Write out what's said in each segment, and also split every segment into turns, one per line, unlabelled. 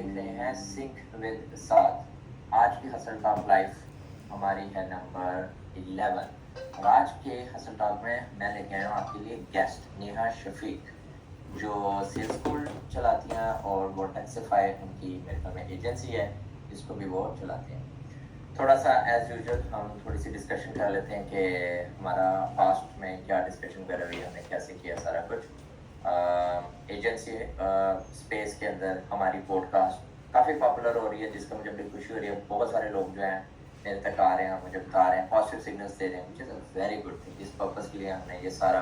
देख रहे हैं सिंक विद साथ। आज की हसल टॉक लाइफ हमारी है नंबर 11 और आज के हसल टॉक में मैं लेके आया हूँ आपके लिए गेस्ट नेहा शफीक, जो सेल्स स्कूल चलाती हैं और वो टेक्सिफाई उनकी मेरे ख्याल में एजेंसी है जिसको भी वो चलाते हैं। थोड़ा सा एज यूजुअल हम थोड़ी सी डिस्कशन कर लेते हैं कि हमारा पास्ट में क्या डिस्कशन कर रही है, हमने कैसे किया सारा कुछ। एजेंसी स्पेस के अंदर हमारी पॉडकास्ट काफ़ी पॉपुलर हो रही है, जिसका मुझे बड़ी खुशी हो रही है। बहुत सारे लोग जो हैं मेरे तक आ रहे हैं, मुझे बता रहे हैं, पॉजिटिव सिग्नल्स दे रहे हैं, which is a very good thing. जिस पर्पज़ के लिए हमने ये सारा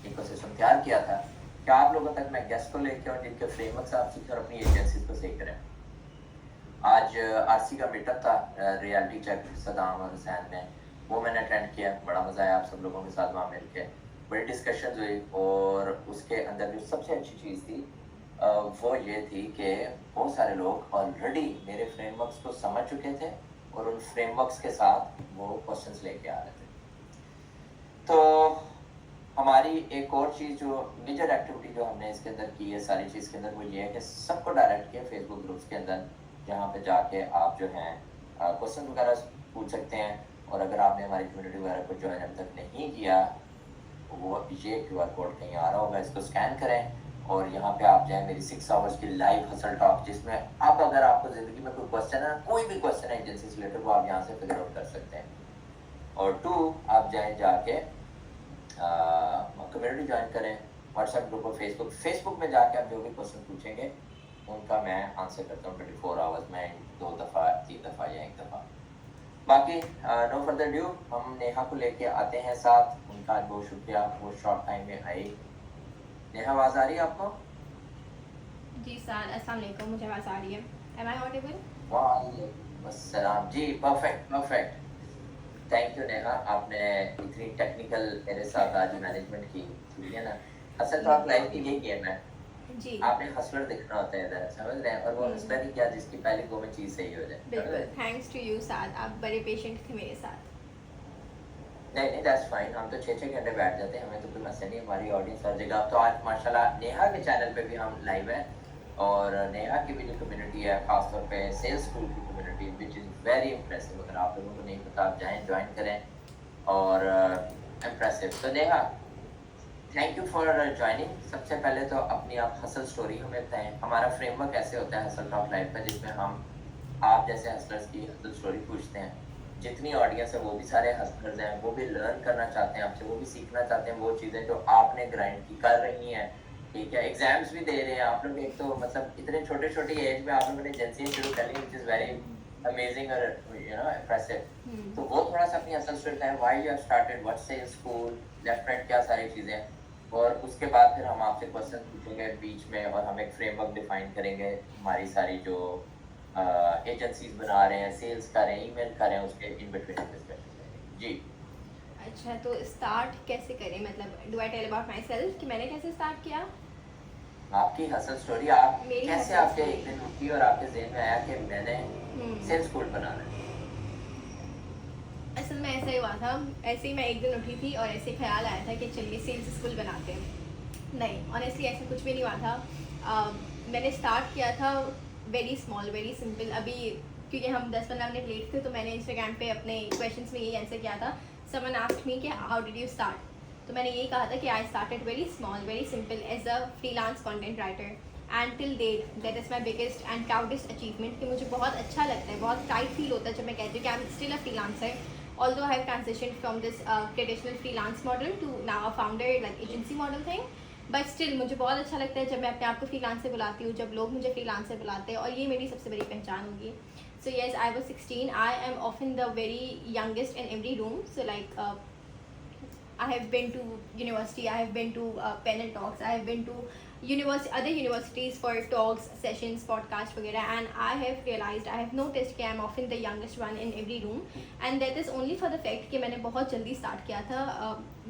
इकोसिस्टम तैयार किया था कि आप लोगों तक मैं गेस्ट को लेकर आऊँ जिनके फ्रेमवर्क आप सीखें और अपनी एजेंसी को सही करें। आज आरसी का मीटअप था, रियलिटी चेक सदाम और हुसैन में, वो मैंने अटेंड किया। बड़ा मज़ा आया आप सब लोगों के साथ वहाँ मिल के, बड़ी डिस्कशन हुई। और उसके अंदर जो सबसे अच्छी चीज़ थी वो ये थी कि बहुत सारे लोग ऑलरेडी मेरे फ्रेमवर्क्स को समझ चुके थे और उन फ्रेमवर्क्स के साथ वो क्वेश्चंस लेके आ रहे थे। तो हमारी एक और चीज़ जो मेजर एक्टिविटी जो हमने इसके अंदर की है सारी चीज़ के अंदर, वो ये है कि सबको डायरेक्ट किया फेसबुक ग्रुप्स के अंदर, जहाँ पे जाके आप जो हैं क्वेश्चन वगैरह पूछ सकते हैं। और अगर आपने हमारी कम्युनिटी वगैरह को ज्वाइन अभी तक नहीं किया, वो ये QR कोड कहीं आ रहा होगा, इसको स्कैन करें और यहाँ पे आप जाएं मेरी 6 आवर्स की लाइव हसल टॉक, जिसमें अब अगर आपको ज़िंदगी में कोई क्वेश्चन है, कोई भी क्वेश्चन है एजेंसी से रिलेटेड, वो आप यहाँ से फिगर आउट कर सकते हैं। और 2, आप जाएं जाके कम्युनिटी ज्वाइन करें, व्हाट्सएप ग्रुप और फेसबुक में जाके आप जो भी क्वेश्चन पूछेंगे उनका मैं आंसर करता हूँ 24 आवर्स में, 2 दफ़ा 3 दफ़ा या 1 दफ़ा। बाकी नो फर्दर ड्यू, हम नेहा को लेके आते हैं साथ। उनका बहुत शुक्रिया, वो शॉर्ट टाइम में आई। नेहा, आवाज़ आ रही है आपको?
जी सर, अस्सलाम वालेकुम, मुझे आवाज़ आ रही है। Am I audible?
वालेकुम अस्सलाम जी, परफेक्ट। थैंक यू नेहा, आपने इतनी टेक्निकल मेरे साथ आज मैनेजमेंट की, ठीक है ना। असल तो आप लाइफ की यही गेम है
जी,
आपने हसलर दिखना होता है इधर, समझ रहे हैं। और वो हसलर ही क्या जिसकी पहली गो में चीज़ सही हो जाए।
बिल्कुल। थैंक्स टू यू सर, आप बड़े पेशेंट थे मेरे साथ।
नहीं, दैट्स फाइन। हम तो 6-6 घंटे बैठ जाते हैं, हमें तो कोई मसला नहीं। हमारी ऑडियंस हर जगह। अब तो आज माशाल्लाह नेहा के चैनल पे भी हम लाइव हैं और नेहा की भी जो कम्युनिटी है, खासतौर पे सेल्स स्कूल की community, which is very impressive. अगर आप लोगों को नहीं पता, आप जाएँ, ज्वाइन करें और इम्प्रेसिव। तो Neha, thank you for joining. सबसे पहले तो अपनी आप हसल स्टोरी हमें बताएं। हमारा फ्रेमवर्क ऐसे होता है हसल टॉक लाइव का, जिसमें हम आप जैसे हसलर्स की हसल स्टोरी पूछते हैं। जितनी ऑडियंस है वो भी सारे हसलर्स हैं, वो भी लर्न करना चाहते हैं आपसे, वो भी सीखना चाहते हैं वो चीज़ें जो आपने ग्राइंड की कर रही हैं, ठीक है। एग्जाम्स भी दे रहे हैं आप लोग। एक तो मतलब इतने छोटी एज में आप लोगों ने एजेंसी शुरू कर ली, विच इज़ वेरी अमेजिंग और यू नो इम्प्रेसिव। तो वो थोड़ा सा अपनी हसल स्टोरी बताएं, why you have started, what sales school, left right, क्या सारी चीज़ें। और उसके बाद फिर हम आपसे क्वेश्चन पूछेंगे बीच में और हम एक फ्रेमवर्क डिफाइन करेंगे हमारी सारी जो एजेंसीज बना रहे हैं, सेल्स कर रहे हैं, ईमेल कर रहे हैं, उसके इन बिटवीन डिस्कशन। जी
अच्छा, तो स्टार्ट कैसे करें? मतलब do I tell about myself कि मैंने कैसे स्टार्ट किया?
आपकी हसल स्टोरी, आप
मेरी
कैसे
हसल
आपके एक दिन उठी और आपके जहन में आया कि मैंने सेल्स स्कूल बनाना है?
असल में ऐसा ही हुआ था। ऐसे ही मैं एक दिन उठी थी और ऐसे ख्याल आया था कि चलिए सेल्स स्कूल बनाते हैं। नहीं, ऑनेस्टली ऐसा कुछ भी नहीं हुआ था। मैंने स्टार्ट किया था वेरी स्मॉल, वेरी सिंपल। अभी क्योंकि हम 10-15 मिनट लेट थे, तो मैंने इंस्टाग्राम पे अपने क्वेश्चंस में यही आंसर किया था। समवन आस्क्ड मी कि हाउ डिड यू स्टार्ट, तो मैंने यही कहा था कि I started very small, very simple as a freelance content writer, and till date that is my biggest and proudest achievement. कि मुझे बहुत अच्छा लगता है, बहुत प्राइड फील होता है जब मैं कहती हूँ कि I am still a freelancer, although I have transitioned from this traditional freelance model to now a founder like agency model thing, but still मुझे बहुत अच्छा लगता है जब मैं अपने आप को फ्रीलांसर बुलाती हूँ, जब लोग मुझे फ्रीलांसर बुलाते हैं, और ये मेरी सबसे बड़ी पहचान होगी। So yes, I was 16. I am often the very youngest in every room. So like I have been to university, I have been to panel talks, I have been to other universities for talks, sessions, podcast वगैरह, and I have realized, I have noticed कि I am often the youngest one in every room, and that is only for the fact कि मैंने बहुत जल्दी start किया था,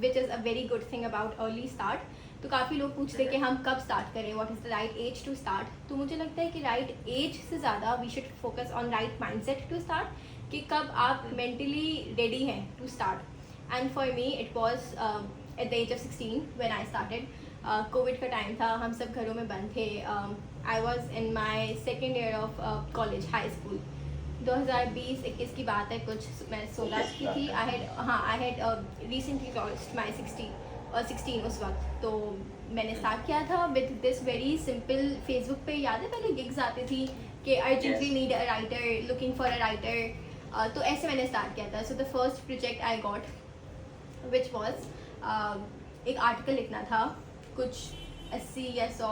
which is a very good thing about early start. तो काफ़ी लोग पूछते हैं कि हम कब स्टार्ट करें, what is the right age to start. तो मुझे लगता है कि राइट एज से ज़्यादा we should focus on right mindset to start, कि कब आप मेंटली रेडी हैं to start. And for me it was at the age of 16 when I started. Covid का टाइम था, हम सब घरों में बंद थे। I was in my second year of college high school. 2020-21 की बात है कुछ, मैं 16 की थी। I had recently lost my 16 उस वक्त। तो मैंने स्टार्ट किया था with this very simple, Facebook पे याद है पहले गिग्स आती थी कि urgently need a writer, looking for a writer. तो ऐसे मैंने स्टार्ट किया था। So the first project I got which was एक आर्टिकल लिखना था, कुछ 80 या 100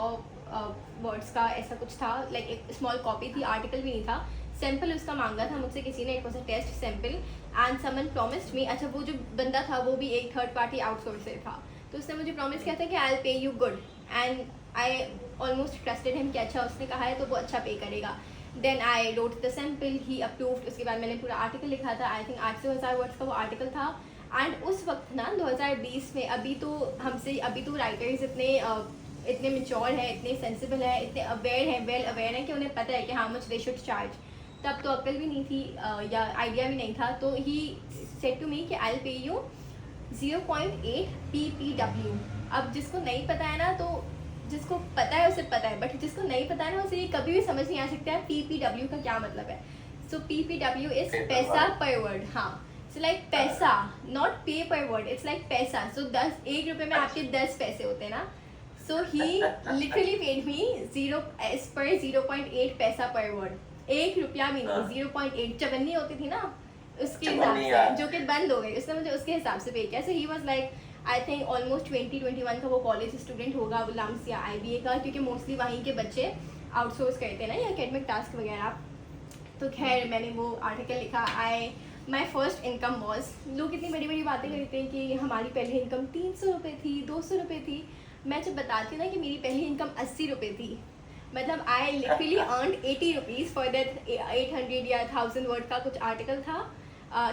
वर्ड्स का ऐसा कुछ था, लाइक एक स्मॉल कॉपी थी, आर्टिकल भी नहीं था, सैम्पल उसका मांगा था मुझसे किसी ने, it was a test sample and someone promised me. अच्छा, वो जो बंदा था वो भी एक थर्ड पार्टी आउटसोर्सर था, तो उसने मुझे प्रॉमिस किया था कि I will pay you good, and I almost trusted him कि अच्छा उसने कहा है तो वो अच्छा पे करेगा। Then I wrote the sample, he approved. उसके बाद मैंने पूरा आर्टिकल लिखा था, आई थिंक 800,000 वर्ड्स का वो आर्टिकल था। एंड उस वक्त ना 2020 में, अभी तो राइटर्स इतने मेच्योर है, इतने सेंसिबल है, इतने अवेयर हैं, वेल अवेयर हैं कि उन्हें पता है कि how much they should charge. तब तो अक्ल भी नहीं थी या आइडिया भी नहीं था। तो ही सेड टू मी कि I will pay you 0.8 ppw। अब जिसको नहीं पता है ना, तो जिसको पता है उसे पता है, बट जिसको नहीं पता है ना उसे ये कभी भी समझ नहीं आ सकता है ppw का क्या मतलब है। सो ppw इज पैसा पर वर्ड। हाँ, सो लाइक पैसा, नॉट पे पर वर्ड, इट्स लाइक पैसा। सो 1 रुपये में आपके 10 पैसे होते हैं ना। सो ही लिटरली पेड मी 0.8 पैसा पर वर्ड। 1 रुपया भी नहीं, 0.8 चवन्नी होती थी ना, उसके हिसाब से, जो कि बंद हो गई, उसने मुझे उसके हिसाब से पे किया। So he was like I think almost 20-21 का वो कॉलेज स्टूडेंट होगा, वो लम्स या IBA का, क्योंकि मोस्टली वहीं के बच्चे आउटसोर्स करते हैं ना ये एकेडमिक टास्क वगैरह। तो खैर मैंने वो आर्टिकल लिखा। माई फर्स्ट इनकम वॉज, लोग इतनी बड़ी बड़ी बातें करते हैं कि हमारी पहली इनकम 300 रुपये थी, 200 रुपये थी। मैं जब बताती हूँ ना कि मेरी पहली इनकम 80 रुपये थी, मतलब I literally earn 80 rupees for that 800 या 1000 वर्ड का कुछ आर्टिकल था।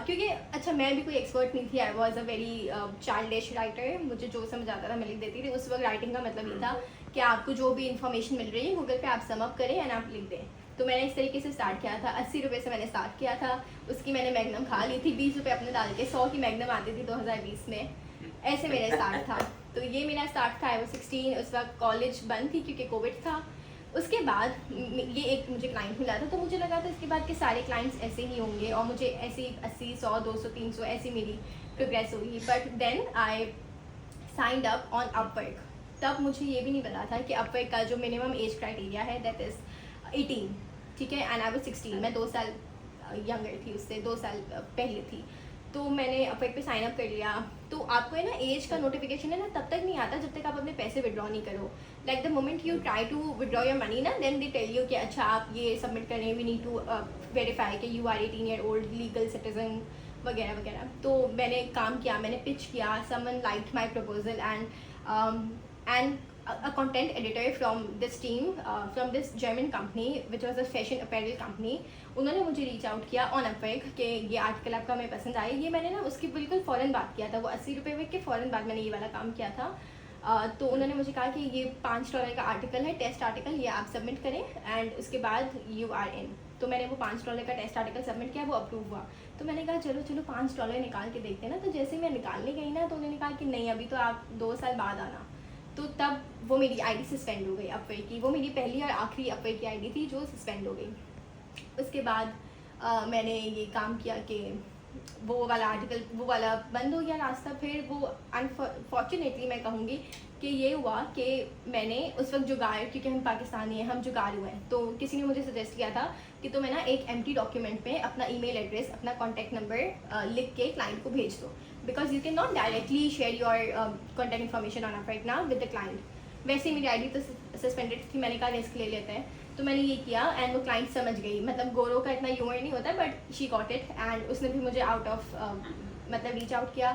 क्योंकि अच्छा, मैं भी कोई एक्सपर्ट नहीं थी, I was a very childish writer. मुझे जो समझ आता था मैं लिख देती थी। उस वक्त राइटिंग का मतलब ये था कि आपको जो भी इन्फॉर्मेशन मिल रही है गूगल पे आप सम अप करें एंड आप लिख दें। तो मैंने इस तरीके से स्टार्ट किया था। 80 रुपये से मैंने स्टार्ट किया था। उसकी मैंने मैग्नम खा ली थी, 20 रुपये अपने डाल के। 100 की मैग्नम आती थी 2020 में। ऐसे मेरा स्टार्ट था। तो ये मेरा स्टार्ट था। I was 16। उस वक्त कॉलेज बंद थी क्योंकि कोविड था। उसके बाद ये एक मुझे क्लाइंट मिला था, तो मुझे लगा था इसके बाद के सारे क्लाइंट्स ऐसे ही होंगे और मुझे ऐसे 80, 100, 200, 300 ऐसी मेरी प्रोग्रेस होगी। But then I signed up on Upwork. तब मुझे ये भी नहीं पता था कि अपवर्क का जो मिनिमम एज क्राइटेरिया है दैट इज़ 18, ठीक है, एंड आई वाज 16। मैं 2 साल यंगर थी उससे, 2 साल पहले थी। तो मैंने अपवर्क पे साइन अप कर लिया। तो आपको है ना एज का नोटिफिकेशन है ना तब तक नहीं आता जब तक आप अपने पैसे विड्रॉ नहीं करो। Like the moment you try to withdraw your money ना, देन दे टेल यू कि अच्छा आप ये सबमिट करें, वी नीड टू वेरीफाई कि you are 18 year old legal citizen वगैरह वगैरह। तो मैंने काम किया, मैंने पिच किया, someone liked my proposal and a content editor from this team, from this German company which was a fashion apparel company, उन्होंने मुझे रीच आउट किया ऑन अपवर्क कि ये आर्टिकल आपका हमें पसंद आए। ये मैंने ना उसकी बिल्कुल फ़ौरन बात किया था, वो 80 रुपये के फ़ौरन बाद मैंने ये वाला काम किया था। तो उन्होंने मुझे कहा कि ये $5 का आर्टिकल है, टेस्ट आर्टिकल, ये आप सबमिट करें एंड उसके बाद you are in। तो मैंने वो $5 का टेस्ट आर्टिकल सबमिट किया, वो अप्रूव हुआ। तो मैंने कहा चलो चलो $5 निकाल के देखते हैं ना। तो जैसे मैं निकालने गई ना तो उन्होंने कहा कि नहीं अभी तो आप 2 साल बाद आना। तो तब वो मेरी आईडी सस्पेंड हो गई अपवर्क की। वो मेरी पहली और आखिरी अपवर्क की आईडी थी जो सस्पेंड हो गई। उसके बाद मैंने ये काम किया कि वो वाला आर्टिकल, वो वाला बंद हो गया रास्ता। फिर वो अनफॉर्चुनेटली मैं कहूँगी कि ये हुआ कि मैंने उस वक्त जुगाड़, क्योंकि हम पाकिस्तानी हैं, हम जुगाड़ हुए हैं, तो किसी ने मुझे सजेस्ट किया था कि तुम है ना एक एम्प्टी डॉक्यूमेंट में अपना ईमेल एड्रेस, अपना कॉन्टैक्ट नंबर लिख के क्लाइंट को भेज दो, because you can not directly share your contact information on Upwork now with the client. वैसे ही मेरी आईडी तो सस्पेंडेड थी, मैंने कहा रिस्क ले लेते हैं। तो मैंने ये किया एंड वो क्लाइंट समझ गई। मतलब गोरो का इतना ह्यूमर नहीं होता, but she got it and उसने भी मुझे आउट ऑफ मतलब रीच आउट किया।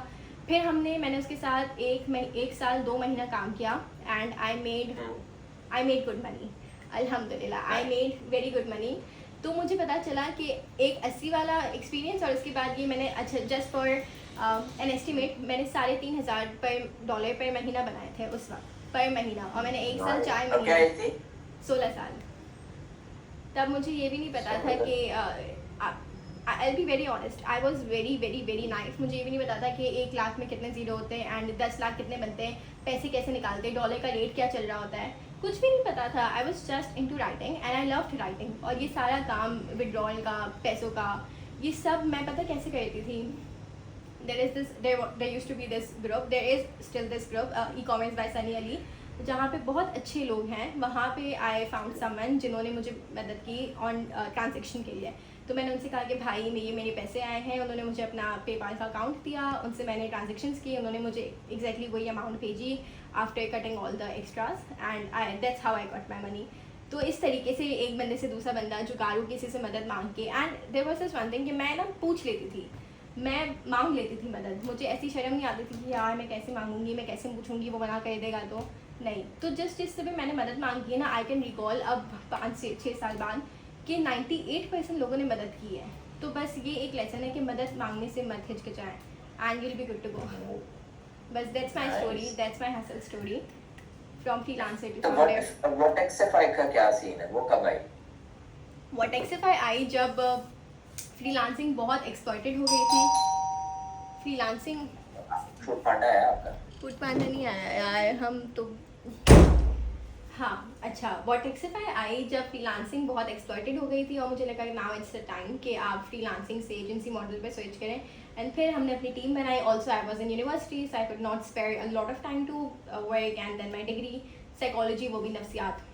फिर मैंने उसके साथ 1 साल 2 महीना काम किया and I made good money, अल्हम्दुलिल्लाह I made very good money. तो मुझे पता चला कि एक 80 वाला एक्सपीरियंस और उसके बाद ये मैंने अच्छा जस्ट फॉर एन एस्टिमेट मैंने $3,500 पर महीना बनाए थे उस वक्त, पर महीना। और मैंने 1 साल 4 महीने 16 साल। तब मुझे ये भी नहीं पता था कि I be very honest, I was very very very nice. मुझे ये भी नहीं पता था कि 1 लाख में कितने ज़ीरो होते हैं एंड 10 लाख कितने बनते हैं, पैसे कैसे निकालते हैं, डॉलर का रेट क्या चल रहा होता है, कुछ भी नहीं पता था। I was just into writing and I loved writing. और ये सारा काम विड्रॉल का, पैसों का, ये सब मैं पता कैसे करती थी। there used to be this group, there is still this group, e-commerce by Sunny Ali, जहाँ पे बहुत अच्छे लोग हैं। वहाँ पे आई फाउंड समवन जिन्होंने मुझे मदद की ऑन ट्रांजेक्शन के लिए। तो मैंने उनसे कहा कि भाई ये मेरे पैसे आए हैं, उन्होंने मुझे अपना पेपाल का अकाउंट दिया, उनसे मैंने ट्रांजेक्शन्स की, उन्होंने मुझे एग्जैक्टली वही अमाउंट भेजी after cutting all the extras and that's how I got my money. तो इस तरीके से एक बंदे से दूसरा बंदा जुगाड़ू किसी से मदद मांग के, and there was this one thing कि मैं ना पूछ लेती थी, मैं मांग लेती थी मदद। मुझे ऐसी शर्म नहीं आती थी कि यार मैं कैसे मांगूंगी, मैं कैसे पूछूंगी, वो मना कर देगा तो नहीं। तो जिससे भी मैंने मदद मांगी है ना, आई कैन रिकॉल अब 5 से 6 साल बाद कि 98% लोगों ने मदद की है। तो बस ये एक लेसन है कि मदद मांगने से मत हिचकिचाएं and you will be good to go. बस that's my story, that's my hustle story from freelancer to
Whatexify का क्या सीन है, वो कब आई?
Whatexify आई जब फ्रीलांसिंग बहुत एक्सप्लॉइटेड हो गई थी। फ्रीलांसिंग
फूड पांडा है आपका?
फूड पांडा नहीं आया यार, हम तो हाँ अच्छा। Whatexify आई जब फ्रीलांसिंग बहुत एक्सप्लॉइटेड हो गई थी और मुझे लगा कि नाउ इट्स द टाइम कि आप फ्रीलांसिंग से एजेंसी मॉडल पे स्विच करें। एंड फिर हमने अपनी टीम बनाई। Also I was in university so I could not spare a lot of time to work and then my degree psychology, वो भी नफ्सियात।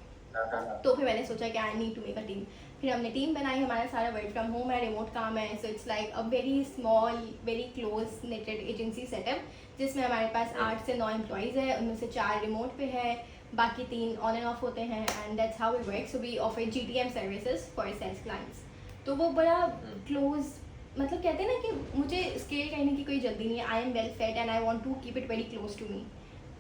तो फिर मैंने सोचा कि I need to make a team. फिर हमने टीम बनाई। हमारा सारा वर्क फ्रॉम होम है, रिमोट काम है। So it's like a very small very close नेटेड agency setup जिसमें हमारे पास 8 से 9 एम्प्लॉयज़ है, उनमें से 4 रिमोट पे है, बाकी 3 ऑन एंड ऑफ होते हैं। And that's how it work. So we offer GTM services for sales clients. तो वो बड़ा क्लोज, मतलब कहते हैं ना कि मुझे स्केल करने की कोई जल्दी नहीं है। I am well set and I want to keep it very close to me.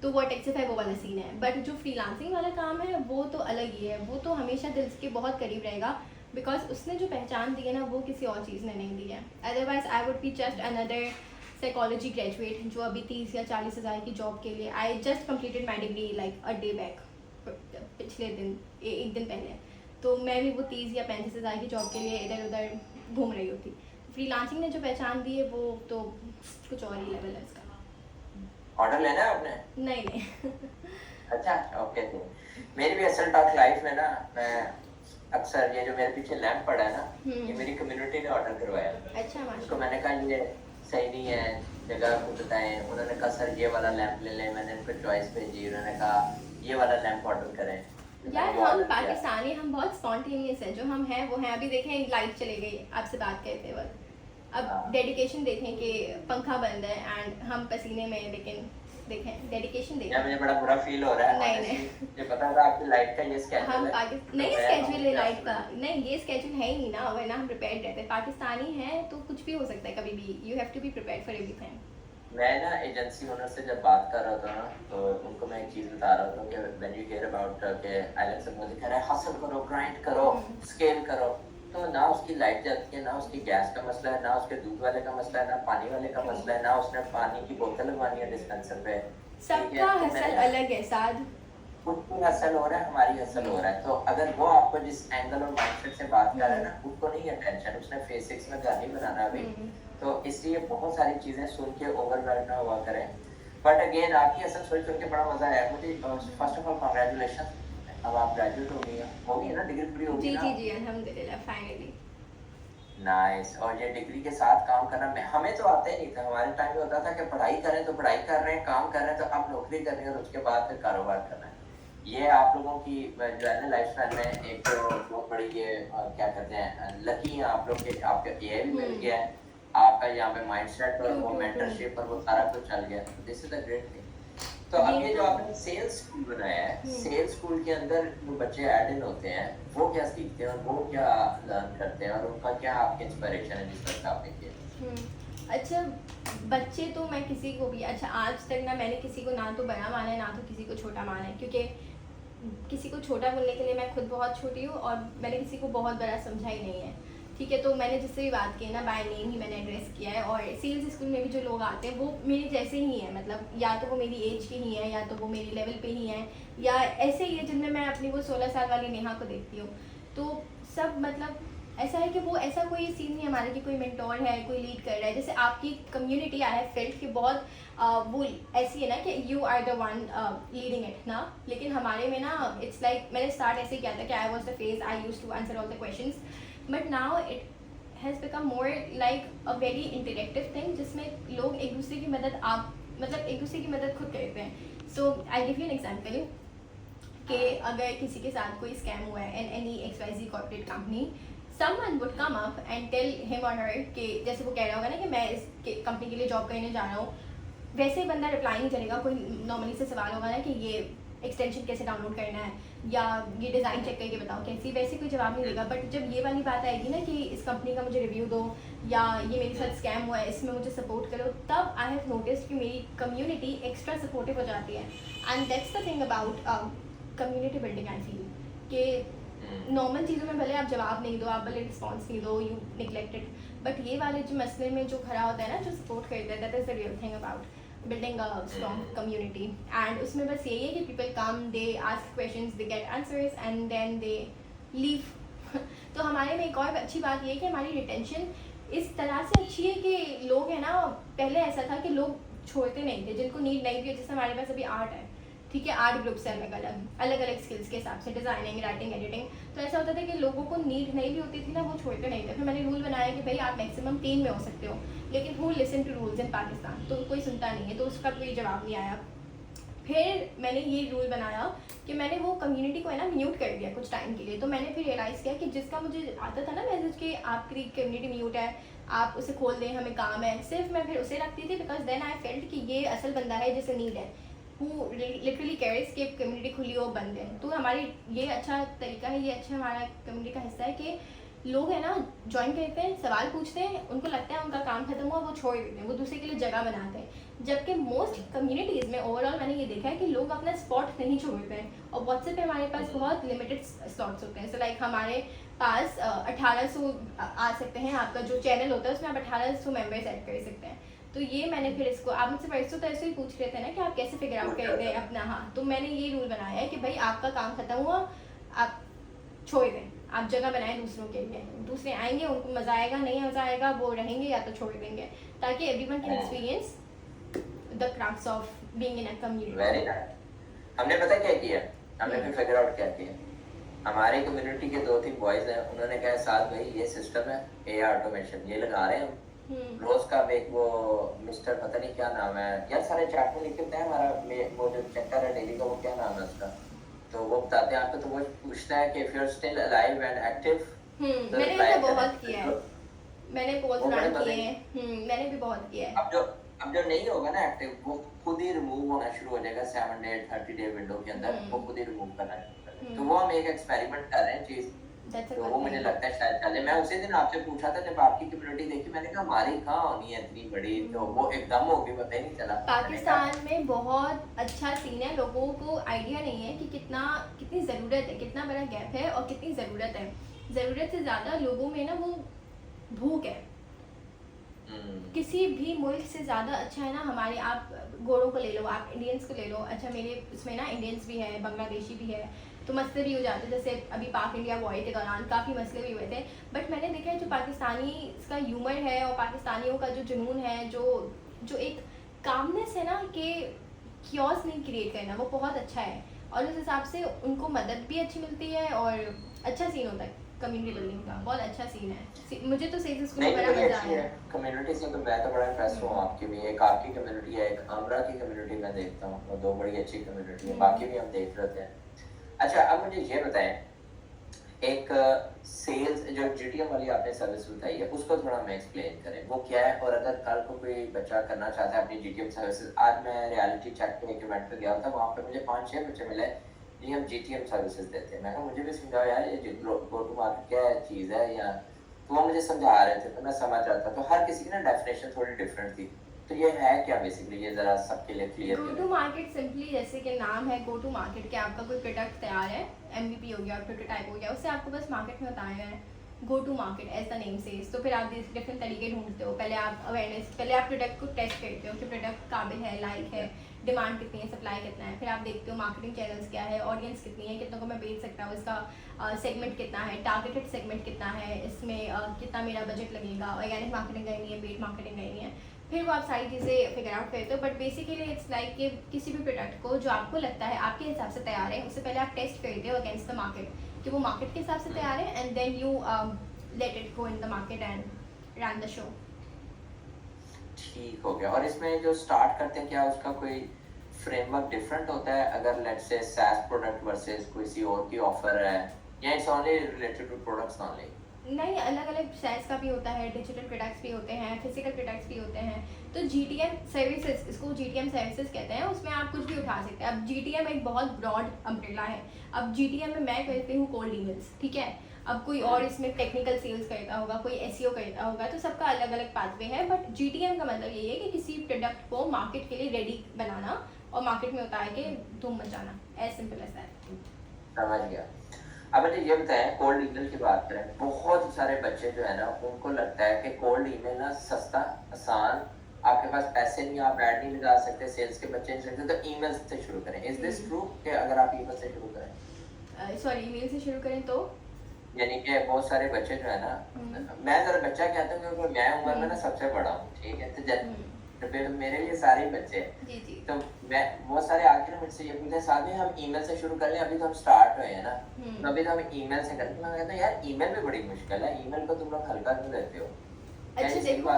तो Whatexify वो वाला सीन है। बट जो फ्रीलांसिंग वाला काम है वो तो अलग ही है, वो तो हमेशा दिल के बहुत करीब रहेगा बिकॉज उसने जो पहचान दी है ना वो किसी और चीज़ ने नहीं दी है। Otherwise I would be just another psychology graduate जो अभी 30 या 40 हज़ार की जॉब के लिए, I just completed my degree like a day back, पिछले दिन, एक दिन पहले। तो मैं भी वो 30 या 35 हज़ार की जॉब के लिए इधर उधर घूम रही होती। फ्रीलांसिंग ने जो पहचान दी है वो तो कुछ और ही लेवल है इसका।
ऑर्डर लेना है आपने?
नहीं
अच्छा ओके। तो मेरी भी असल टॉक लाइफ में ना, मैं अक्सर ये जो मेरे पीछे लैंप पड़ा है ना, ये मेरी कम्युनिटी ने ऑर्डर करवाया।
अच्छा माशाल्लाह।
तो मैंने कहा ये सही नहीं है, जगह को बताएं। उन्होंने कहा सर ये वाला लैंप ले लें। मैंने उनको चॉइस भेजी, उन्होंने कहा ये वाला लैंप ऑर्डर करें।
यार हम पाकिस्तानी, हम बहुत स्पॉन्टेनियस है, जो हम हैं वो हैं। अभी देखें लाइट चले गई आपसे बात करते वक्त, अब डेडिकेशन देखें कि पंखा बंद है एंड हम पसीने में, लेकिन देखें डेडिकेशन देखें।
मुझे बड़ा बुरा फील हो रहा है।
नहीं
मुझे पता था आपकी लाइट का ये स्केड्यूल
हम
है।
नहीं स्केड्यूल है लाइट का, नहीं ये स्केड्यूल है ही नहीं ना, वरना हम प्रिपेयर्ड रहते हैं। पाकिस्तानी हैं तो कुछ भी हो सकता है कभी भी, you have to be prepared for everything.
मैं ना एजेंसी ओनर से जब बात कर रहा था ना, तो उनको मैं एक चीज बता रहा था कि व्हेन यू हियर अबाउट के आइलैंड से मुझे कह रहा है हसल करो, ग्राइंड करो, स्केल करो। तो ना उसकी लाइट जाती है, ना उसकी गैस का मसला है, ना उसके दूध वाले का मसला है, ना पानी वाले का मसला है, ना उसने पानी की बोतल लगवानी है डिस्पेंसर पे।
सबका हसल अलग है साद।
उसकी हसल हो रहा है, हमारी हसल हो रहा है। तो अगर वो आपको जिस एंगल और माइंडसेट से बात कर रहा है ना, उसको नहीं है टेंशन, उसने फेज 6 में घर नहीं बनाना अभी। तो इसलिए बहुत सारी चीजें सुन के ओवरवेल्म ना हुआ करें। बट अगेन आपकी असल सोच सुन के बड़ा मजा आया मुझे। फर्स्ट ऑफ ऑल कांग्रेचुलेशन, अब आप ग्रेजुएट हो गई है ना, डिग्री पूरी हो गई ना?
जी अल्हम्दुलिल्लाह फाइनली।
नाइस। और ये डिग्री के साथ काम करना हमें तो आता ही नहीं था। हमारे टाइम में होता था कि पढ़ाई करें तो पढ़ाई कर रहे हैं, काम कर रहे हैं, तो अब नौकरी करनी है और उसके बाद फिर कारोबार करना है। ये आप लोगों की जो है ना लाइफस्टाइल में एक बहुत बड़ी ये क्या कहते हैं लकी है आप लोग के, आपका एआई भी मिल गया है, आपका यहाँ पे माइंडसेट और वो मेंटरशिप और वो सारा कुछ चल गया। This is a great thing. तो अब ये जो आपने सेल्स स्कूल बनाया है, सेल्स स्कूल के अंदर जो बच्चे ऐड इन होते हैं वो क्या सीखते हैं और वो क्या लर्न करते हैं और उनका क्या आपकी इंस्पिरेशन है जिस तरह आपने किया?
अच्छा बच्चे तो मैं किसी को भी, अच्छा आज तक ना मैंने किसी को ना तो बड़ा माना है ना तो किसी को छोटा माना है, क्योंकि किसी को छोटा बोलने के लिए मैं खुद बहुत छोटी हूँ और मैंने किसी को बहुत बड़ा समझा ही नहीं है। ठीक है, तो मैंने जिससे भी बात की है ना बाय नेम ही मैंने एड्रेस किया है। और सेल्स स्कूल में भी जो लोग आते हैं वो मेरे जैसे ही हैं, मतलब या तो वो मेरी एज के ही हैं या तो वो मेरी लेवल पे ही हैं या ऐसे ही है जिनमें मैं अपनी वो 16 साल वाली नेहा को देखती हूँ। तो सब मतलब ऐसा है कि वो ऐसा कोई सीन नहीं है हमारा कि कोई मेंटोर है, कोई लीड कर रहा है। जैसे आपकी कम्युनिटी आई हैव फेल्ट कि बहुत वो ऐसी है ना कि you are the one leading it ना, लेकिन हमारे में ना इट्स लाइक मैंने स्टार्ट ऐसे किया था कि I was the face, I used to answer all the questions, but now it has become more like a very interactive thing, जिसमें लोग एक दूसरे की मदद एक दूसरे की मदद खुद करते हैं। So I give you an example कि अगर किसी के साथ कोई स्कैम हुआ है in any XYZ corporate company, someone would come up and tell him or her कि जैसे वो कह रहा होगा ना कि मैं इस कंपनी के लिए जॉब करने जा रहा हूँ, वैसे ही बंदा रिप्लाई नहीं करेगा। कोई नॉर्मली से सवाल होगा ना कि ये एक्सटेंशन कैसे डाउनलोड करना है या ये डिज़ाइन चेक करके बताओ कैसी, वैसे कोई जवाब नहीं देगा। बट जब ये वाली बात आएगी ना कि इस कंपनी का मुझे रिव्यू दो या ये मेरे साथ स्कैम हुआ है इसमें मुझे सपोर्ट करो, तब आई हैव नोटिस कि मेरी कम्युनिटी एक्स्ट्रा सपोर्टिव हो जाती है। And that's the thing about community building I feel कि नॉर्मल चीज़ों में भले आप जवाब नहीं दो, आप भले रिस्पॉन्स नहीं दो, यू निगलेक्टेड, बट ये वाले जो मसले में जो खड़ा होता है ना, जो सपोर्ट करता है, that is the real thing about building a strong community. And उसमें बस यही है कि people come, they ask questions, they get answers and then they leave. तो हमारे में एक और अच्छी बात ये है कि हमारी रिटेंशन इस तरह से अच्छी है कि लोग है ना, पहले ऐसा था कि लोग छोड़ते नहीं थे जिनको नीड नहीं थी। जैसे हमारे पास अभी आर्ट है, ठीक है, 8 ग्रुप्स हैं अलग अलग स्किल्स के हिसाब से, डिज़ाइनिंग, राइटिंग, एडिटिंग। तो ऐसा होता था कि लोगों को नीड नहीं भी होती थी ना, वो छोड़ते नहीं थे। फिर मैंने रूल बनाया कि भाई आप मैक्सिमम 3 में हो सकते हो, लेकिन who listen to rules in Pakistan, तो कोई सुनता नहीं है, तो उसका कोई जवाब नहीं आया। फिर मैंने ये रूल बनाया कि मैंने वो कम्युनिटी को है ना म्यूट कर दिया कुछ टाइम के लिए। तो मैंने फिर रियलाइज़ किया कि जिसका मुझे आता था ना मैसेज कि आपकी कम्युनिटी म्यूट है, आप उसे खोल दें, हमें काम है, सिर्फ मैं फिर उसे रखती थी बिकॉज देन आई फेल्ट कि ये असल बंदा है जिसे नीड है, हु लिटरली केयर्स कि कम्युनिटी खुली हो, बंद है। तो हमारी ये अच्छा तरीका है, ये अच्छा हमारा कम्युनिटी का हिस्सा है कि लोग है ना ज्वाइन करते हैं, सवाल पूछते हैं, उनको लगता है उनका काम खत्म हुआ, वो छोड़ देते हैं, वो दूसरे के लिए जगह बनाते हैं। जबकि मोस्ट कम्युनिटीज़ में ओवरऑल मैंने ये देखा है कि लोग अपना स्पॉट नहीं छोड़ते हैं। और व्हाट्सएप पे हमारे पास बहुत लिमिटेड स्लॉट्स होते हैं। सो लाइक हमारे पास 1800 आ सकते हैं, आपका जो चैनल होता है उसमें आप 1800 मेम्बर्स ऐड कर सकते हैं। तो ये मैंने फिर इसको, आप मुझसे परसों तरसों ही पूछ रहे थे ना कि आप कैसे फिगर आउट करते हैं अपना, हाँ, तो मैंने ये रूल बनाया है कि भाई आपका काम खत्म हुआ, आप छोड़ दें, आप जगह बनाएं दूसरों के लिए। दूसरे आएंगे, उनको मज़ा आएगा, नहीं मज़ा आएगा, वो रहेंगे या तो छोड़ देंगे, ताकि everyone can experience the crafts of being in a community.
Very nice. हमने पता क्या किया, हमने फिर फिगर आउट क्या किया, हमारी कम्युनिटी के 2-3 बॉयज हैं, उन्होंने कहा साथ भाई ये सिस्टम है AI ऑटोमेशन, ये लगा रहे हैं रोज का। एक वो मिस्टर पता नहीं क्या नाम है यार, सारे चैट में लिख देते हैं, हमारा वो जो चेकर है डेली का, वो क्या नाम है उसका, तो वो बताते हैं आपको। तो वो पूछता है कि if you are still alive and active.
मैंने ऐसा बहुत किया है, मैंने पोल्स रन किए हैं, मैंने भी बहुत किया है।
अब जो नहीं होगा ना एक्टिव, वो खुद ही रिमूव होना शुरू हो जाएगा 7 डे 30 डे विंडो के अंदर, वो खुद ही रिमूव करना शुरू कर देगा। तो वो हम एक एक्सपेरिमेंट कर रहे हैं चीज, तो वो मुझे लगता है शायद चले। मैं उसी दिन आपसे पूछा था जब आपकी कम्युनिटी देखी, मैंने कहा हमारी कहाँ होनी है इतनी बड़ी, तो वो एकदम हो गई, पता ही नहीं चला।
पाकिस्तान में बहुत अच्छा सीन है, लोगों को आइडिया नहीं है कि कितनी ज़रूरत है, कितना बड़ा गैप है और कितनी ज़रूरत है। ज़रूरत से ज़्यादा लोगों में ना वो भूख है। किसी भी मुल्क से ज़्यादा अच्छा है ना हमारे, आप गोरों को ले लो, आप इंडियंस को ले लो, अच्छा मेरे उसमें ना इंडियंस भी है, बांग्लादेशी भी है, तो मसले भी हो जाते हैं। जैसे अभी पाक इंडिया वॉर के दौरान काफ़ी मसले भी हुए थे, बट मैंने देखा है जो पाकिस्तानी का ह्यूमर है और पाकिस्तानियों का जो जुनून है, जो एक कामनेस है ना कि क्योस नहीं क्रिएट करना, वो बहुत अच्छा है। और उस हिसाब से उनको मदद भी अच्छी मिलती है और अच्छा सीन होता है कम्युनिटी बिल्डिंग का, बहुत अच्छा सीन है। मुझे तो सेल्स स्कूल में बड़ा मजा आया
कम्युनिटी से। तो मैं तो बड़ा इंप्रेस हुआ आपकी भी, एक आपकी कम्युनिटी है, एक आमरा की कम्युनिटी मैं देखता हूँ, और 2 बड़ी अच्छी कम्युनिटी है, बाकी भी हम देख रहे हैं। अच्छा अब मुझे ये बताएं, एक सेल्स जो GTM वाली आपने सर्विस बताई है, उसको थोड़ा हमें एक्सप्लेन करें, वो क्या है। और अगर कल को कोई बच्चा करना चाहता है अपनी GTM सर्विसेज, आज मैं रियलिटी चेक पे एक इवेंट पे गया था, वहाँ पे मुझे 5-6 बच्चे मिले, जी हम GTM सर्विसेज देते हैं। मैं कहा मुझे भी समझाओ यार, ये गो टू मार्केट क्या चीज़ है, या तो वो मुझे समझा रहे थे, तो मैं समझ रहा था। तो हर किसी की ना डेफिनेशन थोड़ी डिफरेंट थी, तो ये है क्या बेसिकली, ये जरा सबके लिए क्लियर
करें। गो टू मार्केट सिंपली जैसे कि नाम है गो टू मार्केट, कि आपका कोई प्रोडक्ट तैयार है, MVP हो गया, प्रोटोटाइप हो गया, उससे आपको बस मार्केट में उतारना है। Go to market as the name says. तो फिर आप डिफरेंट तरीके ढूंढते हो। पहले आप अवेयरनेस, पहले आप प्रोडक्ट को टेस्ट करते हो कि प्रोडक्ट काबिल है, लाइक है, डिमांड कितनी है, सप्लाई कितना है। फिर आप देखते हो मार्केटिंग चैनल्स क्या है, ऑडियंस कितनी है, कितनों को मैं बेच सकता हूँ, इसका सेगमेंट कितना है, टारगेटेड सेगमेंट कितना है, इसमें कितना मेरा बजट लगेगा, ऑर्गेनिक मार्केटिंग करनी है, पेड मार्केटिंग करनी है। फिर वो आप सारी चीज़ें फिगर आउट करते हो। बट बेसिकली इट्स लाइक कि किसी भी प्रोडक्ट को जो आपको लगता है आपके हिसाब से तैयार है, उससे पहले आप टेस्ट करते हो अगेंस्ट द मार्केट कि वो मार्केट के हिसाब से तैयार है, and then you let it go in the market and run the show.
ठीक हो गया। और इसमें जो स्टार्ट करते हैं, क्या उसका कोई फ्रेमवर्क डिफरेंट होता है अगर let's say SaaS product versus किसी और की ऑफर है, या it's only related to products only?
नहीं, अलग अलग साइज का भी होता है, डिजिटल प्रोडक्ट्स भी होते हैं, फिजिकल प्रोडक्ट्स भी होते हैं। तो GTM सर्विसेज, इसको GTM सर्विसेज कहते हैं, उसमें आप कुछ भी उठा सकते हैं। अब GTM एक बहुत ब्रॉड अम्ब्रेला है। अब GTM में मैं करती हूँ कोल्ड ईमेल्स, ठीक है। अब कोई और इसमें टेक्निकल सेल्स करता होगा, कोई SEO करता होगा, तो सबका अलग अलग पाथवे है। बट GTM का मतलब यही है कि किसी प्रोडक्ट को मार्केट के लिए रेडी बनाना और मार्केट में उतार के धूम मचाना, एज सिंपल एज दैट।
समझ गया। अब मुझे ये बताएं, कोल्ड ईमेल की बात करें, बहुत सारे बच्चे जो है ना उनको लगता है कि कोल्ड ईमेल ना सस्ता, आसान, आपके पास पैसे नहीं, आप ऐड नहीं लगा सकते, सेल्स के बच्चे नहीं सकते, तो ईमेल से शुरू करें। इज दिस ट्रू कि अगर आप ईमेल से शुरू करें?
सॉरी, ईमेल से शुरू करें तो
यानी कि बहुत सारे बच्चे जो है ना, मैं जरा बच्चा कहता हूँ क्योंकि मैं उम्र में ना सबसे बड़ा हूँ, ठीक है। तो फिर मेरे लिए सारे बच्चे हैं।
जी जी।
तो मैं बहुत सारे आखिर मुझसे ये पूछते हैं, साथ में हम ईमेल से शुरू कर लें, अभी तो हम स्टार्ट हुए हैं ना, तो अभी तो हम ईमेल से करते हैं। मैं कहता हूँ यार ईमेल भी बड़ी मुश्किल है, ईमेल को तुम लोग हल्का क्यों लेते हो?
अच्छा देखो,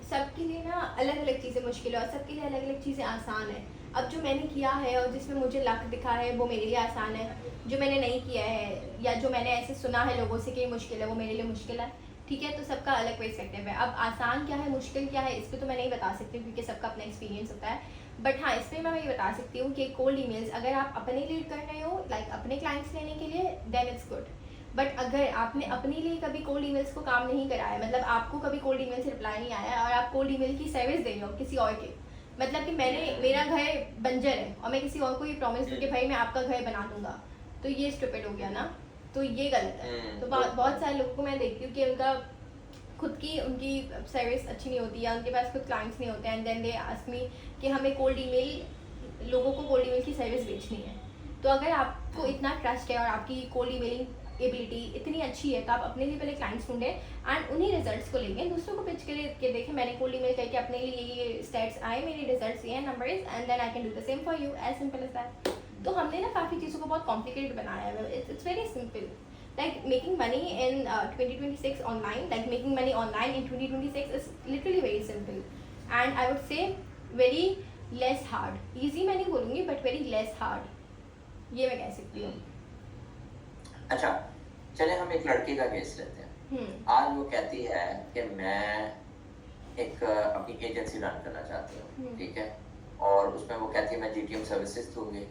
सबके लिए ना अलग अलग चीज़ें मुश्किल है और सबके लिए अलग अलग चीज़ें आसान है। अब जो मैंने किया है और जिसमें मुझे लक दिखा है वो मेरे लिए आसान है, जो मैंने नहीं किया है या जो मैंने ऐसे सुना है लोगों से कि मुश्किल है, वो मेरे लिए मुश्किल है, ठीक है। तो सबका अलग पर्सपेक्टिव है। अब आसान क्या है, मुश्किल क्या है, इस पर तो मैं नहीं बता सकती क्योंकि सबका अपना एक्सपीरियंस होता है। बट हाँ, इसमें मैं ये बता सकती हूँ कि कोल्ड ईमेल्स अगर आप अपने लीड कर रहे हो, लाइक अपने क्लाइंट्स लेने के लिए, देन इट्स गुड। बट अगर आपने अपने लिए कभी कोल्ड ईमेल्स को काम नहीं कराया, मतलब आपको कभी कोल्ड ईमेल से रिप्लाई नहीं आया और आप कोल्ड ईमेल की सर्विस दे रहे हो किसी और के, मतलब कि मेरा घर बंजर है और मैं किसी और को ये प्रॉमिस दूँ कि भाई मैं आपका घर बना दूंगा, तो ये स्टूपिड हो गया ना, तो ये गलत है। तो बहुत सारे लोगों को मैं देखती हूँ कि उनका खुद की उनकी सर्विस अच्छी नहीं होती या उनके पास खुद क्लाइंट्स नहीं होते हैं, and then they ask me कि हमें कोल्ड ईमेल, लोगों को कोल्ड ईमेल की सर्विस बेचनी है। तो अगर आपको इतना ट्रस्ट है और आपकी कोल्ड ईमेलिंग एबिलिटी इतनी अच्छी है, तो आप अपने लिए पहले क्लाइंट्स ढूंढें एंड उन्हीं रिजल्ट्स को लेंगे, दूसरों को पिच के देखें मैंने कोल्ड ईमेल करके अपने लिए ये स्टैट्स आए, मेरे रिजल्ट्स ये हैं, numbers, and then I can do the same for you, as simple as that. तो हमने ना काफ़ी चीज़ों को बहुत कॉम्प्लिकेटेड बनाया है। It's very simple, like making money in 2026 online, like making money online in 2026 is literally very simple, and I would say very less hard. easy मैं नहीं बोलूँगी but very less hard, ये मैं कह सकती हूँ।
अच्छा, चले हम एक लड़की का केस लेते हैं। आज वो कहती है कि मैं एक अपनी एजेंसी रन करना चाहती हूँ, ठीक है, और उसमें वो कहती है मैं GTM सर्विसेज दूंगी।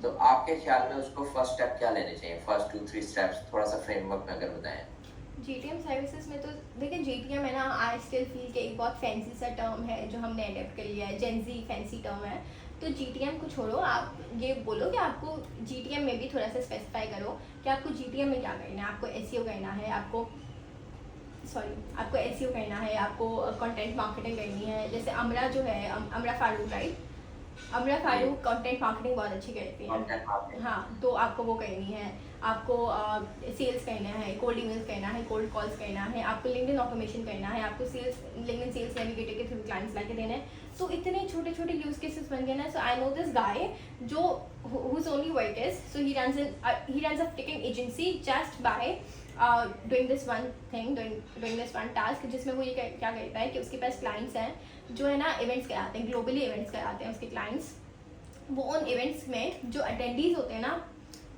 तो आपके ख्याल में उसको फर्स्ट स्टेप क्या लेने चाहिए, फर्स्ट 2-3 स्टेप्स थोड़ा सा फ्रेमवर्क में अगर बताएं? GTM
सर्विसेज में तो देखिए, GTM है ना, आई स्टिल फील कि एक बहुत फैंसी सा टर्म है जो हमने अडेप्ट कर लिया है, जेनजी फैंसी टर्म है। तो GTM को छोड़ो, आप ये बोलो कि आपको GTM में भी थोड़ा सा स्पेसिफाई करो कि आपको GTM में क्या करना है। आपको SEO करना है, आपको SEO करना है, आपको कंटेंट मार्केटिंग करनी है। जैसे अमरा जो है, अमरा फारूक, राइट, अमरा फारूक कंटेंट मार्केटिंग बहुत अच्छी करती है। हाँ, तो आपको वो करनी है, आपको सेल्स करना है, कोल्ड ईमेल्स करना है, कोल्ड कॉल्स करना है, आपको लिंक्डइन ऑटोमेशन करना है, आपको लिंक्डइन सेल्स नेविगेटर के थ्रू क्लाइंट्स लाके देने हैं। तो इतने छोटे छोटे यूज केसेस बन गए ना। सो आई नो दिस गाय जो whose only work is, so he runs a ticketing agency just by doing this one thing, doing this one task, जिसमें वो ये क्या करता है कि उसके पास क्लाइंट्स हैं जो है ना इवेंट्स कराते हैं, ग्लोबली इवेंट्स कराते हैं उसके क्लाइंट्स। वो उन इवेंट्स में जो अटेंडीज होते हैं ना,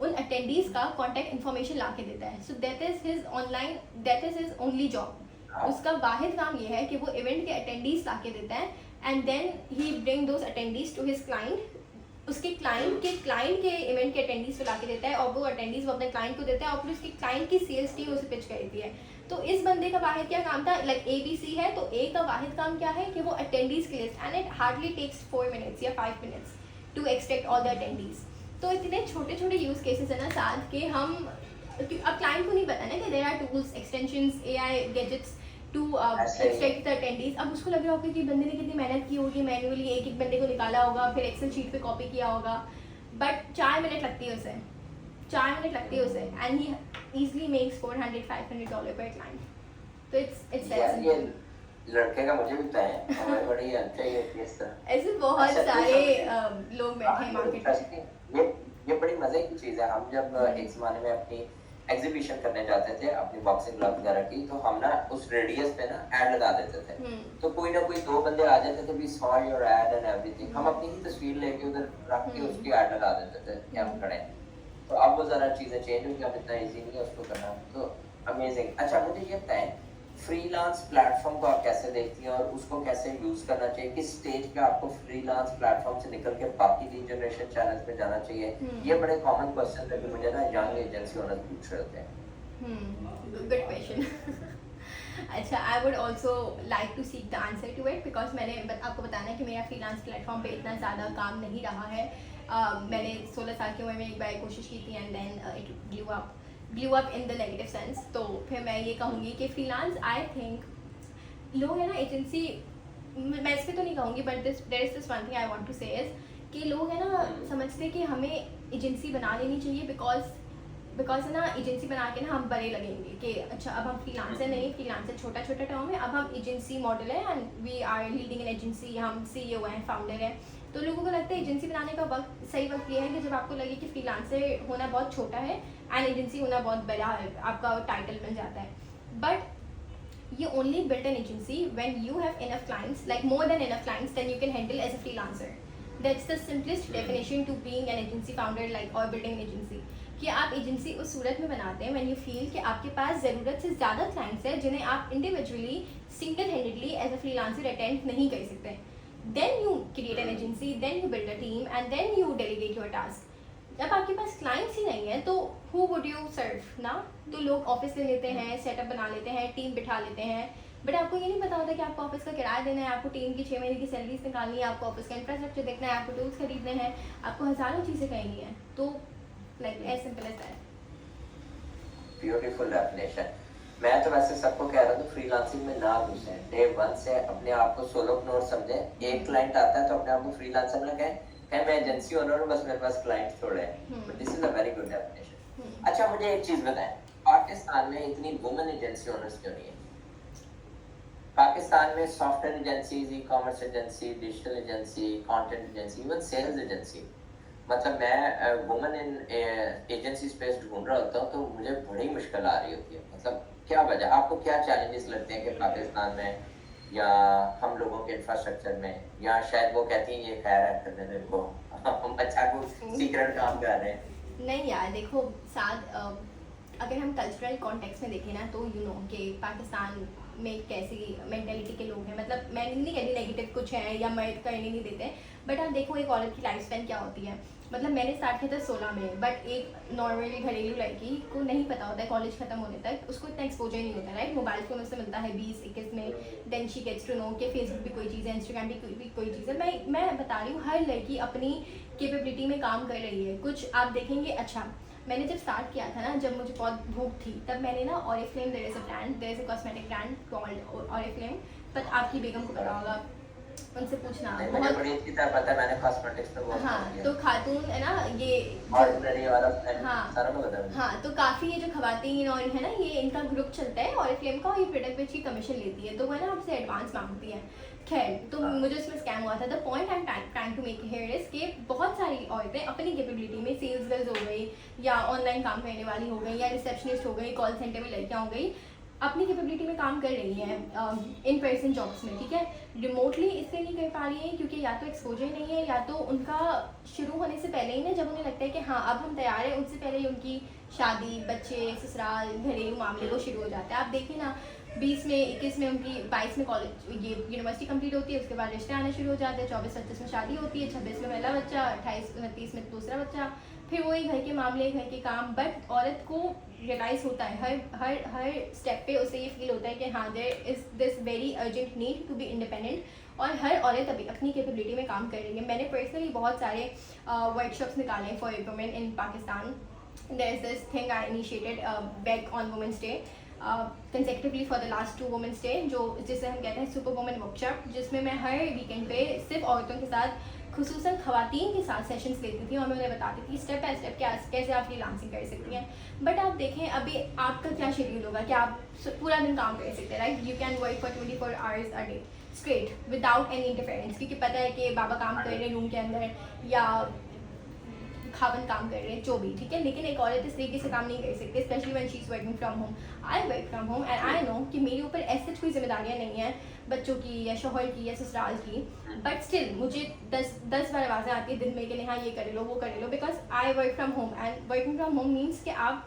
उन अटेंडीज का कॉन्टैक्ट इन्फॉर्मेशन ला के देता है। So that is his only job. उसका वाहिद काम ये है कि वो इवेंट के अटेंडीज ला के देता है, and then he bring those attendees to his client, उसके क्लाइंट के इवेंट के अटेंडीज को ला के देता है, और वो अटेंडीज वो अपने क्लाइंट को देता है, और फिर उसके क्लाइंट की सेल्स टीम उसे पिच करती है। तो इस बंदे का वाहिद क्या काम था, लाइक ABC है, तो A का वाहिद काम क्या है कि वो अटेंडीज की list, and it hardly takes 4 minutes या 5 minutes to extract all the attendees. तो इतने छोटे छोटे यूज केसेस है ना साथ के, हम अब क्लाइंट को नहीं पता ना कि there are tools, extensions, AI gadgets to
ऐसे ही
एक्सट्रैक्ट द अटेंडीज। अब उसको लग रहा होगा कि बंदे ने कितनी मेहनत की होगी, मैन्युअली एक एक बंदे को निकाला होगा, फिर एक्सेल शीट पे कॉपी किया होगा, बट 4 मिनट लगती है उसे, 4 मिनट लगती है उसे, एंड ही इजीली मेक्स $400-500 पर क्लाइंट। तो इट्स
ये लड़के का मुझे भी पता है, हमारे बड़ी अच्छा ये इस तरह
ऐसे बहुत
अच्छा,
सारे
तो
लोग बैठे हैं मार्केट में।
इंटरेस्टिंग, ये बड़ी मजे की चीज है। हम जब एक जमाने में अपनी एग्जीबिशन करने जाते थे अपनी बॉक्सिंग ग्लव वगैरह की, तो हम ना उस रेडियस पे ना ऐड लगा देते थे। तो कोई ना कोई 2 बंदे आ जाते थे, we saw your ad and everything, हम अपनी ही तस्वीर लेके उधर रख के उसकी ऐड लगा देते थे कि हम खड़े हैं। तो अब वो जरा चीजें चेंज हुई, अब इतना इजी नहीं है उसको करना। तो अमेजिंग। अच्छा, मुझे ये बताएं, फ्रीलांस प्लेटफॉर्म को आप कैसे देखती हैं और उसको कैसे यूज करना चाहिए? किस स्टेज पे आपको फ्रीलांस प्लेटफॉर्म से निकल के बाकी लीड जनरेशन चैनल्स पे जाना चाहिए? ये बड़े कॉमन क्वेश्चन है कि मुझे ना यंग एजेंसी ओनर पूछ रहे होते हैं।
Good question. अच्छा, I would also like to seek the answer to it, because मैंने आपको बताना है कि मेरा फ्रीलांस प्लेटफॉर्म पे इतना ज़्यादा काम नहीं रहा है। मैंने 16 साल की उम्र में एक बार कोशिश की थी, and then it blew up in the negative sense. तो फिर मैं ये कहूँगी कि फ्रीलांस, आई थिंक लोग है ना एजेंसी, मैं इस पर तो नहीं कहूँगी, but there is this one thing I want to say is कि लोग है ना समझते कि हमें एजेंसी बना लेनी चाहिए, बिकॉज है ना एजेंसी बना के ना हम बड़े लगेंगे कि अच्छा अब हम फ्रीलांसर नहीं, फ्रीलांसर छोटा छोटा टर्म है, अब हम एजेंसी मॉडल है and we are leading an agency, हम CEO हैं, फाउंडर हैं। तो लोगों को लगता है एजेंसी बनाने का सही वक्त ये है कि जब आपको लगे कि फ्रीलांसर होना बहुत छोटा है एंड एजेंसी होना बहुत बड़ा है, आपका टाइटल बन जाता है। But you only build an agency when you have enough clients, like more than enough clients, then you can handle as a freelancer. That's the simplest definition to being an agency founder, like or building an agency. कि आप agency उस सूरत में बनाते हैं when you feel कि आपके पास ज़रूरत से ज़्यादा क्लाइंट्स हैं जिन्हें आप individually single handedly as a freelancer attend नहीं कर सकते। Then you create an agency, then you build a team, and then you delegate your task. जब आपके पास क्लाइंट्स ही नहीं है तो who would you serve ना? तो लोग ऑफिस ले लेते हैं, सेटअप बना लेते हैं, टीम बिठा लेते हैं, बट आपको ये नहीं पता होता कि आपको ऑफिस का किराया देना है, आपको टीम की 6 महीने की सैलरीज निकालनी है, आपको ऑफिस का इंफ्रास्ट्रक्चर देखना है, आपको टूल्स खरीदने हैं, आपको हज़ारों चीज़ें करनी है। तो like as simple as that.
Beautiful definition. मैं तो वैसे सबको कह रहा हूँ फ्रीलांसिंग में ना घुसें, डे 1 से अपने आप को सोलोप्रेन्योर समझें। एक क्लाइंट आता है तो अपने आप को फ्रीलांसर ना कहें मैं एजेंसी ओनर हूँ, बस मेरे पास क्लाइंट थोड़े हैं। But this is a very good definition. अच्छा, मुझे एक चीज बताएं, पाकिस्तान में इतनी वुमेन एजेंसी ओनर्स क्यों नहीं है? पाकिस्तान में software agencies, e-commerce agency, digital agency, content agency, even sales agency, मतलब मैं वुमेन इन एजेंसी स्पेस ढूंढ रहा होता हूँ तो मुझे बड़ी मुश्किल आ रही होती है। मतलब क्या वजह, आपको क्या चैलेंजेस लगते हैं कि पाकिस्तान में या हम लोगों के इंफ्रास्ट्रक्चर में, या शायद वो कहती हैं ये खैर है करने मेरे को हम अच्छा कुछ सीक्रेट काम कर रहे हैं?
नहीं यार, देखो साथ अगर हम कल्चरल कॉन्टेक्स्ट में देखें ना तो यू नो कि पाकिस्तान में कैसी मेंटेलिटी के लोग हैं। मतलब मैं नहीं कहती नेगेटिव कुछ है या मर्द करने नहीं देते, बट आप देखो एक औरत की लाइफ स्पैन क्या होती है। मतलब मैंने स्टार्ट किया था 16 में, बट एक नॉर्मली घरेलू लड़की को नहीं पता होता है कॉलेज खत्म होने तक, उसको इतना एक्सपोजर नहीं होता, राइट? मोबाइल फ़ोन उससे मिलता है 20-21 में, देन शी गेट्स टू नो कि फेसबुक भी कोई चीज़ है, इंस्टाग्राम भी कोई चीज़ है। मैं बता रही हूँ हर लड़की अपनी कैपेबिलिटी में काम कर रही है। कुछ आप देखेंगे, अच्छा मैंने जब स्टार्ट किया था ना, जब मुझे बहुत भूख थी, तब मैंने ना Oriflame, there is a brand, there is a cosmetic brand called Oriflame, but आपकी बेगम को पता होगा, उनसे पूछना।
मुझे बड़ी अच्छी तरह पता है, मैंने कॉस्मेटिक्स पे बहुत
हाँ, तो खातून है ना ये
ऑर्डिनरी वाला,
हाँ
सारा को पता है।
हाँ, तो काफ़ी ये जो खवातीन और है ना, ये इनका ग्रुप चलता है ऑरिफ्लेम का, और ये प्रोडक्ट बेच की कमीशन लेती है, तो वो ना आपसे एडवांस मांगती है। खैर, तो मुझे उसमें स्कैम हुआ था। The point I am trying to make here is कि बहुत सारी औरतें अपनी कैपेबिलिटी में, सेल्स गर्ल्स हो गई या ऑनलाइन काम करने वाली हो गई या रिसेप्शनिस्ट हो गई, कॉल सेंटर में लड़कियाँ हो गई, अपनी कैपेबिलिटी में काम कर रही हैं इन पर्सन जॉब्स में, ठीक है। रिमोटली इसलिए नहीं कर पा रही हैं क्योंकि या तो एक्सपोजर नहीं है, या तो उनका शुरू होने से पहले ही ना, जब उन्हें लगता है कि हाँ अब हम तैयार हैं, उनसे पहले ही उनकी शादी, बच्चे, ससुराल, घरेलू मामले वो शुरू हो जाते हैं। आप देखिए ना, 20 में, 21 में उनकी, 22 में कॉलेज ये यूनिवर्सिटी कंप्लीट होती है, उसके बाद रिश्ते आने शुरू हो जाते हैं, 24-25 में शादी होती है, 26 में पहला बच्चा, 28-29 में दूसरा बच्चा, फिर वही घर के मामले, घर के काम। बट औरत को रियलाइज़ होता है हर स्टेप पे, उसे ये फील होता है कि हाँ there is this very urgent need to be independent, और हर औरत अभी अपनी कैपेबिलिटी में काम कर रही है। मैंने पर्सनली बहुत सारे वर्कशॉप्स निकाले हैं for women in Pakistan, there's this thing I initiated back on Women's Day consecutively for the last 2 Women's Day, जो जिसे हम कहते हैं सुपर वुमेन वर्कशॉप, जिसमें मैं हर वीकेंड पे सिर्फ औरतों के साथ, खुसूसन ख़वातीन के साथ सेशंस लेती थी और मैं उन्हें बताती थी स्टेप बाय स्टेप कैसे आप फ्रीलांसिंग कर सकती हैं. बट आप देखें अभी आपका क्या शेड्यूल होगा, क्या आप पूरा दिन काम कर सकते हैं, right? You can work for 24 hours a day straight without any interference, क्योंकि पता है कि बाबा काम कर रहे हैं रूम के अंदर या खावन काम कर रहे हैं, जो भी, ठीक है. लेकिन एक औरत इस तरीके से काम नहीं कर सकती, specially when she is working from home. I work from home and I know कि मेरे ऊपर ऐसे कोई जिम्मेदारियाँ नहीं हैं बच्चों की या शोहर की या ससुराल की, बट स्टिल मुझे 10 बार आवाज़ें आती है दिन में कि नेहा ये कर लो वो कर लो, because I work from home and working from home means कि आप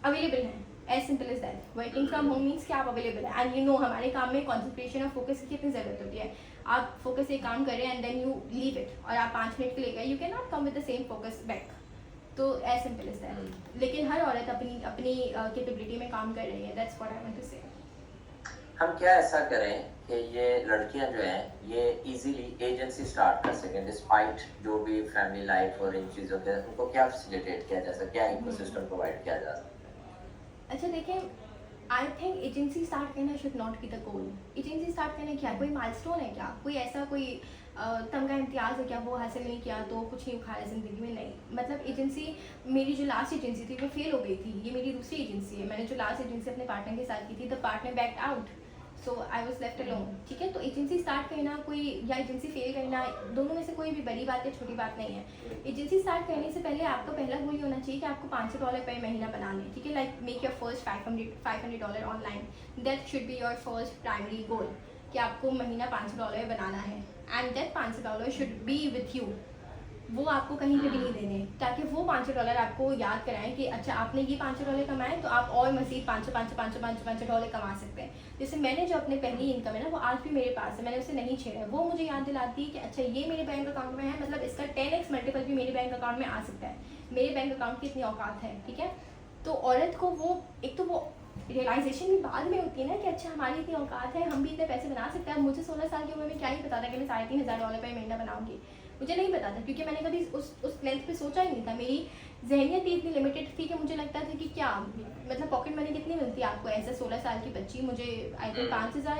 अवेलेबल हैं. As simple is that. Working from home means कि आप अवेलेबल हैं एंड यू नो हमारे काम में कॉन्सेंट्रेशन और फोकस की कितनी ज़रूरत होती है. आप फोकस से काम करें and then you leave it, और आप 5 मिनट के लिए गए, you can not come with the same focus back. तो एज सिंपल इज दैट. लेकिन हर औरत अपनी अपनी कैपेबिलिटी में काम कर रही है. That's what I want to say.
हम क्या ऐसा करें कि ये लड़कियां जो हैं ये इजीली एजेंसी स्टार्ट कर सकें डिस्पाइट जो भी फैमिली लाइफ और इन चीज़ों के, उनको क्या फैसिलिटेट किया जा सकता है, क्या इकोसिस्टम प्रोवाइड किया जा सकता है?
अच्छा देखें, आई थिंक एजेंसी स्टार्ट करना should not be the goal. Agency start करना क्या, कोई माइलस्टोन है क्या, कोई ऐसा कोई तमगा इम्तियाज़ है क्या, वो हासिल नहीं किया तो कुछ नहीं उखाड़ा ज़िंदगी में? नहीं. मतलब एजेंसी, मेरी जो लास्ट एजेंसी थी वो फेल हो गई थी, ये मेरी दूसरी एजेंसी है. मैंने जो लास्ट एजेंसी अपने पार्टनर के साथ की थी, the partner backed out, so I was left alone. ठीक है, तो एजेंसी स्टार्ट करना कोई या एजेंसी फेल करना, दोनों में से कोई भी बड़ी बात है छोटी बात नहीं है. एजेंसी स्टार्ट करने से पहले आपका पहला गोल ये होना चाहिए कि आपको $500 पर महीना बनाने. ठीक है, like make your first $500 online. That should be your first primary goal कि आपको महीना $500 बनाना है and that $500 should be with you. वो आपको कहीं पे भी नहीं देने, ताकि वो $500 आपको याद कराएं कि अच्छा आपने ये $500 कमाए तो आप और मज़ीद $500 कमा सकते हैं. जैसे मैंने जो अपने पहली इनकम है ना वो आज भी मेरे पास है, मैंने उसे नहीं छेड़ा है. वो मुझे याद दिलाती है कि अच्छा ये मेरे बैंक अकाउंट में है, मतलब इसका 10x मल्टीपल भी मेरे बैंक अकाउंट में आ सकता है. मेरे बैंक अकाउंट की इतनी औकात है. ठीक है, तो औरत को वो एक तो वो रियलाइजेशन भी बाद में होती है ना कि अच्छा हमारी इतनी औकात है, हम भी इतने पैसे बना सकते हैं. मुझे 16 साल की उम्र में क्या ही पता था कि मैं $3,500 पर महीना बनाऊंगी. मुझे नहीं पता था क्योंकि मैंने कभी उस लेंथ पे सोचा ही नहीं था. मेरी जहनियत ही इतनी लिमिटेड थी कि मुझे लगता था कि क्या मतलब पॉकेट मनी कितनी मिलती है आपको ऐसे 16 साल की बच्ची. मुझे आई थिंक 5,000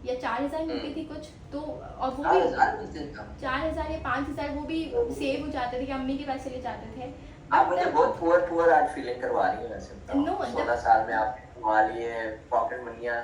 या 4,000 मिलती थी कुछ तो, और वो भी 4,000 या 5,000 वो भी सेव हो जाते थे कि अम्मी के पास चले जाते थे.
आप मुझे बहुत पुअर आज फीलिंग करवा रही हैं वैसे.
नो
16 साल में आप कमा लिए पॉकेट मनियां.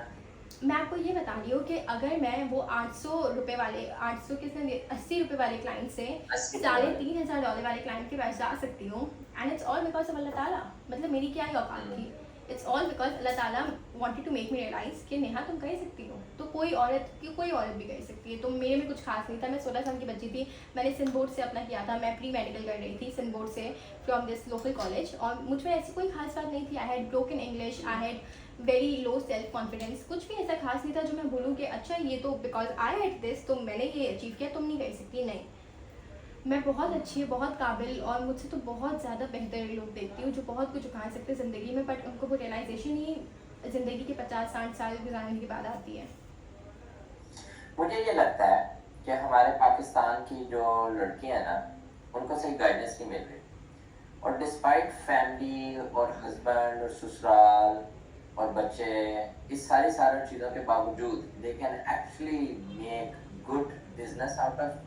मैं आपको ये बता रही हूँ कि अगर मैं वो 800 रुपये वाले 800 के 80 रुपये वाले क्लाइंट से $3,500 वाले क्लाइंट के पास जा सकती हूँ and it's all because of अल्लाह ताला. मतलब मेरी क्या ही औकात थी. इट्स ऑल बिकॉज अल्लाह ताला wanted to make me realize कि नेहा तुम कर सकती हो. तो कोई औरत भी कर सकती है. तो मेरे में कुछ खास नहीं था. मैं 16 साल की बच्ची थी. मैंने सिंध बोर्ड से अपना किया था. मैं प्री मेडिकल कर रही थी सिंध बोर्ड से फ्रॉम दिस लोकल कॉलेज, और मुझ में ऐसी कोई खास बात नहीं थी. I had broken English, I had very low self confidence. कुछ भी ऐसा खास नहीं था जो मैं बोलूँ कि अच्छा ये तो बिकॉज आई हैड दिस तो मैंने ये अचीव किया, तुम नहीं कर सकती. नहीं, मैं बहुत अच्छी, बहुत काबिल और मुझसे तो बहुत ज़्यादा बेहतर लोग देखती हूँ जो बहुत कुछ उठा सकते हैं ज़िंदगी में, बट उनको वो रियलाइजेशन ही ज़िंदगी के 50-60 साल गुजारने के बाद आती है.
मुझे ये लगता है कि हमारे पाकिस्तान की जो लड़कियां हैं ना उनको सही गाइडेंस नहीं मिल रही, और डिस्पाइट फैमिली और हस्बैंड और ससुराल और बच्चे, इस सारी चीज़ों के बावजूद they can actually make good business out of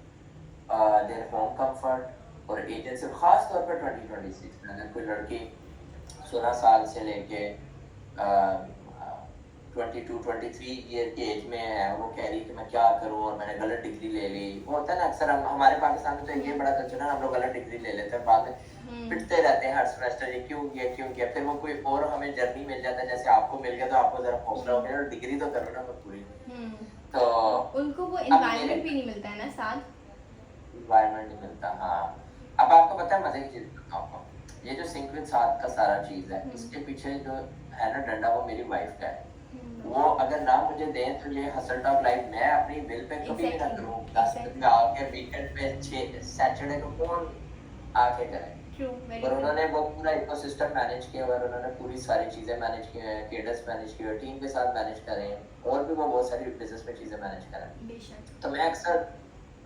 their home comfort और एजेंसी. खास तौर पर 2026 में अगर कोई लड़की 16 साल से लेके 22-23 ईयर की एज में है, वो कह रही कि मैं क्या करूं और मैंने गलत डिग्री ले ली. वो होता है ना अक्सर हमारे पाकिस्तान में तो ये बड़ा कल्चर है, हम लोग गलत डिग्री ले लेते हैं, बाद में पिटते रहते हैं हर सेमेस्टर ये क्यों किया. फिर वो कोई और हमें जर्नी मिल जाता है, जैसे आपको मिल गया तो आपको जरा हौसला हो गया और डिग्री तो करो ना पूरी. तो
उनको वो एनवायरनमेंट भी नहीं मिलता है ना, साथ
एनवायरनमेंट नहीं मिलता. हाँ, अब आपको पता है मजे की चीज बताऊं आपको, ये जो सिंक विद साथ का सारा चीज है इसके पीछे जो है ना डंडा, वो मेरी वाइफ का है. वो अगर ना मुझे दें तो ये हसल टॉप लाइफ मैं अपनी बिल पे कभी भी ना करूँ. 10 दिन में आके वीकेंड पे 6 सैटरडे को कौन आके करे. और उन्होंने वो पूरा इकोसिस्टम मैनेज किया और उन्होंने पूरी सारी चीजें मैनेज की हैं, केडर्स मैनेज किए, टीम के साथ मैनेज करें, और भी वो बहुत सारी बिजनेस में चीजें मैनेज करें. तो मैं अक्सर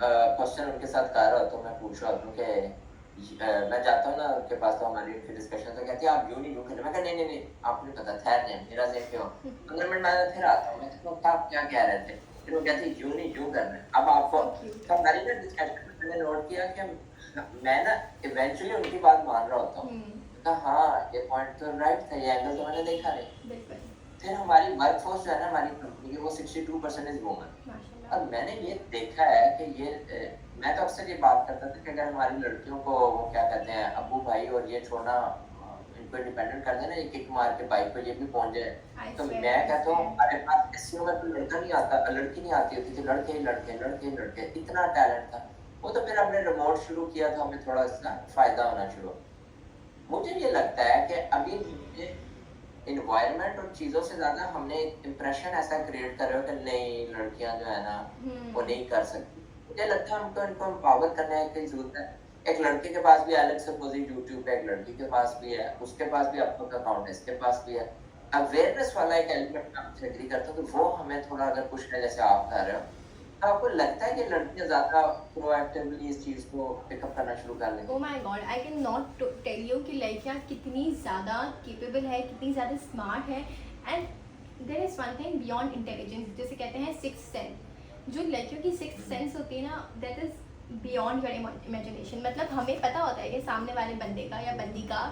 क्वेश्चन उनके साथ कर रहा हूँ तो मैं पूछ रहा हूँ कि मैं जाता हूँ ना उनके पास, तो हमारी उनकी डिस्कशन तो कहती है आप यूं नहीं यूं करना। मैं कहा नहीं नहीं नहीं, आपने पता ठहर जाए, मेरा ज़हन क्यों। 15 मिनट बाद फिर आता हूँ, मैं कहता हूँ आप क्या कह रहे थे, फिर वो कहती है यूं नहीं यूं करना है। अब आपको
So cute.
तो हमारी ना डिस्कशन में मैंने नोट किया कि मैं ना इवेंचुअली उनकी बात मान रहा होता हूँ, कहा हाँ ये पॉइंट तो राइट था, ये एंगल तो मैंने देखा नहीं।
बिल्कुल।
फिर हमारी वर्कफोर्स जो है ना हमारी कंपनी की, वो 62% इज वुमन।
माशाल्लाह।
और मैंने ये देखा है कि मैं तो अक्सर ये बात करता था कि अगर हमारी लड़कियों को वो क्या कहते हैं अब्बू भाई और ये छोड़ना, इनको इंडिपेंडेंट कर देना, ये किक मार के बाइक पे ये भी पहुंच जाए, तो मैं कहता हूँ हमारे पास एसईओ में तो लड़का नहीं आता, लड़की नहीं आती होती थी, लड़के ही लड़के लड़के ही लड़के, इतना टैलेंट था। वो तो फिर हमने रिमोट शुरू किया तो हमें थोड़ा इसका फायदा होना शुरू। मुझे ये लगता है कि अभी इन्वायरमेंट और चीजों से ज्यादा हमने इम्प्रेशन ऐसा क्रिएट कर रहे हो कि नहीं लड़कियां जो है ना वो नहीं कर सकती। मुझे लगता है हमको इनको एम्पावर करने की जरूरत है। एक लड़के के पास भी अलग से पोजीशन यूट्यूब पे, एक लड़की के पास भी है, उसके पास भी अपना अकाउंट है, इसके पास भी है। अवेयरनेस वाला एक एलिमेंट मैं आपसे एग्री करता हूँ कि वो हमें थोड़ा अगर पुश है जैसे आप कर रहे हो, तो आपको लगता है कि लड़कियां ज्यादा प्रोएक्टिवली इस चीज को पिकअप करना शुरू कर लेंगी?
Oh my God, I can not tell you कि लड़कियाँ कितनी ज़्यादा केपेबल है, कितनी ज़्यादा स्मार्ट है। And there is one thing beyond intelligence, जैसे कहते हैं सिक्स सेंस। जो लड़कियों की सिक्स सेंस होती है ना, that is beyond your imagination. मतलब हमें पता होता है कि सामने वाले बंदे का या बंदी का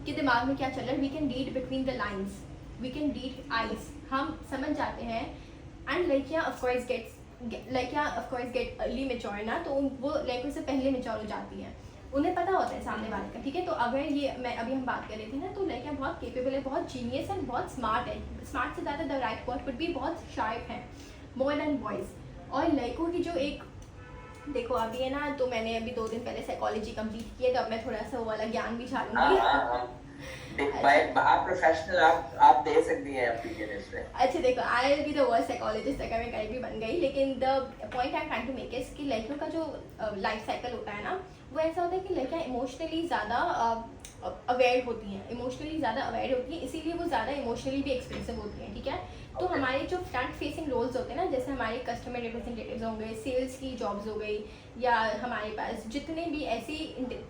के दिमाग में क्या चल रहा है। We can read between the lines, we can read eyes, हम समझ जाते हैं। एंड लड़कियाँ ऑफकोर्स गेट अर्ली मेच्योर ना, तो वो लड़कों से पहले मेच्योर हो जाती हैं। उन्हें पता होता है सामने वाले का, ठीक है। तो अगर ये मैं अभी हम बात कर रहे थे ना, तो लड़कियाँ बहुत केपेबल है, बहुत जीनियस है, बहुत स्मार्ट है। स्मार्ट से ज़्यादा the right word would be बहुत शार्प है, मोर देन बॉयज़। और लड़कों की जो एक देखो अभी है ना, तो मैंने अभी 2 दिन पहले साइकोलॉजी कंप्लीट किया, तो अब मैं थोड़ा सा वो वाला ज्ञान भी
हाँ
झाड़ूंगी।
हाँ हाँ, आप प्रोफेशनल, आप दे सकती हैं ओपिनियन इस पे।
अच्छा देखो, I will be the worst psychologist अगर मैं कहीं भी बन गई, लेकिन the point I am trying to make is कि लड़कियों का जो लाइफ साइकिल होता है ना, वो ऐसा होता है कि लड़कियाँ इमोशनली ज़्यादा अवेयर होती हैं, इमोशनली ज़्यादा अवेयर होती हैं, इसीलिए वो ज़्यादा इमोशनली भी एक्सप्रेसिव होती हैं, ठीक है। तो
Okay.
हमारे जो फ्रंट फेसिंग रोल्स होते हैं ना, जैसे हमारे कस्टमर रिप्रेजेंटेटिव्स हो गए, सेल्स की जॉब्स हो गई, या हमारे पास जितने भी ऐसी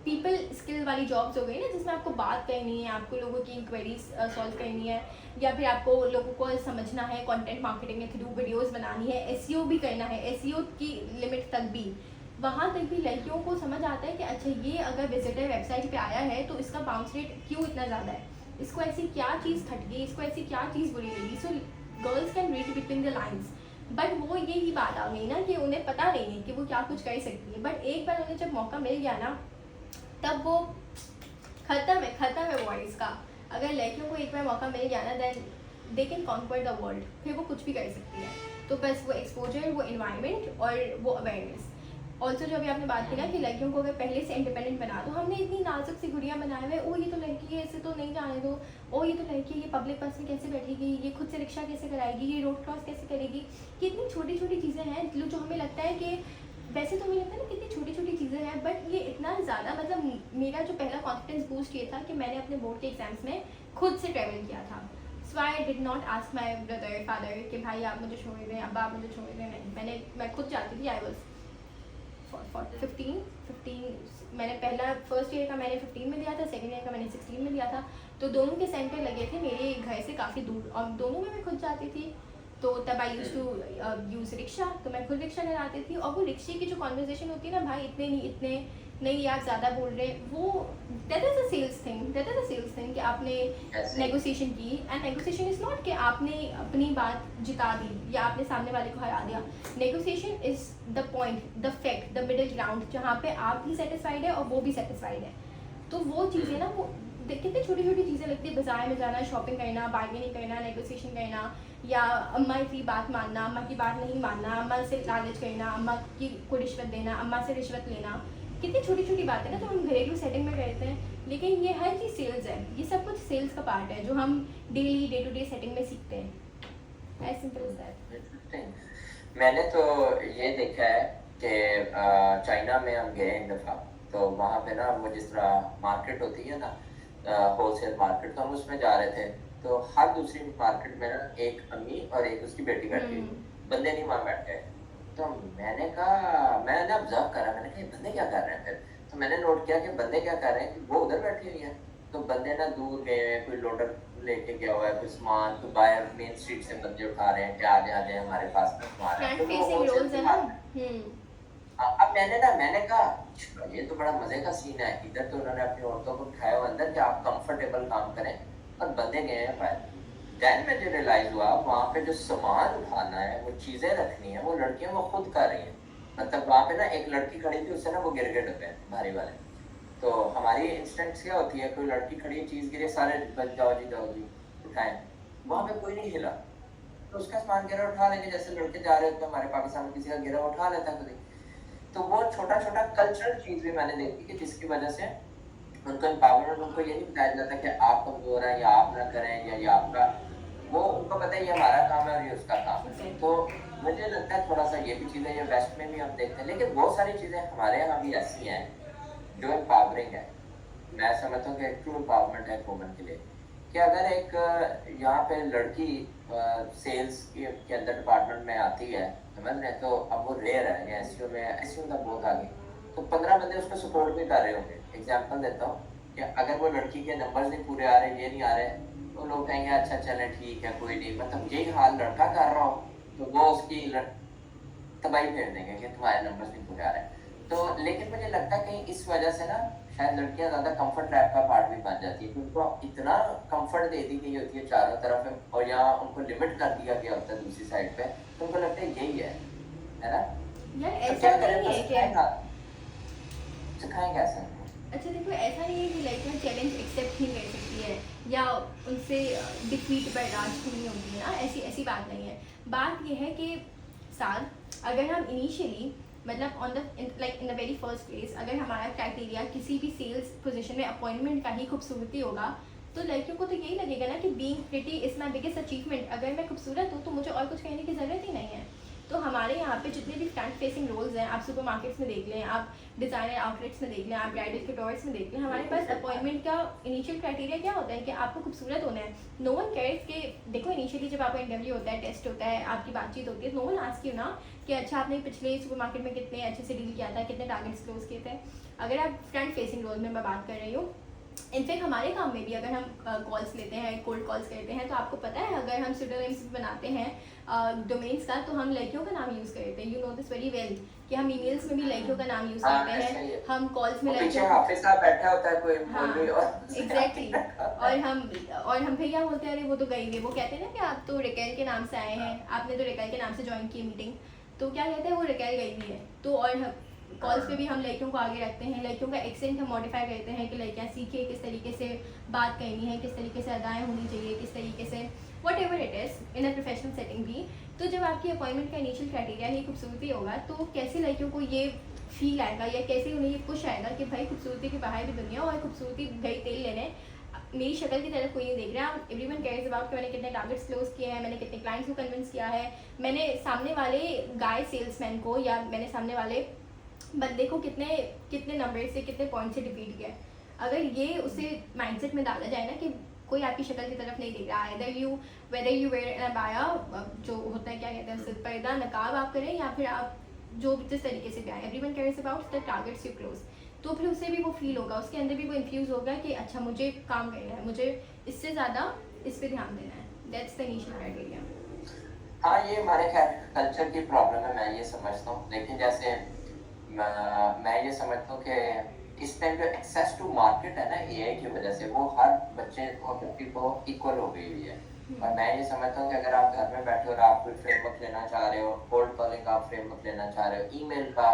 पीपल स्किल वाली जॉब्स हो गई ना, जिसमें आपको बात करनी है, आपको लोगों की इंक्वायरीज सॉल्व करनी है, या फिर आपको लोगों को समझना है, कंटेंट मार्केटिंग के थ्रू वीडियोस बनानी है, एसईओ भी करना है, एसईओ की लिमिट तक भी, वहाँ तक भी लड़कियों को समझ आता है कि अच्छा ये अगर विजिटर वेबसाइट पे आया है तो इसका बाउंस रेट क्यों इतना ज़्यादा है, इसको ऐसी क्या चीज़ खट गई, इसको ऐसी क्या चीज़ बुरी लगी। So girls can read between the lines, but वो यही बात आ गई ना कि उन्हें पता नहीं है कि वो क्या कुछ कर सकती है। बट एक बार उन्हें जब मौका मिल गया ना, तब वो ख़त्म है वॉइस का। अगर लड़कियों को एक बार मौका मिल गया ना, then they can conquer the world, फिर वो कुछ भी कर सकती है। तो बस वो एक्सपोजर, वो इन्वायरमेंट और वो अवेयरनेस। ऑल्सो जो अभी आपने बात की ना कि लड़कियों को अगर पहले से इंडिपेंडेंट बना दो, हमने इतनी नाजुक सी गुड़िया बनाए हुए, ओ ये तो लड़की है, ऐसे तो नहीं जाने दो, ओ ये तो लड़की है, ये पब्लिक बस में कैसे बैठेगी, ये खुद से रिक्शा कैसे कराएगी, ये रोड क्रॉस कैसे करेगी। कितनी छोटी छोटी चीज़ें हैं जो हमें लगता है कि वैसे तो हमें लगता है ना कितनी छोटी छोटी चीज़ें हैं, बट ये इतना ज़्यादा, मतलब मेरा जो पहला कॉन्फिडेंस बूस्ट ये था कि मैंने अपने बोर्ड के एग्जाम्स में खुद से ट्रैवल किया था। So I did not ask my brother father कि भाई आप मुझे छोड़ दें, अब्बा आप मुझे छोड़ दें, नहीं, मैं खुद जाती थी। आई वॉज 15 मैंने पहला फर्स्ट ईयर का मैंने 15 में दिया था, सेकेंड ईयर का मैंने 16 में दिया था। तो दोनों के सेंटर लगे थे मेरे घर से काफ़ी दूर, और दोनों में मैं खुद जाती थी। तो तब आई यूज़ टू यूज़ रिक्शा, तो मैं खुद रिक्शा कराती थी। और वो रिक्शे की जो कॉन्वर्जेशन होती है ना, भाई इतने नहीं आप ज़्यादा बोल रहे, वो that is a sales thing कि आपने नेगोशिएशन की। एंड नेगोशिएशन इज़ नॉट कि आपने अपनी बात जिता दी या आपने सामने वाले को हरा दिया। Negotiation is the point, the fact, the middle ground, जहाँ पे आप भी सेटिस्फाइड है और वो भी सेटिस्फाइड है। तो वो चीज़ें ना, वो कितनी छोटी छोटी चीज़ें लगती है, बाजार में जाना, शॉपिंग करना, बार्गेनिंग करना, नेगोशिएशन करना, या अम्मा की बात मानना, अम्मा की बात नहीं मानना, अम्मा से लालच करना, अम्मा की को रिश्वत देना, अम्मा से रिश्वत लेना, कितनी छोटी छोटी बातें ना जो हम घरेलू सेटिंग में करते हैं। लेकिन ये हर चीज़ सेल्स है, ये सब कुछ सेल्स का पार्ट है जो हम daily day to day setting में सीखते हैं। As simple as that.
मैंने तो ये देखा है कि चाइना में हम गए एक दफ़ा, तो वहाँ पे ना वो जिस तरह मार्केट होती है ना, होलसेल मार्केट, तो हम उसमें जा रहे थे। तो हर दूसरी मार्केट में ना एक अम्मी और एक उसकी बेटी बैठी, बंदे नहीं वहाँ बैठे। तो मैंने ऑब्जर्व करा, मैंने कहा ये बंदे क्या कर रहे हैं फिर। तो मैंने नोट किया कि बंदे क्या कर रहे हैं कि वो उधर बैठी हुई है, तो बंदे ना दूर गए हैं, कोई लोडर लेके गया हुआ है, कोई सामान, कोई बाहर मेन स्ट्रीट से बंदे उठा रहे हैं कि आ जाए हमारे पास में सामान है,
फ्रंट
तो वो
फेसिंग
होलसेल
रोल्स
की
है ना।
बात है। अब मैंने कहा "अच्छा, ये तो बड़ा मजे का सीन है, इधर तो उन्होंने अपनी औरतों को उठाया हुआ अंदर कि आप कंफर्टेबल काम करें और बंदे गए हैं बाहर। देन मुझे रियलाइज हुआ वहाँ पे जो सामान उठाना है, वो चीजें रखनी है, वो लड़कियां वो खुद कर रही हैं। मतलब वहाँ पे ना एक लड़की खड़ी थी, उससे ना वो गिर गए डब्बे भारी वाले। तो हमारी इंस्टेंट क्या होती है, कोई लड़की खड़ी है, चीज गिरे, सारे बच जाओ जी उठाए। वहाँ पे कोई नहीं हिला, तो उसका सामान गिरा उठा लेंगे, जैसे लड़के जा रहे होते हैं हमारे पाकिस्तान में, किसी का गिरा उठा लेता है खुद ही। तो वो छोटा छोटा कल्चरल चीज भी मैंने देखी कि जिसकी वजह से उनको एम्पावरमेंट, उनको ये नहीं बताया जाता कि आप कमजोर हैं या आप ना करें या ये आपका, वो उनको पता है ये हमारा काम है और ये उसका काम है। तो मुझे लगता है थोड़ा सा ये भी चीजें ये वेस्ट में भी हम देखते हैं, लेकिन बहुत सारी चीजें हमारे यहाँ भी ऐसी हैं जो एम्पावरिंग है। मैं समझता हूँ कि एक ट्रू एम्पावरमेंट है वुमन के लिए, कि अगर एक यहाँ पे लड़की सेल्स के अंदर डिपार्टमेंट में आती है, समझ रहे हैं, तो अब वो रेयर है, या एसईओ में, एसईओ का बहुत आगे, तो 15 बंदे उसको सपोर्ट भी कर रहे होंगे। एग्जांपल देता हूँ कि अगर वो लड़की के नंबर्स नहीं पूरे आ रहे, ये नहीं आ रहे, तो लोग कहेंगे अच्छा चले ठीक है कोई नहीं, मतलब यही हाल लड़का कर रहा हो तो वो उसकी तबाही फेर देंगे कि तुम्हारे नंबर्स नहीं पूरे आ रहे। तो लेकिन मुझे लगता है कहीं इस वजह से ना शायद लड़कियां ज्यादा कंफर्ट ट्रैप का पार्ट भी बन जाती है, क्योंकि उनको इतना कंफर्ट दे दी गई होती है चारों तरफ में, और यहाँ उनको लिमिट कर दिया गया होता है दूसरी साइड पे, तो उनको लगता है यही है ना।
यार
तो
ऐसा
क्या
नहीं
करें,
है क्या?
सिखाएं कैसे?
अच्छा देखो, ऐसा नहीं है कि लड़कियां चैलेंज एक्सेप्ट नहीं कर सकती है या उनसे डिफीट बर्दाश्त नहीं होती है ना, ऐसी ऐसी बात नहीं है। बात यह है कि साथ अगर हम इनिशियली मतलब on the like in the very first place, अगर हमारा क्राइटेरिया किसी भी सेल्स पोजीशन में अपॉइंटमेंट का ही खूबसूरती होगा, तो लड़कियों को तो यही लगेगा ना कि being pretty is my biggest achievement. अगर मैं खूबसूरत हूँ तो मुझे और कुछ कहने की ज़रूरत ही नहीं है। तो हमारे यहाँ पे जितने भी फ्रंट फेसिंग रोल्स हैं, आप सुपर मार्केट्स में देख लें, आप डिज़ाइनर आउटलेट्स में देख लें, आप ब्राइडल क्यूटोर्स में देख लें, हमारे पास अपॉइंटमेंट का इनिशियल क्राइटेरिया क्या होता है कि आपको खूबसूरत होना है। नो वन केयर्स के, देखो इनिशियली जब आपका इंटरव्यू होता है, टेस्ट होता है, आपकी बातचीत होती है, नो वन आस्क यू ना कि अच्छा आपने पिछले सुपर मार्केट में कितने अच्छे से डील किया था, कितने टारगेट्स क्लोज किए थे। अगर आप फ्रंट फेसिंग रोल में मैं बात कर रही हूँ, इनफैक्ट हमारे काम में भी अगर हम कॉल्स लेते हैं, कोल्ड कॉल्स करते हैं, तो आपको पता है अगर हम स्यूडोनिम्स बनाते हैं डोमेन्स का, तो हम लड़कियों का नाम यूज़ करते हैं। You know this very well कि हम ईमेल्स में भी लड़कियों का नाम यूज़ करते हैं, हम कॉल्स में
पीछे हाफिज साहब बैठा होता है कोई मौलवी, और
एग्जैक्टली और हम फिर क्या बोलते हैं, अरे वो तो गई हुई है। वो कहते हैं ना कि आप तो रिकेल के नाम से आए हैं, आपने तो रिकेल के नाम से ज्वाइन की मीटिंग, तो क्या कहते हैं वो रिकेल गई हुई है। तो और कॉल्स पे भी हम लड़कियों को आगे रखते हैं, लड़कियों का एक्सेंट हम मॉडिफाई करते हैं कि लड़कियाँ सीखें किस तरीके से बात करनी है, किस तरीके से अदाएँ होनी चाहिए, किस तरीके से what ever it is in a professional setting भी। तो जब आपकी अपॉइंटमेंट का इनिशियल क्राइटेरिया ही खूबसूरती होगा, तो कैसे लड़कियों को ये फील आएगा या कैसे उन्हें ये पुश आएगा कि भाई खूबसूरती के बाहर भी दुनिया, और खूबसूरती गई तेल लेने, मेरी शक्ल की तरफ कोई नहीं देख रहा। एवरीवन केयर्स अबाउट कि मैंने कितने टारगेट्स क्लोज किए हैं, मैंने कितने क्लाइंट्स को कन्विंस किया है, मैंने सामने वाले गाय सेल्समैन को या मैंने सामने वाले बंदे को कितने कितने नंबर से, कितने पॉइंट से डिफीट किया। अगर ये उसे माइंडसेट में डाला जाए ना कि कोई आपकी शक्ल की तरफ नहीं देख रहा है, whether you wear an abaya, जो होता है क्या कहते हैं उसे, पर्दा नकाब आप करें या फिर आप जो जिस तरीके से भी आए, everyone cares about the targets you close, तो फिर उसे भी वो फील होगा, उसके अंदर भी वो इन्फ्यूज़ होगा कि अच्छा मुझे काम करना है, मुझे इससे ज़्यादा इस पर ध्यान देना है। That's the initial criteria.
हाँ, ये हमारे खैर कल्चर की प्रॉब्लम है, मैं ये समझता हूँ। लेकिन जैसे मैं ये समझता हूँ कि इस टाइम जो एक्सेस टू मार्केट है ना एआई की वजह से, वो हर बच्चे को, व्यक्ति को इक्वल हो गई हुई है। और मैं ये समझता हूँ कि अगर आप घर में बैठे हो और आप कोई फ्रेमवर्क लेना चाह रहे हो, कोल्ड कॉलिंग का फ्रेमवर्क लेना चाह रहे हो, ईमेल का,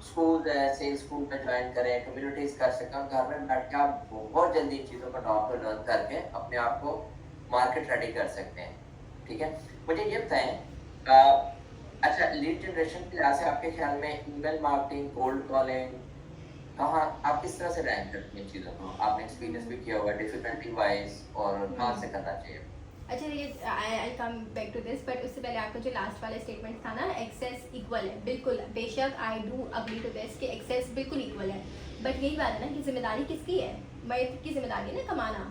स्कूल है, सेल्स स्कूल में ज्वाइन करें, कम्युनिटीज कर सकते हो, घर में बैठ के आप बहुत जल्दी चीज़ों को नॉट को लर्न करके अपने आप को मार्केट रेडी कर सकते हैं। ठीक है, मुझे ये बताएं, अच्छा लीड जनरेशन के लिहाज से आपके ख्याल में ईमेल मार्केटिंग, कोल्ड कॉलिंग, कहाँ आप किस तरह से रैंक करती हैं चीज़ों को? आपने एक्सपीरियंस भी किया हुआ डिफिकल्टी वाइज, और कहाँ से करना चाहिए?
अच्छा देखिए, I come back to this, but उससे पहले आपका जो लास्ट वाला स्टेटमेंट था ना, एक्सेस इक्वल है, बिल्कुल बेशक I do agree to this कि एक्सेस बिल्कुल इक्वल है। बट यही बात है ना कि जिम्मेदारी किसकी है? मर्द की जिम्मेदारी है ना कमाना,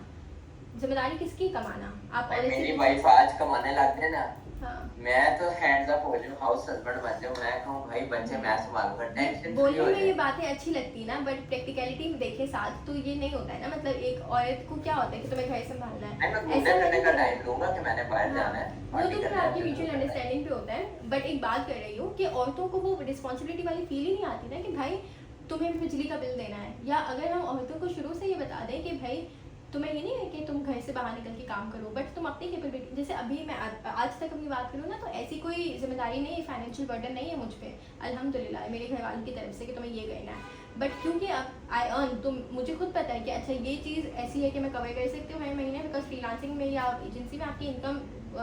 जिम्मेदारी किसकी कमाना। आप
मेरी वाइफ आज कमाने लग गए ना,
हाँ
मैं तो हैंड्स अप हो जाऊं, हाउस हस्बैंड बन जाऊं, मैं कहूं भाई बच्चे मैं संभालूंगा, टेंशन फ्री
बोलने
हो
में ये
जाए।
बातें अच्छी लगती है ना, बट प्रैक्टिकलिटी में देखे साथ तो ये नहीं होता है ना। मतलब एक औरत को क्या होता है कि तुम्हें घर संभालना
भाई मैं
है,
घूमने
ऐसा
फिरने
नहीं
का
है।
टाइम लूंगा कि मैंने बाहर
हाँ
जाना है,
वो
पार्टी
तो फिर
करना है,
आपकी
फिर
म्यूचुअल
करना है।
अंडरस्टैंडिंग पे होता है, बट एक बात कर रही हूँ कि औरतों को वो रिस्पॉन्सिबिलिटी वाली फील ही नहीं आती ना कि भाई तुम्हें भी बिजली का बिल देना है। या अगर हम औरतों को शुरू से ये बता दें कि भाई तुम्हें ये नहीं है कि तुम घर से बाहर निकल के काम करो, बट तुम अपनी कैपेबिलिटी, जैसे अभी मैं आज तक अपनी बात करूँ ना, तो ऐसी कोई जिम्मेदारी नहीं है, फाइनेंशियल बर्डन नहीं है मुझ पर, अल्हम्दुलिल्लाह मेरे घर वालों की तरफ से कि तुम्हें ये करना है। बट क्योंकि अब आई अर्न, तो मुझे खुद पता है कि अच्छा ये चीज़ ऐसी है कि मैं कवर कर सकती हूँ हर महीने, बिकॉज फ्रीलांसिंग में या एजेंसी में आपकी इनकम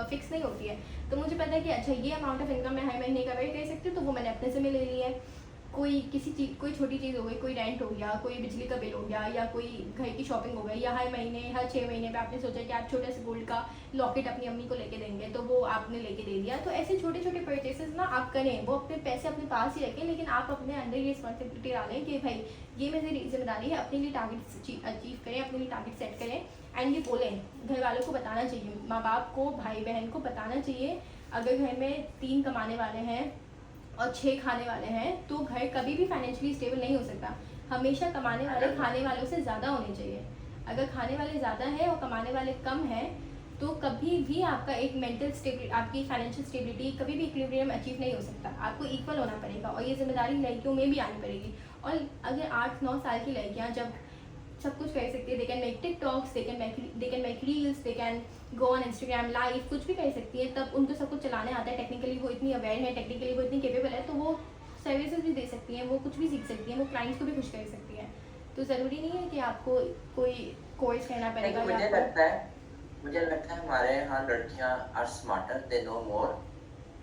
फिक्स नहीं होती है। तो मुझे पता है कि अच्छा ये अमाउंट ऑफ इनकम मैं हर महीने कवर कर सकती हूँ, तो वो मैंने अपने से में ले ली है। कोई किसी चीज़, कोई छोटी चीज़ हो गई, कोई रेंट हो गया, कोई बिजली का बिल हो गया, या कोई घर की शॉपिंग हो गई, या हर महीने हर 6 महीने में आपने सोचा कि आप छोटे से गोल्ड का लॉकेट अपनी अम्मी को लेके देंगे, तो वो आपने लेके दे दिया। तो ऐसे छोटे छोटे परचेसेस ना आप करें, वो अपने पैसे अपने पास ही रखें, लेकिन आप अपने अंदर ये रिस्पॉन्सिबिलिटी डालें कि भाई ये मेरी जिम्मेदारी है, अपने लिए टारगेट अचीव करें, अपने लिए टारगेट सेट करें। एंड ये बोलें, घर वालों को बताना चाहिए, माँ बाप को, भाई बहन को बताना चाहिए। अगर घर में 3 कमाने वाले हैं और 6 खाने वाले हैं, तो घर कभी भी फाइनेंशियली स्टेबल नहीं हो सकता। हमेशा कमाने वाले खाने वालों से ज़्यादा होने चाहिए। अगर खाने वाले ज़्यादा हैं और कमाने वाले कम हैं, तो कभी भी आपका एक मेंटल स्टेबिलिटी, आपकी फाइनेंशियल स्टेबिलिटी, कभी भी इक्विलिब्रियम अचीव नहीं हो सकता। आपको इक्वल होना पड़ेगा, और ये जिम्मेदारी लड़कियों में भी आनी पड़ेगी। और अगर 8-9 साल की लड़कियाँ जब सब कुछ कर सकती है, they can make TikToks, they can make reels, they can go on Instagram live, कुछ भी कर सकती है, तब उनको सब कुछ चलाने आता है, टेक्निकली वो इतनी अवेयर है, टेक्निकली वो इतनी केपेबल है, तो वो सर्विसेज भी दे सकती हैं, वो कुछ भी सीख सकती हैं, वो क्लाइंट्स को भी खुश कर सकती हैं। तो ज़रूरी नहीं है कि आपको कोई कोर्स करना पड़ेगा।
मुझे लगता है हमारे यहाँ लड़कियाँ आर स्मार्टर, दे नो मोर,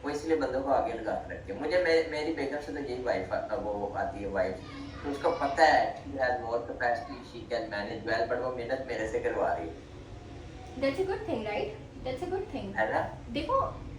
वो इसलिए बंदों को आगे लगा के रखती है। मुझे मेरी बेगम से तो यही वाइफ वो आती है वाइफ, तो उसको पता है she has more capacity, she can manage well, but वो मेहनत मेरे से करवा रही है।
That's a good thing, right? That's a good thing.
है ना?
देखो,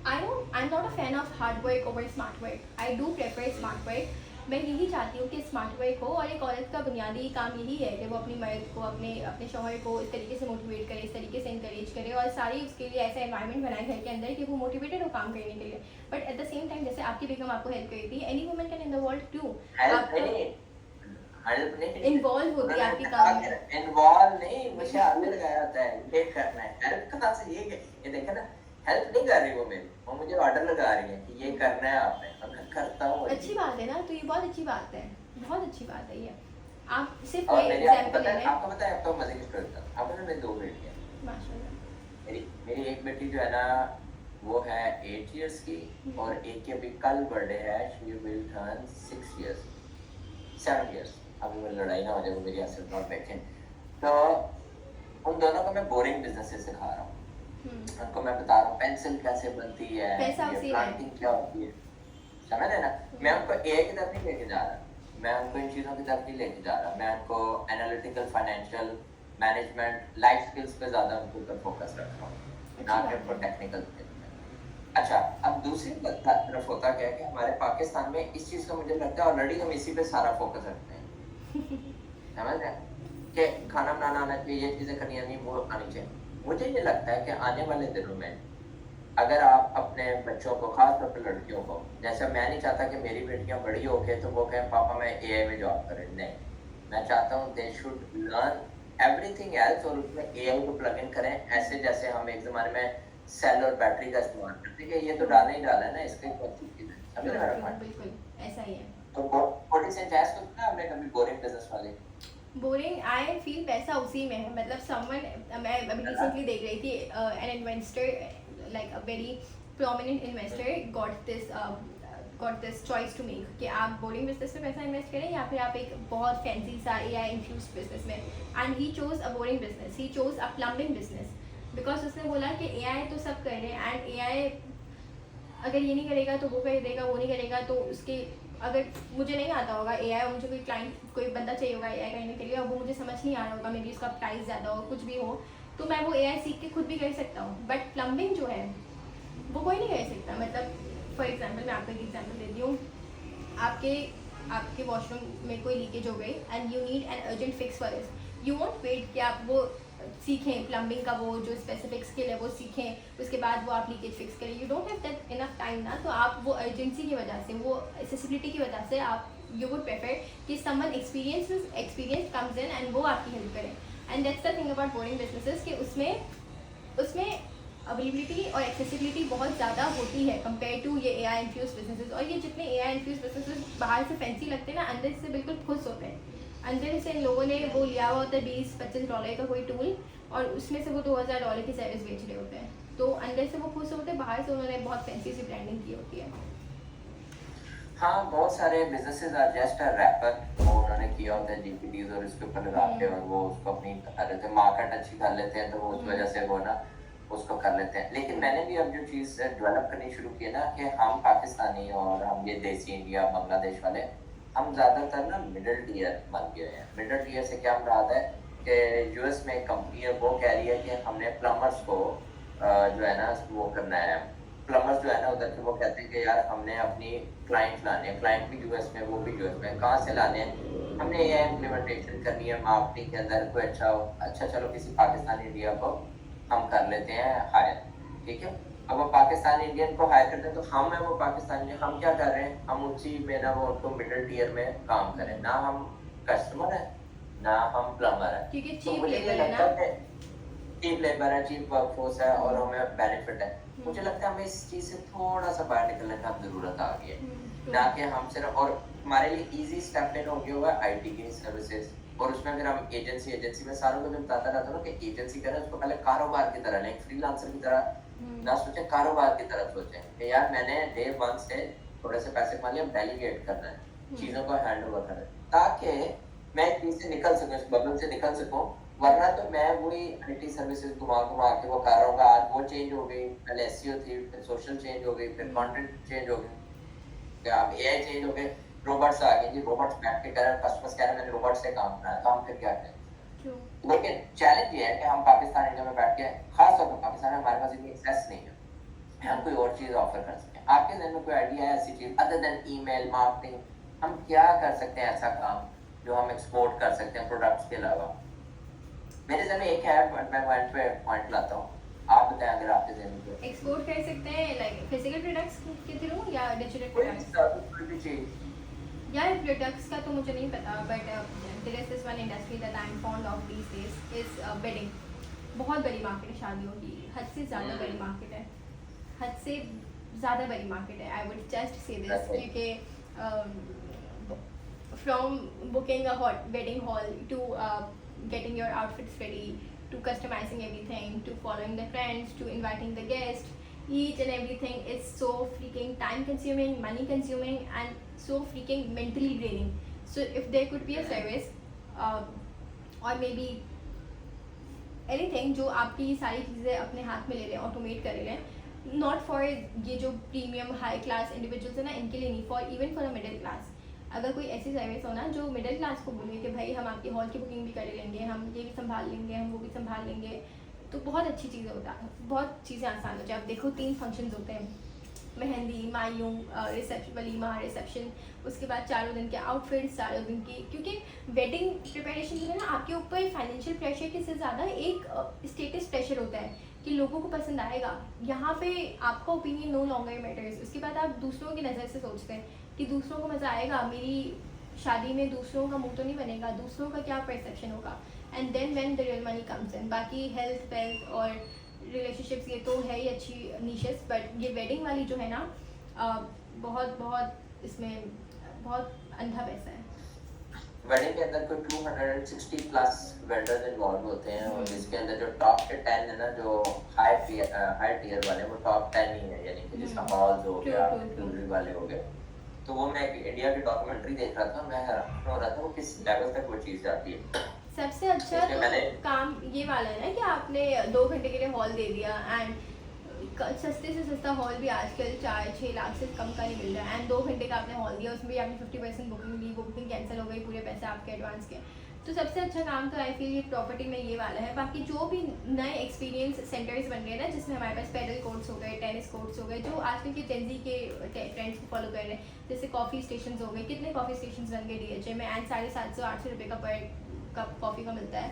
I'm not a fan of hard work over smart work. I do prefer smart work. मैं यही चाहती हूँ कि स्मार्ट वर्क हो, और एक औरत का बुनियादी काम यही है कि वो अपनी मर्द को, अपने शौहर को इस तरीके से मोटिवेट करे, इस तरीके से इंकरेज करे, और सारी उसके लिए ऐसा एनवायरनमेंट बनाए घर के अंदर कि वो मोटिवेटेड हो काम करने के लिए। But at the same time, जैसे आपकी बेगम आपको हेल्प करती है, any woman can in the world do.
Help नहीं,
इन्वॉल्व होती है आपकी काम में।
इन्वॉल्व नहीं, मुझे आगे लगाया होता है ये करना है, हेल्प कहाँ से? ये देखे ना, हेल्प नहीं कर रही वो मेरी, वो मुझे ऑर्डर लगा रही है कि ये करना है आपने, और मैं करता हूँ।
अच्छी बात है ना, तो ये बहुत अच्छी बात है, बहुत अच्छी बात है ये। आप सिर्फ
और
कोई
मेरी
एग्जांपल ले लें।
आपको पता है, आपको मजे की स्टोरी बताता हूँ। आपने मेरी 2 बेटियाँ,
माशाल्लाह।
मेरी एक बेटी जो है ना वो है 8 इयर्स की, और एक की अभी कल बर्थडे है, she will turn 6 years 7 years. अभी मेरी लड़ाई ना हो जाए, वो मेरी ऐसे नॉट बैठे। तो उन दोनों को मैं बोरिंग बिजनेस सिखा रहा हूँ। उनको मैं बता रहा हूँ पेंसिल कैसे बनती है, प्लांटिंग क्या होती है, समझ रहे ना? मैं उनको ए की तरफ नहीं लेके जा रहा, मैं उनको इन चीज़ों की तरफ नहीं लेके जा रहा, मैं उनको analytical, financial, management, life skills पे ज़्यादा उनके ऊपर फोकस रखता हूँ, ना कि उनको टेक्निकल। अच्छा, अब दूसरी तरफ होता क्या है कि हमारे पाकिस्तान में इस चीज़ का मुझे लगता है ऑलरेडी हम इसी पे सारा फोकस रखते हैं। समझ रहे हैं कि खाना बनाना आना चाहिए, ये चीज़ें करनी आनी, वो आनी चाहिए। मुझे ये लगता है कि आने वाले दिनों में अगर आप अपने बच्चों को, खास तौर पर लड़कियों को, जैसे मैं नहीं चाहता कि मेरी बेटियां बड़ी होके तो वो कहें पापा मैं एआई में जॉब करें, नहीं, मैं चाहता हूँ they should learn everything else, और उसमें एआई को प्लग इन करें, ऐसे जैसे हम एक ज़माने में सेल और बैटरी का इस्तेमाल करते हैं। ये तो डालना ही डाला है ना, इसके बहुत चीज़ है, समझ रहे हैं?
बिल्कुल ऐसा ही है।
तो 40 सेंट जैस को ना हमने कभी बोरिंग बिजनेस वाले
बोरिंग, आई फील पैसा उसी में है। मतलब समवन, मैं अभी रिसेंटली देख रही थी, an investor, like a very prominent investor got this choice to make कि आप बोरिंग बिजनेस में पैसा इन्वेस्ट करें या फिर आप एक बहुत फैंसी सा एआई इन्फ्यूज्ड बिजनेस में। And he chose a boring business, he chose a plumbing business, because उसने बोला कि एआई तो सब कर रहे हैं, एंड एआई अगर ये नहीं करेगा तो वो कर देगा, वो नहीं करेगा तो उसके, अगर मुझे नहीं आता होगा एआई और मुझे कोई क्लाइंट, कोई बंदा चाहिए होगा एआई करने के लिए, और वो मुझे समझ नहीं आ रहा होगा, मे बी उसका प्राइस ज़्यादा हो, कुछ भी हो, तो मैं वो एआई सीख के खुद भी कर सकता हूँ। बट प्लम्बिंग जो है वो कोई नहीं कर सकता। मतलब फॉर एग्जाम्पल, मैं आपको एक एग्जाम्पल देती हूँ, आपके वॉशरूम में कोई लीकेज हो गई and you need an urgent fix for this, you won't wait कि आप वो सीखें प्लम्बिंग का, वो जो स्पेसिफिक स्किल है वो सीखें, उसके बाद वो आप लीकेज फिक्स करें। You don't have that enough time ना, तो आप वो अर्जेंसी की वजह से, वो एक्सेसिबिलिटी की वजह से आप यू वुड प्रेफर कि someone experience comes in and वो आपकी हेल्प करें। And that's the thing about boring businesses कि उसमें अवेलेबिलिटी और एक्सेसिबिलिटी बहुत ज़्यादा होती है कंपेयर टू ये AI इन्फ्यूज बिजनेसेस। और ये जितने AI इन्फ्यूज बिजनेसेस बाहर से फैंसी लगते हैं ना, अंदर से बिल्कुल खुश होते हैं। अंदर से इन लोगों ने वो लिया हुआ होता है $20-25 का कोई टूल, और उसमें से वो $2000 की सर्विस बेच रहे होते हैं। तो अंदर से वो खुश होते हैं, बाहर से उन्होंने बहुत फैंसी सी ब्रांडिंग की होती है।
हाँ, बहुत सारे businesses are just a wrapper, वो उन्होंने किया होता है जीपीटीज और इसके ऊपर लगा के, और वो उसको अपनी कर लेते हैं, मार्केट अच्छी कर लेते हैं, तो वो उस वजह से वो ना उसको कर लेते हैं। लेकिन मैंने भी अब जो चीज़ डेवलप करनी शुरू की है ना, कि हम पाकिस्तानी और हम ये देसी इंडिया बांग्लादेश वाले, हम ज़्यादातर ना मिडिल टीयर बन गए हैं। मिडिल टीयर से क्या मुराद है कि यूएस में एक कंपनी है, वो कह रही है कि हमने प्लम्बर्स को जो है ना वो करना है। प्लम्बर्स जो है ना उधर के, वो कहते हैं कि यार हमने अपनी क्लाइंट लाने हैं, क्लाइंट भी यूएस में, वो भी यूएस में, कहाँ से लाने हैं, हमने ये इम्प्लीमेंटेशन करनी है मार्केटिंग के अंदर। कोई अच्छा चलो किसी पाकिस्तानी इंडिया को हम कर लेते हैं हायर, ठीक है। अब वो पाकिस्तानी इंडियन को हायर करते हैं, तो हम है वो पाकिस्तानी, हम क्या कर रहे हैं, हम उसी में ना वो उनको मिडिल टीयर में काम करें, ना हम कस्टमर है ना हम प्लम्बर है,
क्योंकि
तो
चीप
मुझे ये
लेबर है
लगता
ना।
है चीप लेबर है, चीप वर्कफोर्स है, और हमें बेनिफिट है। मुझे लगता है हमें इस चीज से थोड़ा सा बाहर निकलने का जरूरत आ गई है, ना कि हम सिर्फ, और हमारे लिए इजी स्टेप इन हो गया हुआ है आईटी की सर्विसेज। और उसमें फिर हम एजेंसी में सारों को जो बताता रहता हूँ ना कि एजेंसी करें, उसको पहले कारोबार की तरह लें, फ्रीलांसर की तरह ना सोचें, कारोबार की तरफ सोचें कि यार मैंने डे 1 से थोड़े से पैसे कमा लिए, अब डेलीगेट करना है, चीजों को हैंड ओवर करना है, ताकि मैं इस चीज से निकल सकूं, इस बबल से निकल सकूं। वरना तो मैं वही आईटी सर्विसेज घुमा के वो कर रहा हूँ। आज वो चेंज हो गई, पहले एसईओ थी, फिर सोशल चेंज हो गई, फिर कंटेंट चेंज हो गई, अब एआई चेंज हो गए, रोबोट्स आ गए जी, रोबोट्स बैठ के कर, कस्टमर्स कह रहे हैं मैंने रोबोट से काम करना है, तो हम फिर क्या करें। लेकिन चैलेंज ये है कि हम पाकिस्तान इंडिया में बैठ के, खास तौर पर पाकिस्तान में हमारे पास इतनी एक्सेस नहीं है, हम कोई और चीज ऑफर कर सकें। आपके जहन में कोई आइडिया है ऐसी चीज अदर देन ईमेल मार्केटिंग, हम क्या कर सकते हैं ऐसा काम जो हम एक्सपोर्ट कर सकते हैं प्रोडक्ट्स के अलावा? मेरे जहन में एक है, बट मैं पॉइंट लाता हूँ, आप बताएं अगर आपके जहन में कोई।
एक्सपोर्ट कर सकते हैं लाइक फिजिकल प्रोडक्ट्स के थ्रू या डिजिटल
कोई
प्रोडक्ट्स?
भी चीज।
यार प्रोडक्ट्स का तो मुझे नहीं पता, but there is this one industry that I am fond of these days is wedding. बहुत बड़ी मार्केट है शादियों की, हद से ज़्यादा बड़ी मार्केट है, हद से ज़्यादा बड़ी मार्केट है। I would just say this क्योंकि from booking a hot wedding hall to getting your outfits ready, to customizing everything, to following the trends, to inviting the guests, each and everything is so freaking time consuming, money consuming, and so freaking mentally draining. So if there could be a service or maybe anything जो आपकी सारी चीज़ें अपने हाथ में ले लें, automate कर लें, नॉट फॉर ये जो प्रीमियम हाई क्लास इंडिविजुअल्स है ना, इनके लिए नहीं, for even for a middle class. अगर कोई ऐसी सर्विस हो ना जो मिडिल क्लास को बोले कि भाई हम आपकी हॉल की बुकिंग भी कर लेंगे, हम ये भी संभाल लेंगे, हम वो भी संभाल लेंगे, तो बहुत अच्छी चीज़ें होता है, बहुत चीज़ें आसान हो जाए। आप देखो 3 फंक्शंस होते हैं, मेहंदी, मायूं, रिसेप्शन, वलीमा, रिसेप्शन, उसके बाद 4 दिन के आउटफिट्स, 4 दिन की, क्योंकि वेडिंग प्रिपरेशन में ना आपके ऊपर फाइनेंशियल प्रेशर के से ज़्यादा एक स्टेटस प्रेशर होता है कि लोगों को पसंद आएगा। यहाँ पे आपका ओपिनियन नो लॉन्गर मैटर्स। उसके बाद आप दूसरों की नज़र से सोचते हैं कि दूसरों को मज़ा आएगा, मेरी शादी में दूसरों का मुंह तो नहीं बनेगा, दूसरों का क्या परसेप्शन होगा। And then when the real money comes in, बाकी हेल्थ वेल्थ और रिलेशनशिप्स ये तो है ही अच्छी नीशेस, बट ये वेडिंग वाली जो है ना बहुत बहुत इसमें बहुत अंधा पैसा है।
वेडिंग के अंदर कोई 260 प्लस वेंडर्स इन्वॉल्व होते हैं, और इसके अंदर जो टॉप के 10 है ना, जो हाई टियर वाले, वो टॉप 10 ही है, यानी कि जिसका हॉल्स हो गया, ज्वेलरी वाले हो गए। तो वो मैं इंडिया की डॉक्यूमेंट्री देख रहा था, मैं हैरान हो रहा था वो किस लेवल तक वो चीज़ जाती है।
सबसे अच्छा तो काम ये वाला है ना कि आपने 2 घंटे के लिए हॉल दे दिया, एंड सस्ते से सस्ता हॉल भी आजकल 4-6 लाख से कम का नहीं मिल रहा है, एंड 2 घंटे का आपने हॉल दिया, उसमें भी आपने 50% बुकिंग दी, वो बुकिंग कैंसिल हो गई, पूरे पैसे आपके एडवांस के। तो सबसे अच्छा काम तो आई फील ये प्रॉपर्टी में ये वाला है। बाकी जो भी नए एक्सपीरियंस सेंटर्स बन गए ना, जिसमें हमारे पास पैडल कोर्ट्स हो गए, टेनिस कोर्ट्स हो गए, जो आजकल के जेंजी के ट्रेंड्स को फॉलो कर रहे हैं, जैसे कॉफ़ी स्टेशन हो गए, कितने कॉफ़ी स्टेशन बन गए DHA में, एंड 750-800 रुपये का पर कप कॉफ़ी का मिलता है।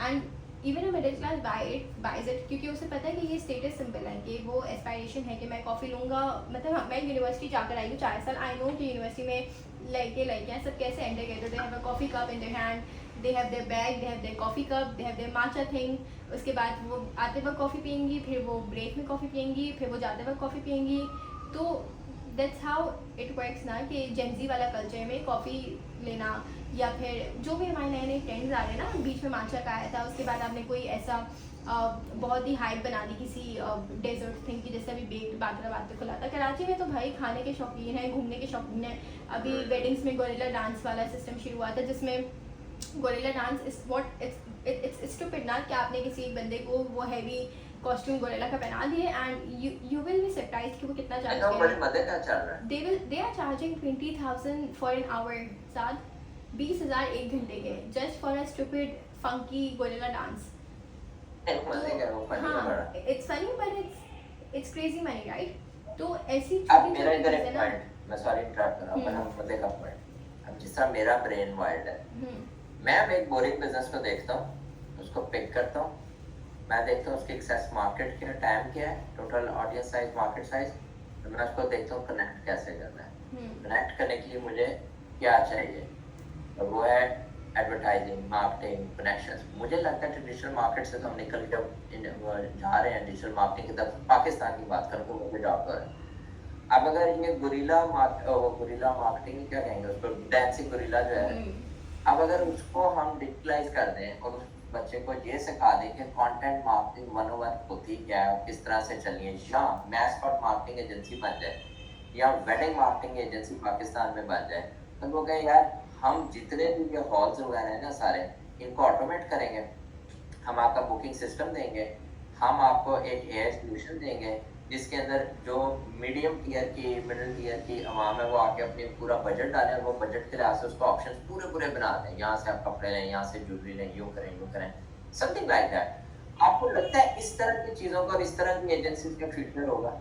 And even a middle class buys it, क्योंकि उसे पता है कि ये स्टेटस सिंबल है, कि वो एस्पायरेशन है कि मैं कॉफ़ी लूँगा। मतलब हाँ, मैं यूनिवर्सिटी जाकर आई हूँ 4 साल, आई नो कि यूनिवर्सिटी में लड़कियाँ सब कैसे एंटर करते, they have a coffee cup in their hand, they have their bag, they have their coffee cup, they have their matcha thing. उसके बाद वो आते वक्त कॉफ़ी पियेंगी, फिर वो ब्रेक में कॉफ़ी पियेंगी, फिर वो जाते वक्त कॉफ़ी पियेंगी। तो दैट्स हाउ इट वर्क्स ना, कि जेंजी वाला कल्चर में कॉफ़ी लेना, या फिर जो भी हमारे नए नए ट्रेंड्स आ रहे हैं ना, बीच में माचा का आया था, उसके बाद आपने कोई ऐसा बहुत ही हाइप बना दी किसी डेजर्ट थिंग की, जैसे अभी बेक्ड बाकराबाद पे खुला था। कराची में तो भाई खाने के शौकीन हैं, घूमने के शौकीन हैं। अभी वेडिंग्स में गोरिल्ला डांस वाला सिस्टम शुरू हुआ था, जिसमें gorilla dance is what it's stupid ना, कि आपने किसी एक बंदे को वो हैवी कॉस्ट्यूम गोरिल्ला का पहना दिए, and you will be surprised कि वो कितना चार्ज कर
बड़े
रहे
मजे का चल रहा
हैं। They are charging 20,000 for an hour, साथ 20,000 एक घंटे के, just for a stupid funky gorilla dance.
है। मजे का वो फनी
हाँ,
बड़ा।
It's funny but it's crazy money, right? तो ऐसी
अब
छोटी
मेरा
छोटी
इधर एक
चीजें ना।
पॉइंट, मैं सॉरी इंटरप्ट कर रहा हूँ, पर हम मजे का पॉइंट। अब जिस तरह मेरा ब्रेन वाइल्ड है, मैं अब एक बोरिंग बिजनेस को देखता हूँ, उसको पिक करता हूँ, मैं देखता हूँ उसकी एक्सेस मार्केट क्या है, टाइम क्या है, total audience size, market size, तो मैं उसको देखता हूँ कनेक्ट कैसे करना है। कनेक्ट करने के लिए मुझे क्या चाहिए, और वो है एडवर्टाइजिंग, मार्केटिंग, कनेक्शंस। मुझे लगता है ट्रेडिशनल मार्केट से तो हम निकल के जा रहे हैं डिजिटल मार्केटिंग की तरफ। पाकिस्तान की बात करूँ तो वो जॉब कर रहे हैं। अब अगर ये गुरिल्ला मार्केटिंग क्या कहेंगे उसको, डांसिंग गुरिल्ला जो है, अब अगर उसको हम डिजिटलाइज कर दें और उस बच्चे को ये सिखा दें कि कंटेंट मार्केटिंग 101 होती क्या है, किस तरह से चलनी है, या मैस मार्केटिंग एजेंसी बन जाए, या वेडिंग मार्केटिंग एजेंसी पाकिस्तान में बन जाए, तो वो कहे यार हम जितने भी ये हॉल्स वगैरह हैं ना सारे, इनको ऑटोमेट करेंगे, हम आपका बुकिंग सिस्टम देंगे, हम आपको एक एआई सोल्यूशन देंगे, जिसके अंदर जो मीडियम टियर की, मिडिल टियर की अवाम है, वो आके अपने पूरा बजट डालें, और वो बजट के लिहाज से उसको ऑप्शन पूरे बना दें, यहाँ से आप कपड़े लें, यहाँ से ज्वेलरी लें, यूँ करें, समथिंग लाइक दैट। आपको लगता है इस तरह की चीज़ों का और इस तरह की एजेंसीज का फ्यूचर होगा?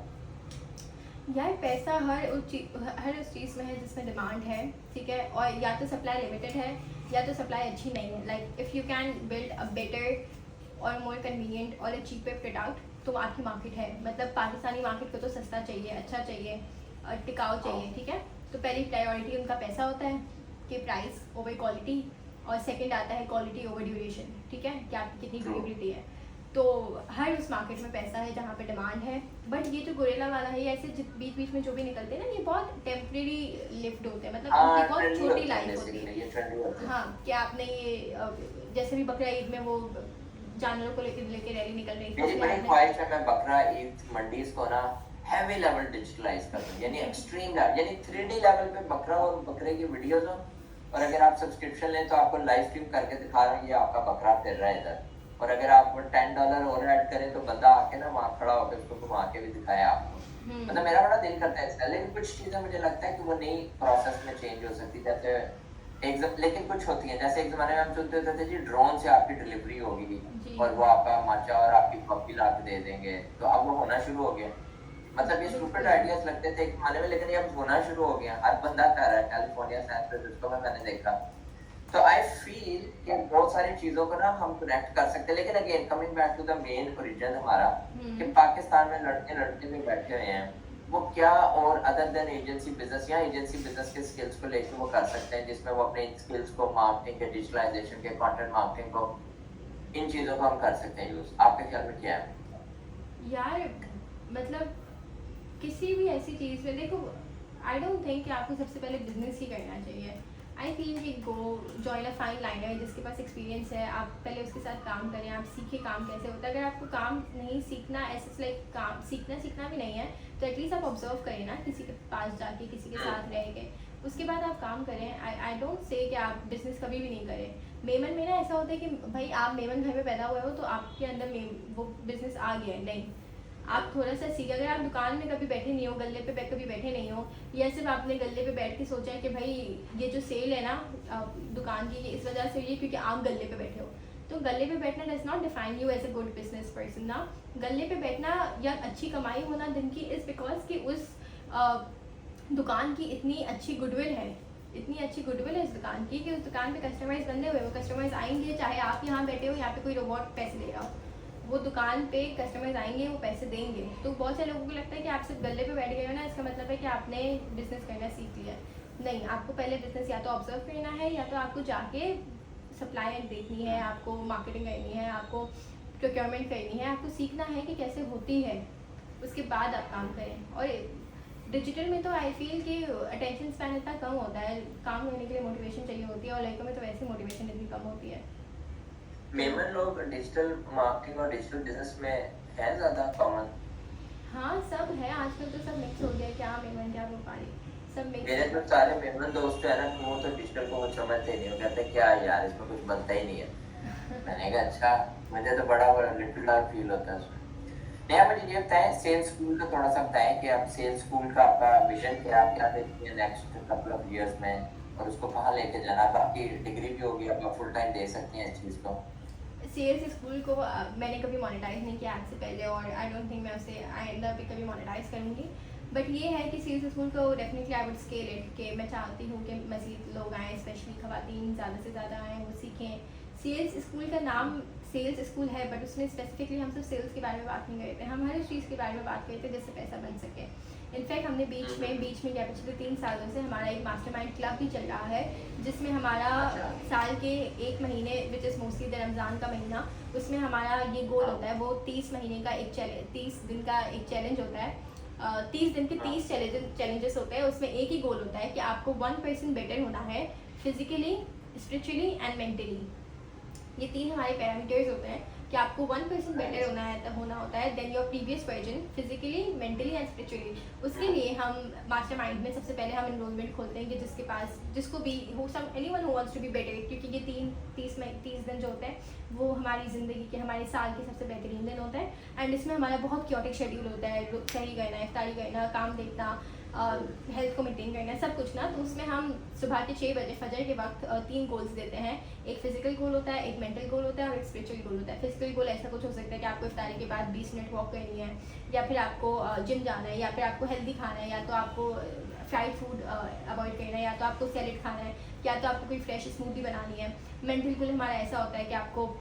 यार पैसा हर उस चीज़ में है जिसमें डिमांड है, ठीक है? और या तो सप्लाई लिमिटेड है, या तो सप्लाई अच्छी नहीं है। Like if you can build a better और मोर कन्वीनियंट और अ चीपर प्रोडक्ट, तो आपकी मार्केट है। मतलब पाकिस्तानी मार्केट को तो सस्ता चाहिए, अच्छा चाहिए, टिकाऊ चाहिए, ठीक है? तो पहली प्रायोरिटी उनका पैसा होता है, कि प्राइस ओवर क्वालिटी, और सेकंड आता है क्वालिटी ओवर ड्यूरेशन, ठीक है? कि आपकी कितनी ड्यूरेबिलिटी है। तो हर उस मार्केट में पैसा है जहाँ पे डिमांड है। बट ये जो गोरिल्ला वाला है, ऐसे बीच बीच में जो भी निकलते हैं ना, ये बहुत टेम्परेरी लिफ्ट होते हैं, मतलब उनकी बहुत छोटी लाइफ होती है। हाँ, कि आपने ये जैसे भी बकरा ईद में वो जानवरों को लेके रैली निकल रही थी,
मेरी बड़ी ख्वाहिश है मैं बकरा ईद मंडीज को ना हैवी लेवल डिजिटलाइज कर दूं, यानी एक्सट्रीम लेवल, यानी 3D लेवल पे बकरा और बकरे की वीडियोस हो, और अगर आप सब्सक्रिप्शन लें तो आपको लाइव स्ट्रीम करके दिखा रहे हैं ये आपका बकरा फिर रहा है इधर, और अगर आप $10 और ऐड करें तो बंदा आके ना वहाँ खड़ा होकर उसको घुमा के भी दिखाया आपको। मतलब मेरा बड़ा दिल करता है इसका, लेकिन कुछ चीजें मुझे लगता है कि वो नई प्रोसेस में चेंज हो सकती, जैसे लेकिन कुछ होती है, जैसे एक जमाने में हम सुनते होते थे जी ड्रोन से आपकी डिलीवरी होगी और वो आपका माचा और आपकी पप्पी ला के दे देंगे, तो अब वो होना शुरू हो गया। मतलब ये स्टूपिड आइडियाज लगते थे एक जमाने में, लेकिन ये अब होना शुरू हो गया, हर बंदा कर रहा है। कैलिफोर्निया सैन फ्रांसिस्को में मैंने देखा। तो आई फील कि बहुत सारी चीजों को ना हम कनेक्ट कर सकते हैं, लेकिन again coming back to the main origin हमारा, कि पाकिस्तान में लड़के भी बैठे हुए हैं, वो क्या और अदर देन एजेंसी बिजनेस या एजेंसी बिजनेस के स्किल्स को लेकर वो कर सकते हैं, जिसमें वो अपने स्किल्स को मार्केटिंग के, डिजिटलाइजेशन के, कंटेंट मार्केटिंग को, इन चीजों को हम कर सकते हैं यूज। आपके ख्याल में क्या है?
यार मतलब किसी भी ऐसी चीज़ में देखो, आई डोंट थिंक कि आपको सबसे पहले बिजनेस ही करना चाहिए। आई थिंक कि गो जॉइन अ फाइन लाइनर जिसके पास एक्सपीरियंस है, आप पहले उसके साथ काम करें, आप सीखें काम कैसे होता है। अगर आपको काम नहीं सीखना, ऐसे लाइक काम सीखना भी नहीं है, तो एटलीस्ट आप ऑब्जर्व करें ना, किसी के पास जाके, किसी के साथ रह के, उसके बाद आप काम करें। आई डोंट से कि आप बिजनेस कभी भी नहीं करें। मेमन में ना ऐसा होता है कि भाई आप मेमन घर में पैदा हुए हो तो आपके अंदर वो बिजनेस आ गया है, नहीं। आप थोड़ा सा सीखें। अगर आप दुकान में कभी बैठे नहीं हो, गले पे कभी बैठे नहीं हो, या सिर्फ आपने गले पे बैठ के सोचा है कि भाई ये जो सेल है ना दुकान की, ये इस वजह से हुई है क्योंकि आप गले पे बैठे हो, तो गले पे बैठना does not define you as a good business person ना। गले पे बैठना या अच्छी कमाई होना दिन की इज़ बिकॉज कि उस दुकान की इतनी अच्छी गुडविल है इतनी अच्छी गुडविल है इस दुकान की कि उस दुकान पे कस्टमर्स बंधे हुए, वो कस्टमर्स आएंगे, चाहे आप यहाँ बैठे हो, यहाँ पे कोई रोबोट पैसे दे रहा हो, वो दुकान पे कस्टमर्स आएंगे, वो पैसे देंगे। तो बहुत सारे लोगों को लगता है कि आप सिर्फ गले पे बैठ गए हो ना, इसका मतलब है कि आपने बिजनेस करना सीख लिया। नहीं, आपको पहले बिजनेस या तो ऑब्जर्व करना है, या तो आपको जाके सप्लाई देखनी है, आपको मार्केटिंग करनी है, आपको प्रोक्योरमेंट करनी है, आपको सीखना है कि कैसे होती है, उसके बाद आप काम करें। और डिजिटल में तो आई फील कि अटेंशन स्पैन इतना कम होता है, काम करने के लिए मोटिवेशन चाहिए होती है, और लड़कों में तो वैसे मोटिवेशन इतनी कम होती है।
मेमन लोग डिजिटल मार्केटिंग और डिजिटल बिजनेस में है ज़्यादा कॉमन?
हाँ, सब है आजकल, तो सब मिक्स हो गया, क्या मेमन क्या व्यापारी, सब मिक्स
मेरे
है।
जो सारे मेमन दोस्त है ना, वो तो डिजिटल को कुछ समझते नहीं, वो कहते हैं क्या यार इसमें कुछ बनता ही नहीं है। मैंने कहा अच्छा, मुझे तो बड़ा लिटिल डार्क फील होता है उसमें। नया मुझे ये बताएं, सेल्स स्कूल का थोड़ा सा बताएं कि आप सेल्स स्कूल का आपका विजन क्या है, क्या देखते हैं नेक्स्ट कपल ऑफ इयर्स में, और उसको कहाँ लेके जाना। अब आपकी डिग्री भी होगी, आप फुल टाइम दे सकती हैं इस चीज़ को।
सेल्स स्कूल को मैंने कभी मोनेटाइज नहीं किया आज से पहले, और आई डोंट थिंक मैं उसे आइंदा भी कभी मोनेटाइज करूँगी। बट ये है कि सेल्स स्कूल को definitely I would scale it, कि मैं चाहती हूँ कि मज़ीद लोग आएँ, स्पेशली ख़वातीन ज़्यादा से ज़्यादा आएँ, वो सीखें। सेल्स स्कूल का नाम सेल्स स्कूल है, बट उसमें स्पेसिफिकली हम सिर्फ सेल्स के बारे में बात नहीं करते, हम हर चीज़ के बारे में बात करते हैं जिससे पैसा बन सके। इनफैक्ट हमने बीच में क्या पिछले 3 सालों से हमारा एक मास्टरमाइंड क्लब भी चल रहा है, जिसमें हमारा साल के 1 महीने which is mostly the Ramzan का महीना, उसमें हमारा ये गोल होता है, वो 30 महीने का एक 30 दिन का एक चैलेंज होता है। 30 दिन के 30 चैलेंजेस होते हैं, उसमें एक ही गोल होता है कि आपको 1% बेटर होना है, फिजिकली, स्पिरिचुअली एंड मेंटली। ये 3 हमारे पैरामीटर्स होते हैं कि आपको 1% बेटर होना होता है than your previous version, physically, mentally and spiritually. उसके लिए हम मास्टरमाइंड में सबसे पहले हम एनरोलमेंट खोलते हैं कि जिसके पास, जिसको भी हो, some anyone who wants to be better, क्योंकि ये 30 दिन जो होते हैं वो हमारी ज़िंदगी के, हमारे साल के सबसे बेहतरीन दिन होते हैं। एंड इसमें हमारा बहुत क्योटिक शेड्यूल होता है, सही करना, इफ्तारी करना, काम देखना, हेल्थ को मेंटेन करना है, सब कुछ ना। तो उसमें हम सुबह के 6 बजे फजर के वक्त 3 गोल्स देते हैं। एक फिजिकल गोल होता है, एक मेंटल गोल होता है, और एक स्पिरिचुअल गोल होता है। फिजिकल गोल ऐसा कुछ हो सकता है कि आपको इफ्तारी के बाद 20 मिनट वॉक करनी है, या फिर आपको जिम जाना है, या फिर आपको हेल्दी खाना है, या तो आपको फ्राइड फूड अवॉइड करना है, या तो आपको सैलेड खाना है, या तो आपको कोई फ्रेश स्मूदी बनानी है। मेंटल गोल हमारा ऐसा होता है कि आपको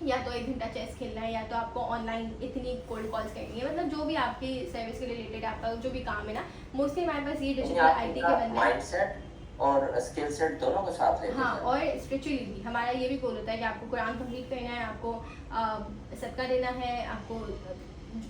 या तो 1 घंटा चेस खेलना है, या तो आपको ऑनलाइन इतनी कोल्ड कॉल्स करनी है, मतलब जो भी आपकी सर्विस के रिलेटेड आपका जो भी काम है ना। मोस्टली हमारे पास ये डिजिटल आईटी के बंदे
माइंडसेट और स्किल सेट दोनों को साथ लेके
हाँ, और स्पिरिचुअली भी हमारा ये भी गोल होता है कि आपको कुरान कंप्लीट करना है, आपको सदका देना है, आपको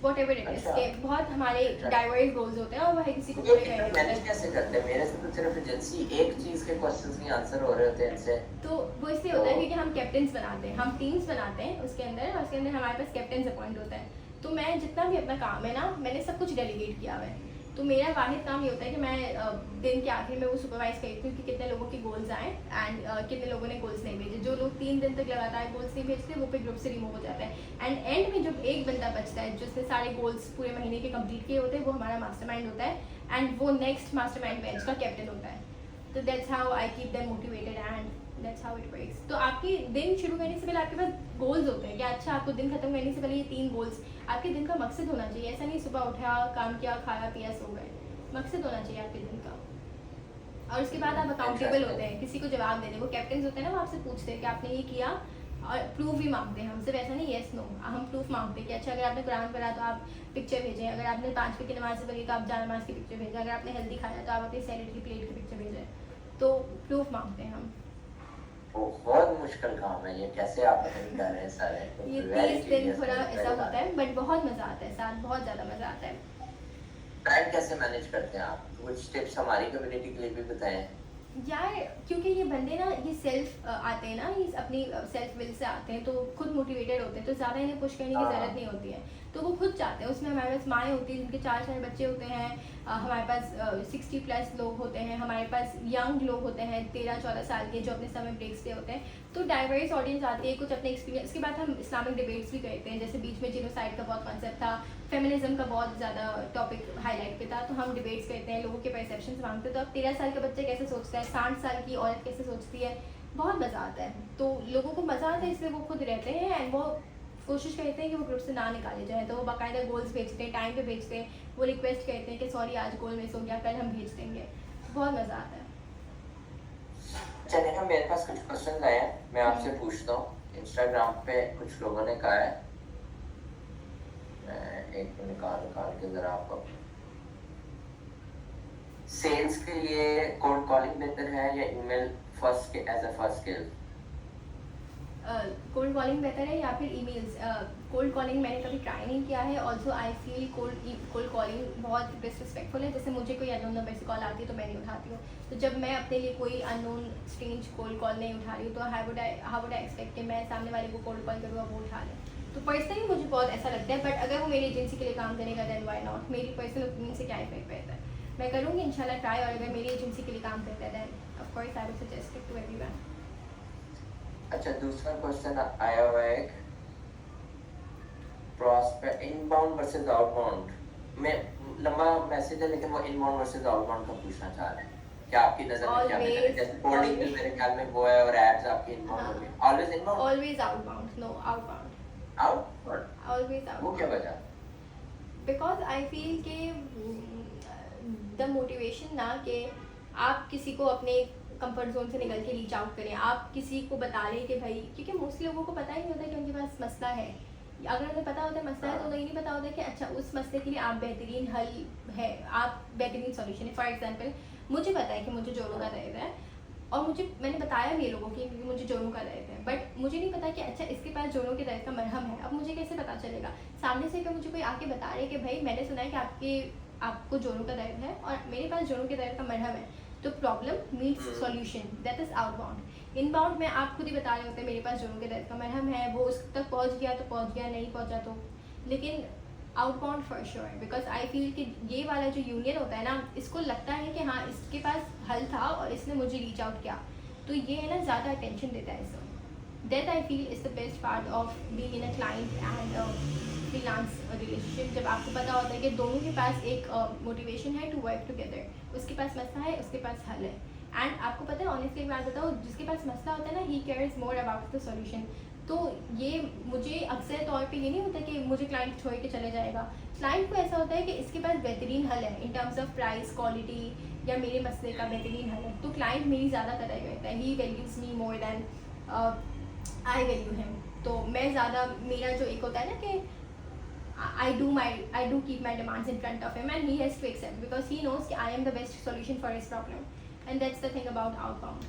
व्हाटएवर इट इज, के बहुत हमारे डाइवर्स गोल्स होते हैं, और वो हर किसी को पूरे करने होते
मैनेज
हैं।
कैसे करते हैं? मेरे से तो सिर्फ एजेंसी एक चीज के क्वेश्चंस नहीं आंसर हो रहे होते हैं इनसे।
तो वो इसलिए होता है क्योंकि हम कैप्टन्स बनाते हैं, हम टीम्स बनाते हैं उसके अंदर, और उसके अंदर हमारे पास कैप्टन्स अपॉइंट होता है। तो मैं जितना भी अपना काम है ना, मैंने सब कुछ डेलीगेट किया हुआ है। तो मेरा वाहिद काम ये होता है कि मैं दिन के आखिर में वो सुपरवाइज करती हूँ कि कितने लोगों के गोल्स आए, एंड कितने लोगों ने गोल्स नहीं भेजे। जो लोग 3 दिन तक लगातार गोल्स नहीं भेजते, वो फिर ग्रुप से रिमूव हो जाता है। एंड एंड में जब एक बंदा बचता है जिसने सारे गोल्स पूरे महीने के कंप्लीट किए होते हैं, वो हमारा मास्टरमाइंड होता है, एंड वो नेक्स्ट मास्टरमाइंड बैच का कैप्टन होता है। तो that's how I keep them motivated, and that's how it works. तो आपकी दिन शुरू करने से पहले आपके पास गोल्स होते हैं कि अच्छा, आपको दिन खत्म करने से पहले ये 3 गोल्स, आपके दिन का मकसद होना चाहिए। ऐसा नहीं सुबह उठा, काम किया, खाया पिया, सो गए। मकसद होना चाहिए आपके दिन का। और उसके बाद आप अकाउंटेबल होते हैं, किसी को जवाब देने। वो कैप्टन होते हैं ना, वो आपसे पूछते हैं कि आपने ये किया, और प्रूफ भी मांगते हैं हमसे। वैसा नहीं येस नो, हम प्रूफ मांगते हैं कि अच्छा, अगर आपने कुरान पढ़ा तो आप पिक्चर भेजें, अगर आपने 5 वक्त की नमाज पढ़ी तो आप जा नमाज की पिक्चर भेजें, अगर आपने हेल्दी खाया तो आप अपनी सैलेड की प्लेट की पिक्चर भेजें। तो प्रूफ मांगते हैं हम।
बहुत मुश्किल काम है ये, कैसे आप कर रहे हैं सारे?
ये 30 दिन थोड़ा ऐसा होता है, बट बहुत मज़ा आता है, साथ बहुत ज़्यादा मज़ा आता है।
टाइम कैसे मैनेज करते हैं आप? कुछ टिप्स हमारी कम्युनिटी के लिए भी बताएं।
यार, क्योंकि ये बंदे ना, ये सेल्फ आते हैं ना, ये अपनी सेल्फ विल से आते हैं, तो खुद मोटिवेटेड होते हैं, तो ज़्यादा इन्हें पुश करने की ज़रूरत नहीं होती है। तो वो खुद चाहते हैं। उसमें हमारे पास माएँ होती हैं जिनके 4 बच्चे होते हैं, हमारे पास 60+ लोग होते हैं, हमारे पास यंग लोग होते हैं 13-14 साल के, जो अपने समय ब्रेक्स पे होते हैं। तो डाइवर्स ऑडियंस आती है, कुछ अपने एक्सपीरियंस। उसके बाद हम इस्लामिक डिबेट्स भी करते हैं, जैसे बीच में जीनोसाइड का बहुत कॉन्सेप्ट था, फेमिनिज्म का बहुत ज़्यादा टॉपिक हाईलाइट पे था, तो हम डिबेट्स करते हैं, लोगों के परसेप्शंस मांगते हैं। तो अब 13 साल का बच्चा कैसे सोचता है, 60 साल की औरत कैसे सोचती है, बहुत मज़ा आता है। तो लोगों को मज़ा आता है, इसलिए वो खुद रहते हैं, एंड वो कोशिश करते हैं कि वो ग्रुप से ना निकाले जाए। तो वो बाकायदा गोल्स भेजते हैं, टाइम पे भेजते हैं, वो रिक्वेस्ट करते हैं कि सॉरी आज गोल मिस हो गया, कल हम भेज देंगे। बहुत मज़ा आता है।
अच्छा नेहा, मेरे पास कुछ क्वेश्चन आए हैं, मैं आपसे पूछता हूँ। इंस्टाग्राम पे कुछ लोगों ने कहा है, मैं एक निकाल निकाल के जरा आपको, सेल्स के लिए कोल्ड कॉलिंग बेहतर है या email first as a first skill?
Cold calling बेहतर है या फिर ईमेल्स? कोल्ड कॉलिंग मैंने कभी ट्राई नहीं किया है। Also I feel cold calling बहुत डिसरिस्पेक्टफुल है। जैसे मुझे कोई अननोन नंबर से कॉल आती है तो मैं नहीं उठाती हूँ। तो जब मैं अपने लिए कोई अननोन स्ट्रेंज कोल्ड कॉल नहीं उठा रही हूँ तो हाउ वुड आई एक्सपेक्ट कि मैं सामने वाले को कोल्ड कॉल करूँ और वो उठा लें? तो पर्सनली मुझे बहुत ऐसा लगता है। बट अगर वो मेरी एजेंसी के लिए काम करेगा देन व्हाई नॉट? मेरी पर्सनल ओपिनियन से क्या इफेक्ट रहता है? मैं करूँगी इंशाल्लाह ट्राई, और अगर मेरी एजेंसी के लिए काम करता है then of course I will suggest it to everyone.
अच्छा, दूसरा क्वेश्चन आया हुआ है, एक प्रॉस्पेक्ट इनबाउंड वर्सेस आउटबाउंड में लंबा मैसेज है, लेकिन वो इनबाउंड वर्सेस आउटबाउंड का पूछना चाह रहे हैं। क्या आपकी नजर में क्या बेहतर है? जैसे कोल्ड ईमेल मेरे ख्याल में वो है और एड्स आपकी इनबाउंड होगी। Always inbound?
Always outbound. No, outbound.
Outbound
always outbound.
वो क्या वजह?
बिकॉज आई फील के द मोटिवेशन ना कि आप किसी को अपने कंफर्ट जोन से निकल के रीच आउट करें, आप किसी को बता रहे कि भाई, क्योंकि मोस्टली लोगों को पता ही नहीं होता कि उनके पास मसला है। अगर उन्हें पता होता है मसला है तो उन्हें ये नहीं पता होता कि अच्छा उस मसले के लिए आप बेहतरीन हल है, आप बेहतरीन सॉल्यूशन है। फॉर एग्जांपल मुझे पता है कि मुझे जोड़ों का दर्द है और मैंने बताया भी लोगों की क्योंकि मुझे जोड़ों का दर्द है, बट मुझे नहीं पता कि अच्छा इसके पास जोड़ों के दर्द का मरहम है। अब मुझे कैसे पता चलेगा? सामने से मुझे कोई आके बता रहे कि भाई मैंने सुना है कि आपको जोड़ों का दर्द है और मेरे पास जोड़ों के दर्द का मरहम है, तो problem meets solution, that is outbound. Inbound में आप खुद ही बता रहे होते हैं मेरे पास जोड़ों के दर्द का मरहम है, वो उस तक पहुंच गया तो पहुंच गया, नहीं पहुंचा तो। लेकिन outbound for sure, because I feel कि ये वाला जो यूनियन होता है ना, इसको लगता है कि हाँ इसके पास हल था और इसने मुझे रीच आउट किया, तो ये है ना ज़्यादा अटेंशन देता है इसको। That I feel is the best part of being in a client and freelance relationship. जब आपको पता होता है कि दोनों के पास एक मोटिवेशन है टू वर्क टुगेदर, उसके पास मसला है, उसके पास हल है। एंड आपको पता है ऑनेस्टली एक बात बताओ, जिसके पास मसला होता है ना, he cares more about the solution. तो ये मुझे अक्सर तौर पे ये नहीं होता कि मुझे क्लाइंट छोड़ के चले जाएगा। क्लाइंट को ऐसा होता है कि इसके पास बेहतरीन हल है in terms of price, quality या मेरे मसले का बेहतरीन हल है, तो क्लाइंट मेरी ज़्यादा कदर करता है। ही values me more than I value him. तो मैं ज़्यादा, मेरा जो एक होता है ना कि I do keep my demands in front of him and he has to accept because he knows that I am the best solution for his problem, and that's the thing about outbound.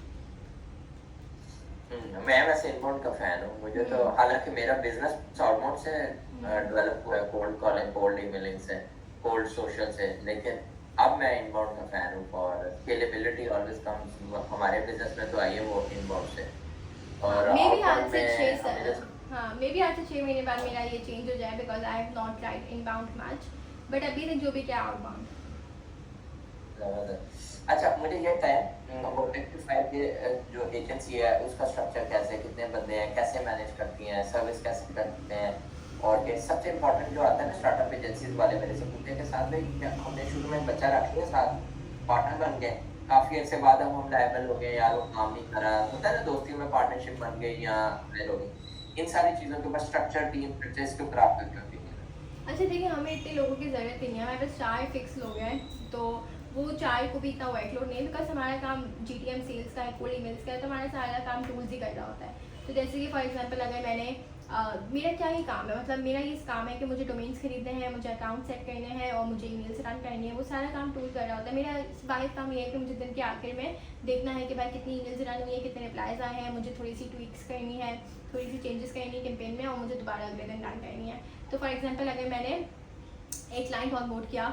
मैं वैसे inbound का fan हूँ। मुझे तो हालांकि मेरा business outbound से develop हुआ है, कोल्ड कॉलिंग, कोल्ड ईमेलिंग से, कोल्ड सोशल से, लेकिन अब मैं इनबाउंड का फैन हूँ और स्केलेबिलिटी ऑलवेज कम्स हमारे बिजनेस में तो आई है वो इनबाउंड से। और
मे बी आज से
आउटबाउंड
6 महीने बाद मेरा ये चेंज हो जाए because I have not tried inbound much, but अभी तक जो भी क्या आउटबाउंड।
अच्छा, मुझे ये बताएं, वो टेक्टिफाई के जो एजेंसी है उसका स्ट्रक्चर कैसे, कितने बंदे हैं, कैसे मैनेज करती हैं, सर्विस कैसे करते हैं, और ये सबसे इम्पोर्टेंट जो आता है ना स्टार्टअप एजेंसीज वाले मेरे से पूछते हैं कि साथ में क्या हमने शुरू में बच्चा रख लिया, साथ पार्टनर बन गए, काफ़ी अर्से बाद अब हम लायबल हो गए, यार वो काम नहीं करा, होता है ना दोस्ती में पार्टनरशिप बन गई या फेल हो गई, इन सारी चीज़ों के ऊपर स्ट्रक्चर, टीम स्ट्रक्चर, इसके ऊपर आप क्या कहते हैं?
अच्छा देखिए, हमें इतने लोगों की ज़रूरत नहीं है, हमारे पास 4 फिक्स लोग हैं, तो वो 4 को भी इतना वर्कलोड नहीं है बिकॉज हमारा काम GTM सेल्स का है, कोल्ड ईमेल्स का है, तो हमारा सारा काम टूल्स ही कर रहा होता है। तो जैसे कि फॉर एग्जांपल अगर मैंने मेरा क्या ही काम है, मतलब मेरा ये काम है कि मुझे डोमेन्स खरीदने हैं, मुझे अकाउंट सेट करने हैं और मुझे ईमेल्स रन करनी है, वो सारा काम टूल कर रहा होता है। मेरा वाहिद काम ये है कि मुझे दिन के आखिर में देखना है कि भाई कितनी ईमेल्स रन हुई है, कितने रिप्लाइज आए हैं, मुझे थोड़ी सी ट्वीक्स करनी है, थोड़ी सी चेंजेस करनी है कैंपेन में और मुझे दोबारा अगले दिन रन करनी है। तो फॉर एग्जाम्पल अगर मैंने एक क्लाइंट ऑनबोर्ड किया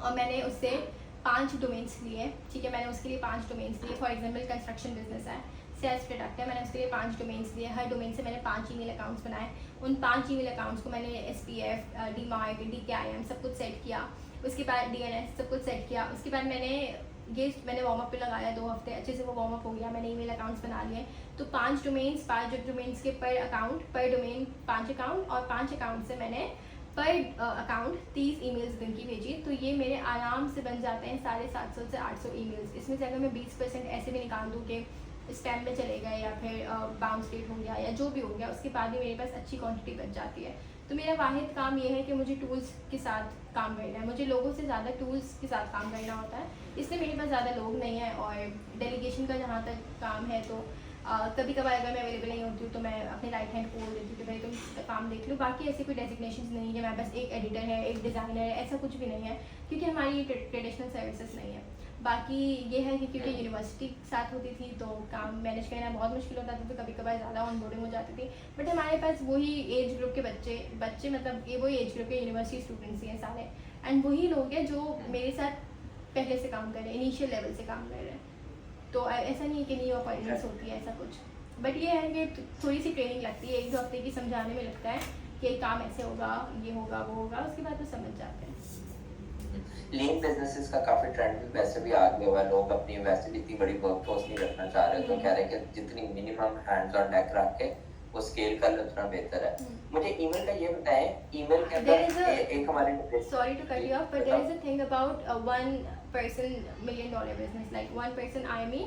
और मैंने उससे 5 डोमेन्स लिए, ठीक है, मैंने उसके लिए 5 डोमेन्स लिए। फॉर एग्जांपल कंस्ट्रक्शन बिजनेस है, सेल्स प्रोडक्ट है, मैंने उसके लिए 5 डोमेन्स लिए, हर डोमेन से मैंने 5 ईमेल अकाउंट्स बनाए। उन 5 ईमेल अकाउंट्स को मैंने SPF, DMARC, DKIM सब कुछ सेट किया, उसके बाद DNS सब कुछ सेट किया। उसके बाद मैंने वार्म अप पे लगाया 2 हफ्ते, अच्छे से वो वार्म अप हो गया, मैंने ईमेल अकाउंट्स बना लिए। तो 5 डोमेन्स के पर अकाउंट, पर डोमेन 5 अकाउंट, और 5 अकाउंट से मैंने पर अकाउंट 30 ईमेल्स दिन की भेजी। तो ये मेरे आराम से बन जाते हैं 750 से 800 ईमेल्स। इसमें से अगर मैं 20% ऐसे भी निकाल दूँ कि स्टैम्प में चले गए या फिर बाउंस रेट हो गया या जो भी हो गया, उसके बाद भी मेरे पास अच्छी क्वांटिटी बच जाती है। तो मेरा वाहिद काम ये है कि मुझे टूल्स के साथ काम करना है, मुझे लोगों से ज़्यादा टूल्स के साथ काम करना होता है, इसलिए मेरे पास ज़्यादा लोग नहीं है। और डेलीगेशन का जहाँ तक काम है तो कभी कभार अगर मैं अवेलेबल नहीं होती हूँ तो मैं अपने राइट हैंड को बोल देती हूँ कि भाई तुम काम देख लो। बाकी ऐसी कोई डेजिग्नेशन नहीं है, मैं बस एक एडिटर है, एक डिज़ाइनर है, ऐसा कुछ भी नहीं है, क्योंकि हमारी ट्रेडिशनल सर्विसेज नहीं है। बाकी ये है कि क्योंकि यूनिवर्सिटी साथ होती थी तो काम मैनेज करना बहुत मुश्किल होता था, तो कभी कभार ज़्यादा ऑनबोर्डिंग हो जाती थी। बट हमारे पास वही एज ग्रुप के बच्चे मतलब ये वही एज ग्रुप के यूनिवर्सिटी स्टूडेंट्स ही हैं सारे, एंड वही लोग हैं जो मेरे साथ पहले से काम कर रहे हैं, इनिशियल लेवल से काम कर रहे हैं। तो ऐसा नहीं है कि न्यू अपॉइंटमेंट्स होती है ऐसा कुछ, बट ये है कि थोड़ी सी ट्रेनिंग लगती है, 1-2 हफ्ते की समझाने में लगता है कि काम ऐसे होगा, ये होगा, वो होगा, उसके बाद तो समझ जाते हैं।
लीन बिजनेसेस का काफी ट्रेंड भी वैसे भी आ गया हुआ है, लोग अपनी वैसे भी इतनी बड़ी वर्कफोर्स नहीं रखना चाह रहे, तो कह रहे हैं कि जितनी मिनिमम हैंड्स ऑन डेक रख के वो स्केल कर लो उतना बेहतर है। मुझे ईमेल का ये बताएं, ईमेल के अंदर एक हमारे
sorry to cut you off, but there is a thing about one person $1 million business, like one person IME,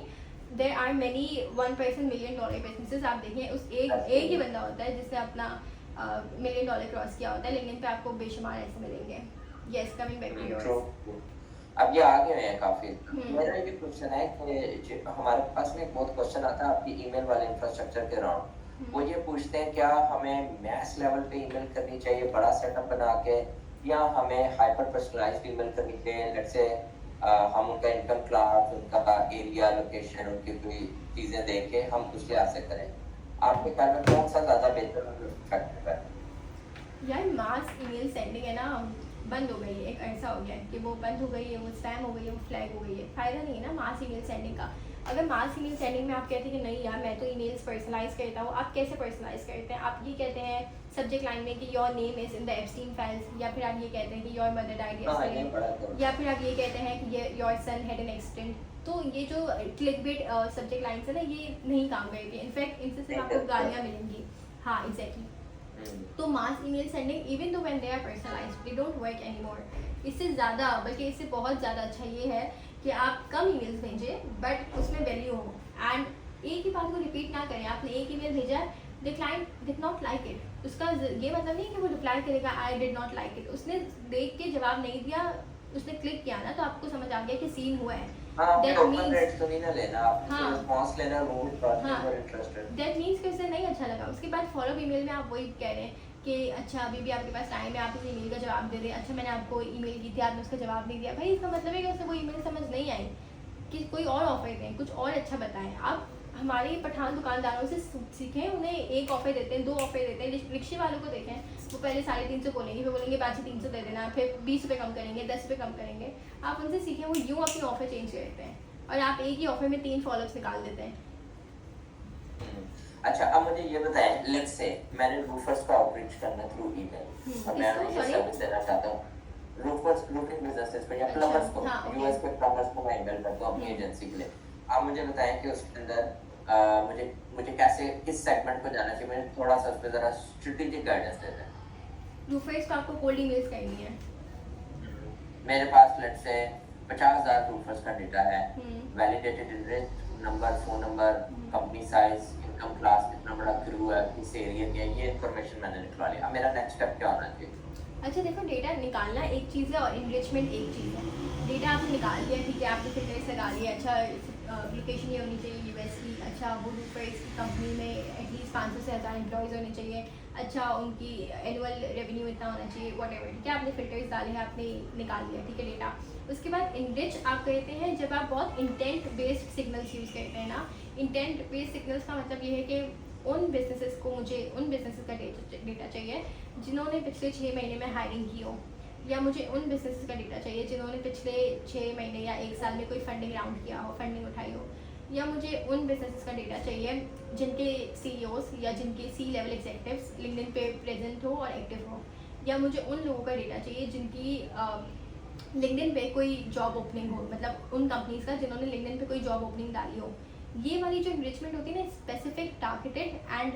there are many one person $1 million businesses। आप देखें उस एक ही बंदा होता है जिसने अपना $1 million क्रॉस किया होता है, लेकिन पे आपको बेशुमार ऐसे मिलेंगे। Yes, coming back to yours.
अब ये आगे हैं काफी। मेरा ये क्वेश्चन है कि हमारे पास में एक बहुत क्वेश्चन आता है आपकी ईमेल वाले इंफ्रास्ट्रक्चर के अराउंड, वो ये पूछते हैं क्या हमें मैस लेवल पे ईमेल करनी चाहिए बड़ा सेटअप बना के, या हमें हाइपर पर्सनलाइज्ड ईमेल करनी चाहिए, लेट्स से हम उनका इनकम क्लास, उनका एरिया, लोकेशन, उनकी कोई चीजें देख के हम उस लिहाज से करें। आपके ख्याल में कौन सा ज्यादा बेहतर इफेक्टिव है?
यार मास ईमेल सेंडिंग है ना बंद हो गई है, एक ऐसा हो गया है कि वो बंद हो गई है, वो स्पैम हो गई है, वो फ्लैग हो गई है, फ़ायदा नहीं है ना मास ईमेल सेंडिंग का। अगर मास ईमेल सेंडिंग में आप कहते हैं कि नहीं यार मैं तो ईमेल्स पर्सनलाइज करता हूँ, आप कैसे पर्सनलाइज करते हैं? आप ये कहते हैं सब्जेक्ट लाइन में कि your name is in the Epstein files, या फिर आप ये कहते हैं कि योर मदर डाइड यस्टरडे, या फिर आप ये कहते हैं कि your son had an accident. तो ये जो क्लिकबेट सब्जेक्ट लाइन्स है ना, ये नहीं काम करेगी, इनफैक्ट इनसे सिर्फ आपको गालियाँ मिलेंगी। हाँ एग्जैक्टली। तो mass email sending even though when they are personalized they don't work anymore. इससे ज़्यादा, बल्कि इससे बहुत ज़्यादा अच्छा ये है कि आप कम ईमेल्स भेजें बट उसमें वैल्यू हो, एंड एक ही बात को रिपीट ना करें। आपने एक ईमेल भेजा, the client did not like it, उसका ये मतलब नहीं कि वो रिप्लाई करेगा आई डिड नॉट लाइक इट। उसने देख के जवाब नहीं दिया, उसने क्लिक किया ना, तो आपको समझ आ गया कि सीन हुआ है।
That means तो नहीं ना लेना, आपको रिस्पांस लेना, वो इंटरेस्टेड।
That means कि उसे नहीं अच्छा लगा। उसके बाद फॉलो ईमेल में आप वही कह रहे हैं कि अच्छा अभी भी आपके पास टाइम है, आप इस ईमेल का जवाब दे दें। अच्छा मैंने आपको ईमेल की थी, आपने उसका जवाब नहीं दिया। भाई इसका मतलब है कि उसे वो ईमेल समझ नहीं आई, कि कोई और ऑफर दें, कुछ और अच्छा बताएं। आप हमारे पठान दुकानदारों से सीखें, उन्हें एक ऑफर देते हैं, 2 ऑफर देते हैं। रिक्शे वालों को देखें, वो पहले 350 बोलेंगे, फिर बोलेंगे बाद 300 दे देना, फिर 20 रुपये कम करेंगे, 10 रुपये कम करेंगे। आप उनसे सीखें, वो यूँ अपनी ऑफर चेंज करते हैं और आप एक ही ऑफर में 3 फॉलोअप्स निकाल देते हैं।
अच्छा अब मुझे ये बताएं, लेट्स से मैंने रूफर्स को आउटरीच करना थ्रू ईमेल और मैं उन्हें ये सर्विस देना चाहता हूँ, रूफिंग बिजनेसेस को या प्लम्बर्स को, यूएस के प्लम्बर्स को मैं ईमेल करता हूँ अपनी एजेंसी के लिए। आप मुझे बताएं कि उसके अंदर मुझे कैसे किस सेगमेंट को जाना चाहिए, मुझे थोड़ा सा उस पर जरा स्ट्रेटेजिक गाइडेंस दे दें।
रूफर्स को आपको कोल्ड ईमेल्स करनी है।
मेरे पास लेट्स से 50,000 रूफर्स का डेटा है, validated address, number, phone number, company size, income class, कितना बड़ा क्रू है, किस एरिया का, ये इंफॉर्मेशन मैंने निकाल लिया। अब मेरा नेक्स्ट स्टेप क्या होना चाहिए?
अच्छा देखो, डेटा निकालना एक चीज़ है और इन्रिचमेंट एक चीज़ है। डेटा आपने निकाल दिया, ठीक है, आपने फिल्टर्स लगा लिए, अच्छा लोकेशन ये होनी चाहिए यूएस की, अच्छा वो रूफर्स की कंपनी में एटलीस्ट 500 से 1000 एम्प्लॉयज़ होने चाहिए, अच्छा उनकी एनुअल रेवेन्यू इतना होना चाहिए, वट एवर, ठीक है, आपने फिल्टर्स डाले हैं, आपने निकाल लिया, ठीक है डेटा। उसके बाद इनरिच आप कहते हैं जब आप बहुत इंटेंट बेस्ड सिग्नल्स यूज़ करते हैं ना। इंटेंट बेस्ड सिग्नल्स का मतलब ये है कि उन बिजनेसेस को, मुझे उन बिजनेसेस का डेटा चाहिए जिन्होंने पिछले 6 महीने में हायरिंग की हो, या मुझे उन बिजनेसेस का डेटा चाहिए जिन्होंने पिछले 6 महीने या 1 साल में कोई फंडिंग राउंड किया हो, फंडिंग उठाई हो, या मुझे उन बिजनेसेस का डेटा चाहिए जिनके CEOs या जिनके C-लेवल एग्जीक्यूटिव्स लिंक्डइन पे प्रेजेंट हो और एक्टिव हो, या मुझे उन लोगों का डेटा चाहिए जिनकी लिंक्डइन पे कोई जॉब ओपनिंग हो, मतलब उन कंपनीज का जिन्होंने लिंक्डइन पे कोई जॉब ओपनिंग डाली हो। ये वाली जो इनरिचमेंट होती है ना, specific, targeted and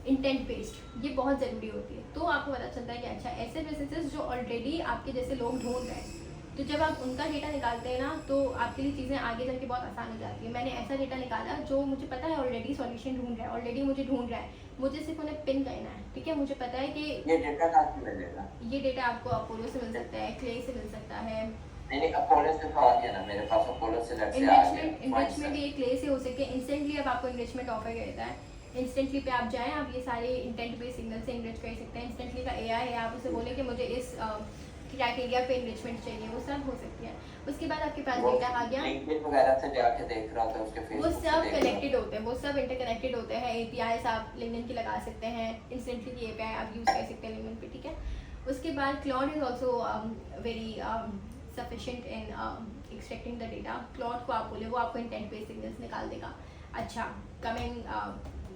intent based, ये बहुत ज़रूरी होती है। तो आपको पता चलता है कि अच्छा ऐसे बिजनेसेस जो ऑलरेडी आपके जैसे लोग ढूंढ रहे हैं, तो जब आप उनका डेटा निकालते हैं ना तो आपके लिए चीज़ें आगे चल के बहुत आसान हो जाती है। मैंने ऐसा डेटा निकाला जो मुझे पता है ऑलरेडी सॉल्यूशन ढूंढ रहा है, ऑलरेडी मुझे ढूंढ रहा है, मुझे सिर्फ उन्हें पिन करना है, ठीक है। मुझे पता है कि
ये डेटा कहाँ से मिलेगा?
ये डेटा आपको अपोलो से मिल सकता है, क्ले से मिल सकता है।
नहीं अपोलो से तो आ गया ना मेरे पास, अपोलो से लेट से आ गया।
इनरिचमेंट ये क्ले से हो सकते हैं। इंस्टेंटली अब आपको इनरिचमेंट ऑफर करता है, इंस्टेंटली पे आप जाएं, आप ये सारे इंटेंट बेस्ड सिग्नल से इनरिच कर सकते हैं। इंस्टेंटली का एआई है, आप उसे बोले कि मुझे इस क्राइटेरिया पे इनरिचमेंट चाहिए, वो सब हो सकती है। उसके बाद आपके पास डेटा आ गया,
लिंक्डइन वगैरह से जाके देख रहा था उसके
वो
फेसबुक से
सब
देख रहा
कनेक्टेड होते हैं, वो सब इंटरकनेक्टेड होते हैं। एपीआईस आप लिंक्डइन की लगा सकते हैं, इंस्टेंटली की एपीआई आप यूज़ कर सकते हैं लिंक्डइन पे, ठीक है। उसके बाद Claude is also very sufficient in extracting the data. Claude को आप बोले, वो आपको इंटेंट बेस्ड सिग्नल्स निकाल देगा। अच्छा, कमिंग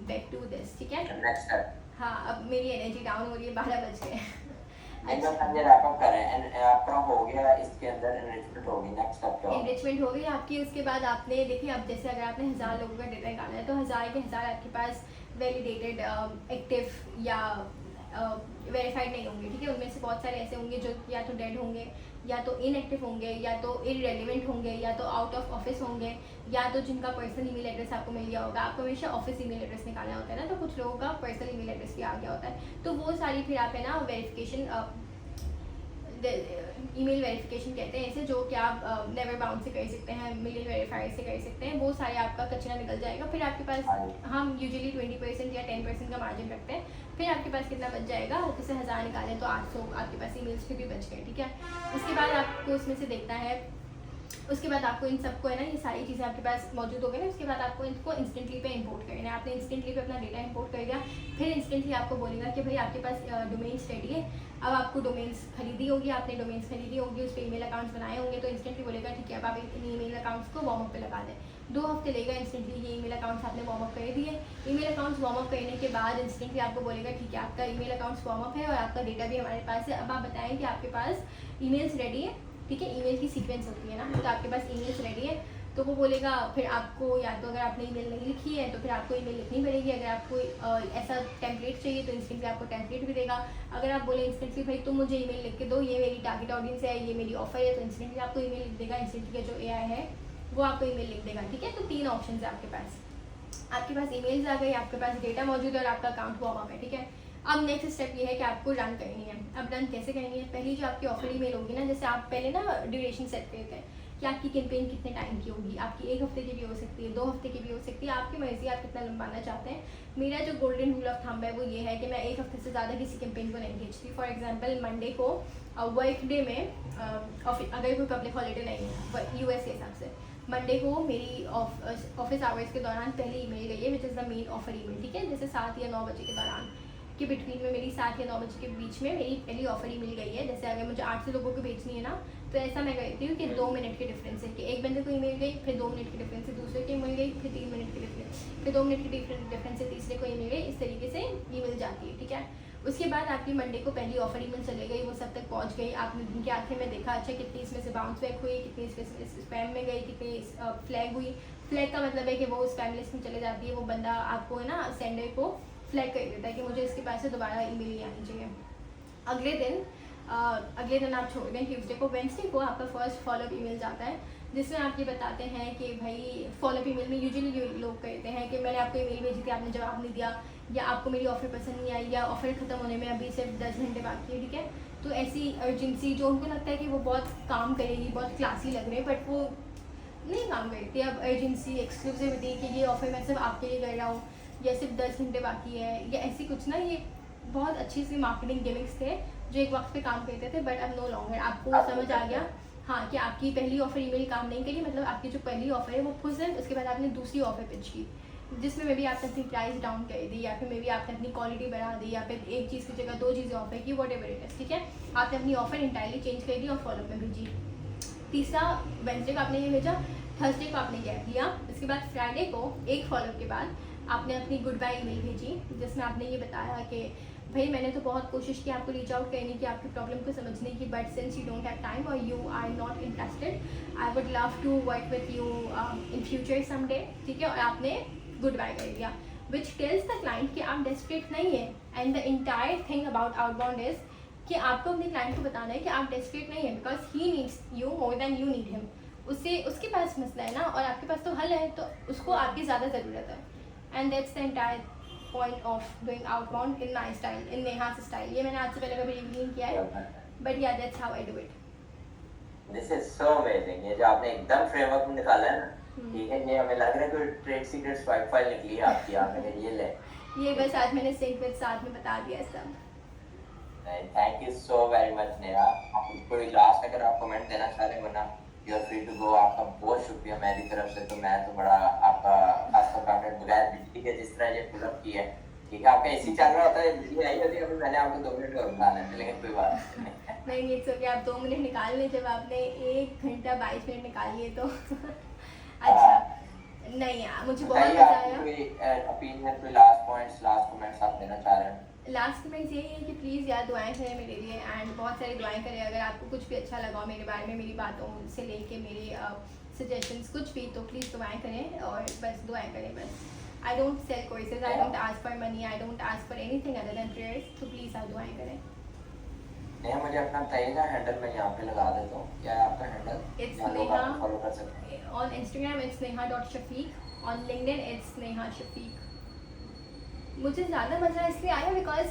बैक टू दिस, ठीक है।
Next step.
हाँ, अब मेरी एनर्जी डाउन हो रही है, 12 बज गए।
अच्छा, हमने रैप अप करें एंड आपका हो गया, इसके अंदर एनरिचमेंट होगी। नेक्स्ट स्टेप क्या होगा?
एनरिचमेंट हो गई आपकी। उसके बाद आपने देखिए, अब जैसे अगर आपने 1000 लोगों का डेटा निकाला है तो 1000 के 1000 आपके पास वैलिडेटेड, एक्टिव या वेरीफाइड नहीं होंगे, ठीक है। उनमें से बहुत सारे ऐसे होंगे जो या तो डेड होंगे, या तो इनएक्टिव होंगे, या तो इररेलेवेंट होंगे, या तो आउट ऑफ ऑफिस होंगे, या तो जिनका पर्सनल ईमेल एड्रेस आपको मिल गया होगा। आपको हमेशा ऑफिस ईमेल एड्रेस निकालना होता है ना, तो कुछ लोगों का पर्सनल ईमेल एड्रेस भी आ गया होता है। तो वो सारी फिर आप है ना वेरिफिकेशन, ईमेल वेरिफिकेशन कहते हैं इसे, जो कि आप नेवर बाउंड से कर सकते हैं, मिलियन वेरीफाइड से कर सकते हैं। वो सारे आपका कचरा निकल जाएगा। फिर आपके पास हम यूजुअली 20% या 10% का मार्जिन रखते हैं। फिर आपके पास कितना बच जाएगा, जैसे 1000 निकालें तो 800 आपके पास ईमेल्स फिर भी बच गए, ठीक है। उसके बाद आपको इसमें से देखना है, उसके बाद आपको इन सबको है ना, ये सारी चीज़ें आपके पास मौजूद हो गई ना, उसके बाद आपको इनको इंस्टेंटली पे इंपोर्ट करना है। आपने इंस्टेंटली पे अपना डेटा इंपोर्ट कर दिया, फिर इंस्टेंटली आपको बोलेगा कि भाई आपके पास डोमेन्स रेडी है। अब आपको डोमेन्स खरीदी होगी, आपने डोमेन्स खरीदी होगी, उस पर ईमेल अकाउंट्स बनाए होंगे, तो इंस्टेंटली बोलेगा ठीक है अब आप इन ईमेल अकाउंट्स को वार्म अप पे लगा दें। 2 हफ्ते लेगा इंस्टेंटली ये ईमेल अकाउंट्स आपने वार्म अप कर दिए। ईमेल अकाउंट्स वार्म अप करने के बाद इंस्टेंटली आपको बोलेगा ठीक है आपका ईमेल अकाउंट्स वार्म अप है और आपका डेटा भी हमारे पास है। अब आप बताएं कि आपके पास ईमेल्स रेडी है, ठीक है। ईमेल की सीक्वेंस होती है ना, तो आपके पास ईमेल्स रेडी है, तो वो बोलेगा फिर आपको, या तो अगर आपने ईमेल नहीं लिखी है तो फिर आपको ईमेल लिखनी पड़ेगी। अगर आपको ऐसा टेम्पलेट चाहिए तो इंस्टेंटली आपको टेम्पलेट भी देगा। अगर आप बोले इंस्टेंटली भाई तुम मुझे ईमेल लिख के दो, ये मेरी टारगेट ऑडियंस है, ये मेरी ऑफर है, तो इंस्टेंटली आपको ईमेल लिख देगा। इंस्टेंटली का जो एआई है वो आपको ईमेल लिख देगा, ठीक है। तो 3 ऑप्शन है आपके पास। आपके पास ईमेल्स आ गई, आपके पास डेटा मौजूद है और आपका अकाउंट वार्म अप है, ठीक है। अब नेक्स्ट स्टेप ये है कि आपको रन करनी है। अब रन कैसे करनी है, पहली जो आपकी ऑफर ईमेल होगी ना, जैसे आप पहले ना ड्यूरेशन सेट करते हैं कि आपकी कैंपेन कितने टाइम की होगी। आपकी 1 हफ्ते की भी हो सकती है, 2 हफ्ते की भी हो सकती है, आपकी मर्जी, आप कितना लंबाना चाहते हैं। मेरा जो गोल्डन रूल ऑफ थंब है वो ये है कि मैं 1 हफ्ते से ज़्यादा किसी कैंपेन को नहीं भेजती। फॉर एग्जाम्पल मंडे को वर्क डे में, अगर कोई पब्लिक हॉलीडे नहीं है यूएस के हिसाब से, मंडे को मेरी ऑफिस आवर्स के दौरान पहली ईमेल गई है, which is the main offer email, ठीक है। जैसे 7 या 9 बजे के दौरान के बिटवीन में, मेरी 7 या 9 बजे के बीच में मेरी पहली ऑफर ईमेल गई है। जैसे अगर मुझे 8 से लोगों को भेजनी है ना, तो ऐसा मैं करती हूँ कि 2 मिनट के डिफरेंस है कि एक बंदे को ईमेल गई, फिर 2 मिनट के डिफरेंस से दूसरे को ईमेल गई, फिर 3 मिनट के डिफरेंस, फिर 2 मिनट के डिफरेंस से तीसरे को ईमेल गई। इस तरीके से ईमेल जाती है, ठीक है। उसके बाद आपकी मंडे को पहली ऑफर ईमेल चले गई, वो सब तक पहुंच गई। आपने दिन के आखिर में देखा अच्छा कितनी इसमें से बाउंस बैक हुई, कितनी इसमें स्पैम में गई, कितनी फ्लैग हुई। फ्लैग का मतलब है कि वो स्पैम लिस्ट में चले जाती है, वो बंदा आपको है ना सेंडर को फ्लैग कर देता है कि मुझे इसके पास से दोबारा ईमेल नहीं आनी चाहिए। अगले दिन आप छोड़ दें ट्यूसडे को, वेंसडे को आपका फर्स्ट फॉलोअप ईमेल जाता है, जिसमें आप ये बताते हैं कि भाई फॉलोअप ईमेल में यूजुअली लोग कहते हैं कि मैंने आपको ईमेल भेजी थी, आपने जवाब नहीं दिया, या आपको मेरी ऑफर पसंद नहीं आई, या ऑफर ख़त्म होने में अभी सिर्फ 10 घंटे बाकी है, ठीक है। तो ऐसी अर्जेंसी जो उनको लगता है कि वो बहुत काम करेगी, बहुत क्लासी लग रहे हैं, बट वो नहीं काम करती। अब अर्जेंसी, एक्सक्लूसिविटी कि ये ऑफर मैं सिर्फ आपके लिए कर रहा हूँ, या सिर्फ 10 घंटे बाकी है, या ऐसी कुछ ना, ये बहुत अच्छी सी मार्केटिंग गिमिक्स थे जो एक वक्त पे काम करते थे, बट अब नो लॉन्गर। आपको समझ आ गया हाँ कि आपकी पहली ऑफर ईमेल काम नहीं करी, मतलब आपकी जो पहली ऑफर है वो फुस है। उसके बाद आपने दूसरी ऑफर पिच की, जिसमें मे भी आपने अपनी प्राइस डाउन कर दी, या फिर मे भी आपने अपनी क्वालिटी बढ़ा दी, या फिर एक चीज़ की जगह 2 चीज़ें ऑफर की, वॉट एवर इट इज़, ठीक है। आपने अपनी ऑफर इंटायरली चेंज कर दी और फॉलोअप में भेजी। तीसरा, वेंसडे को आपने ये भेजा, थर्सडे को आपने गैप लिया, इसके बाद फ्राइडे को एक फॉलोअप के बाद आपने अपनी गुड बाय ईमेल भेजी, जिसमें आपने ये बताया कि भाई मैंने तो बहुत कोशिश की आपको रीच आउट करने की, आपकी प्रॉब्लम को समझने की, but since you don't have time और you are not interested, I would love to work with you in future someday, ठीक है। और आपने गुड बाय कर दिया, विच टेल्स द क्लाइंट कि आप डेस्परेट नहीं है। And the entire thing about outbound is कि आपको अपने क्लाइंट को बताना है कि आप डेस्परेट नहीं है, because he needs you more than you need him. उसके पास मसला है ना, और आपके पास तो हल है, तो उसको आपकी ज़्यादा ज़रूरत है। And that's the entire point of doing outbound in my style, in नेहा's स्टाइल। ये मैंने आज से पहले कभी रिव्यू नहीं किया है, बट या that's how I do it.
This is so amazing. ये जो आपने एकदम फ्रेमवर्क में निकाला है ना, ठीक है, ये हमें लग रहा है कोई ट्रेड सीक्रेट स्वाइप फाइल निकली है आपकी। आपने ये ले,
ये बस आज मैंने सिंक विद साथ में बता दिया सब।
Thank you so very much Neha. आप कोई लास्ट अगर आप कमेंट देना चाह रहे हैं, वरना you are free to go. आपका बहुत शुक्रिया मेरी तरफ से। तो मैं तो बड़ा आपका खासतौर पर आपने बगैर बिजली के जिस तरह ये पुल अप की है, ठीक है, आपका एसी चल रहा होता है, बिजली आई होती है, अभी मैंने आपको 2 मिनट और बुला लेते, लेकिन कोई बात नहीं।
नहीं, इट्स ओके। आप 2 मिनट निकाल लें, जब आपने 1 घंटा 22 मिनट निकाल लिए तो अच्छा। नहीं यार, मुझे बहुत मजा आया।
कोई ओपिनियन, कोई लास्ट पॉइंट्स, लास्ट कमेंट्स आप देना चाह रहे हैं?
लास्ट कमेंट्स यही है कि प्लीज़ यार दुआएं करें मेरे लिए, एंड बहुत सारी दुआएं करें। अगर आपको कुछ भी अच्छा लगा हो मेरे बारे में, मेरी बातों से लेके मेरी सजेशंस कुछ भी, तो प्लीज़ दुआएं करें, और बस दुआएं करें बस। I don't sell courses, I don't ask for money, I don't ask for anything other than prayers, तो प्लीज़ आप दुआएं करें।
नेहा, मुझे अपना बताइएगा हैंडल, मैं यहाँ पे लगा देता हूँ। क्या है आपका हैंडल?
इट्स
यहाँ लोग आपको फॉलो कर सकते हैं।
Neha on Instagram, it's neha.shafiq, on LinkedIn it's Neha Shafiq. मुझे ज़्यादा मज़ा इसलिए आया because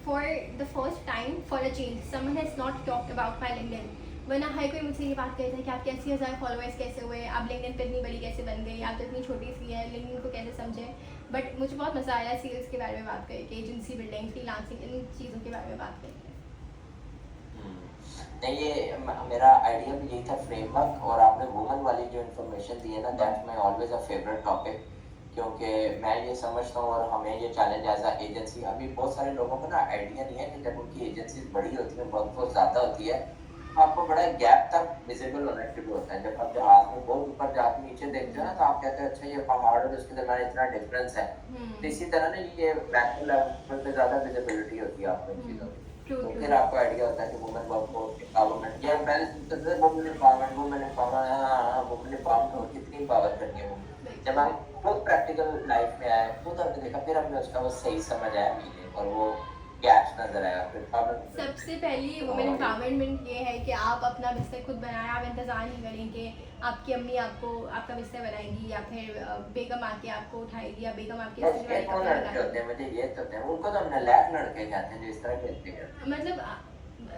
for the first time for a change someone has not talked about my LinkedIn. वरना हर कोई मुझसे ये बात कहता है कि आपके 80,000 फॉलोअर्स कैसे हुए, आप लिंक्डइन पे इतनी बड़ी कैसे बन गई, आप तो इतनी छोटी सी है, लिंक्डइन को कैसे समझें। बट मुझे बहुत मज़ा आया सेल्स के बारे में बात करके, एजेंसी बिल्डिंग, फ्रीलांसिंग, इन चीज़ों के बारे में बात करके।
नहीं, ये मेरा आइडिया भी यही था, फ्रेमवर्क। और आपने वुमन वाली जो इन्फॉर्मेशन दी है ना, that's my always a favourite topic, क्योंकि मैं ये समझता हूँ, और हमें ये चैलेंज एज अ एजेंसी, अभी बहुत सारे लोगों को ना आइडिया नहीं है कि जब उनकी एजेंसी बड़ी होती है, वर्कफोर्स ज़्यादा होती है, आपको बड़ा गैप तक विजिबल होना शुरू होता है। जब आप जहाज में बहुत ऊपर जाके नीचे देखते हो ना, तो आप कहते हैं अच्छा ये पहाड़ और उसके दरमियान इतना डिफरेंस है। तो इसी तरह ना ये मैक्रो लेवल पे ज़्यादा विजिबिलिटी होती है आपको इन चीज़ों की। तो फिर आपको आइडिया होता है कि वुमेन वर्कफोर्स एम्पावरमेंट, ये हम पहले सुनते थे वुमेन एम्पावरमेंट, वुमेन एम्पावरमेंट, और कितनी एम्पावर करनी है वुमेन। जब हम खुद प्रैक्टिकल लाइफ में आए, खुद हमने देखा, फिर हमें उसका वो सही समझ आया मीनिंग, और वो गैप्स नजर आया। फिर
सबसे पहली वुमेन एम्पावरमेंट ये है कि आप अपना बिस्तर खुद बनाएं। आप इंतज़ार नहीं करें कि आपकी अम्मी आपको आपका बिस्तर बनाएगी, या फिर बेगम आके आपको उठाएगी, या बेगम आपके
मुझे ये तो उनको तो हमने लैब लड़के कहते हैं जो इस तरह खेलते हैं।
मतलब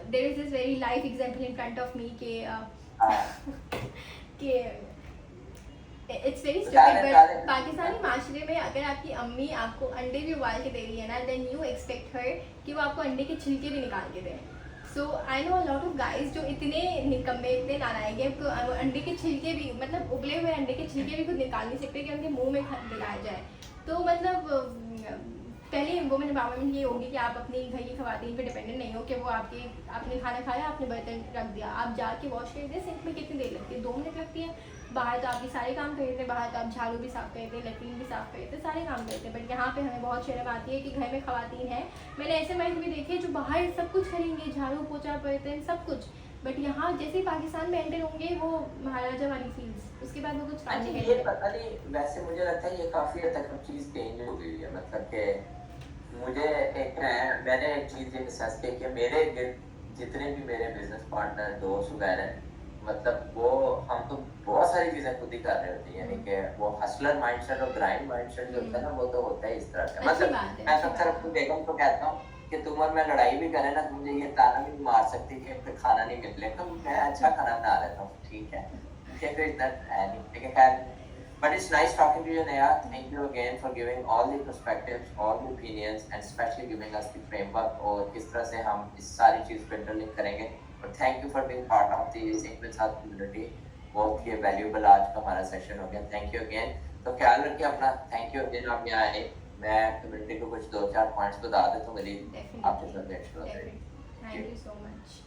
there is this very life example in front of me के it's very stupid, but Pakistani माशरे में अगर आपकी अम्मी आपको अंडे भी उबाल के दे रही है ना, देन यू एक्सपेक्ट हर कि वो आपको अंडे के छिलके भी निकाल के दें। So I know a lot of guys जो इतने निकम्मे, इतने नालायक हैं, तो अंडे के छिलके भी, मतलब उबले हुए अंडे के छिलके भी खुद निकाल नहीं सकते कि उनके मुंह में दिलाया जाए। तो मतलब पहली वुमेन एम्पावरमेंट ये होगी कि आप अपनी घर की खवातीन पे डिपेंडेंट नहीं हो कि वो आपने खाना खाया, आपने बर्तन रख दिया, आप जाके वॉश कर दें। सिंक में कितनी देर लगती है? 2 मिनट लगती है। बाहर तो आपके सारे काम करते हैं, बाहर तो आप झाड़ू भी साफ़ करते हैं, लेट्रिन भी साफ़ करते हैं, सारे काम करते हैं। बट यहाँ पे हमें बहुत शर्म आती है कि घर में खवातीन हैं। मैंने ऐसे मर्द भी देखे जो बाहर सब कुछ करेंगे, झाड़ू पोछा बर्तन सब कुछ, बट यहाँ जैसे ही पाकिस्तान में एंटर होंगे वो महाराजा वाली फील्स, उसके बाद वो कुछ काम नहीं
करेंगे। ये पता नहीं, वैसे मुझे लगता है ये काफ़ी हद तक चीज़ चेंज हो गई है। मतलब कि मुझे मैंने एक चीज़ ये महसूस की कि मेरे जितने भी मेरे बिजनेस पार्टनर, दोस्त वगैरह हैं, मतलब वो हम तो बहुत सारी चीज़ें खुद ही कर रहे होती हैं। यानी कि वो हसलर माइंडसेट और ग्राइंड माइंडसेट जो होता है ना, वो तो होता है इस तरह का। मतलब मैं सबसे अपनी बेगम को कहता हूँ कि तुम और मैं लड़ाई भी करें ना, तुम मुझे ये ताना भी मार सकती कि फिर खाना नहीं मिले, तो मैं अच्छा खाना बना लेता हूँ, ठीक है, फिर इतना है नहीं, ठीक है, खैर। But it's nice talking to you, Neha. Thank you again for giving all the perspectives, all the opinions, and especially giving us the framework और किस तरह से हम इस सारी चीज़ को इंटरलिंक करेंगे। और thank you for being part of the Sync with Saath community. बहुत ही valuable आज का हमारा सेशन हो गया। Thank you again. तो ख्याल रखिए अपना। Thank you again आप यहाँ आए। मैं कम्युनिटी को कुछ 2-4 पॉइंट्स बता देता हूँ मेरी आपके साथ।
Thank you so much.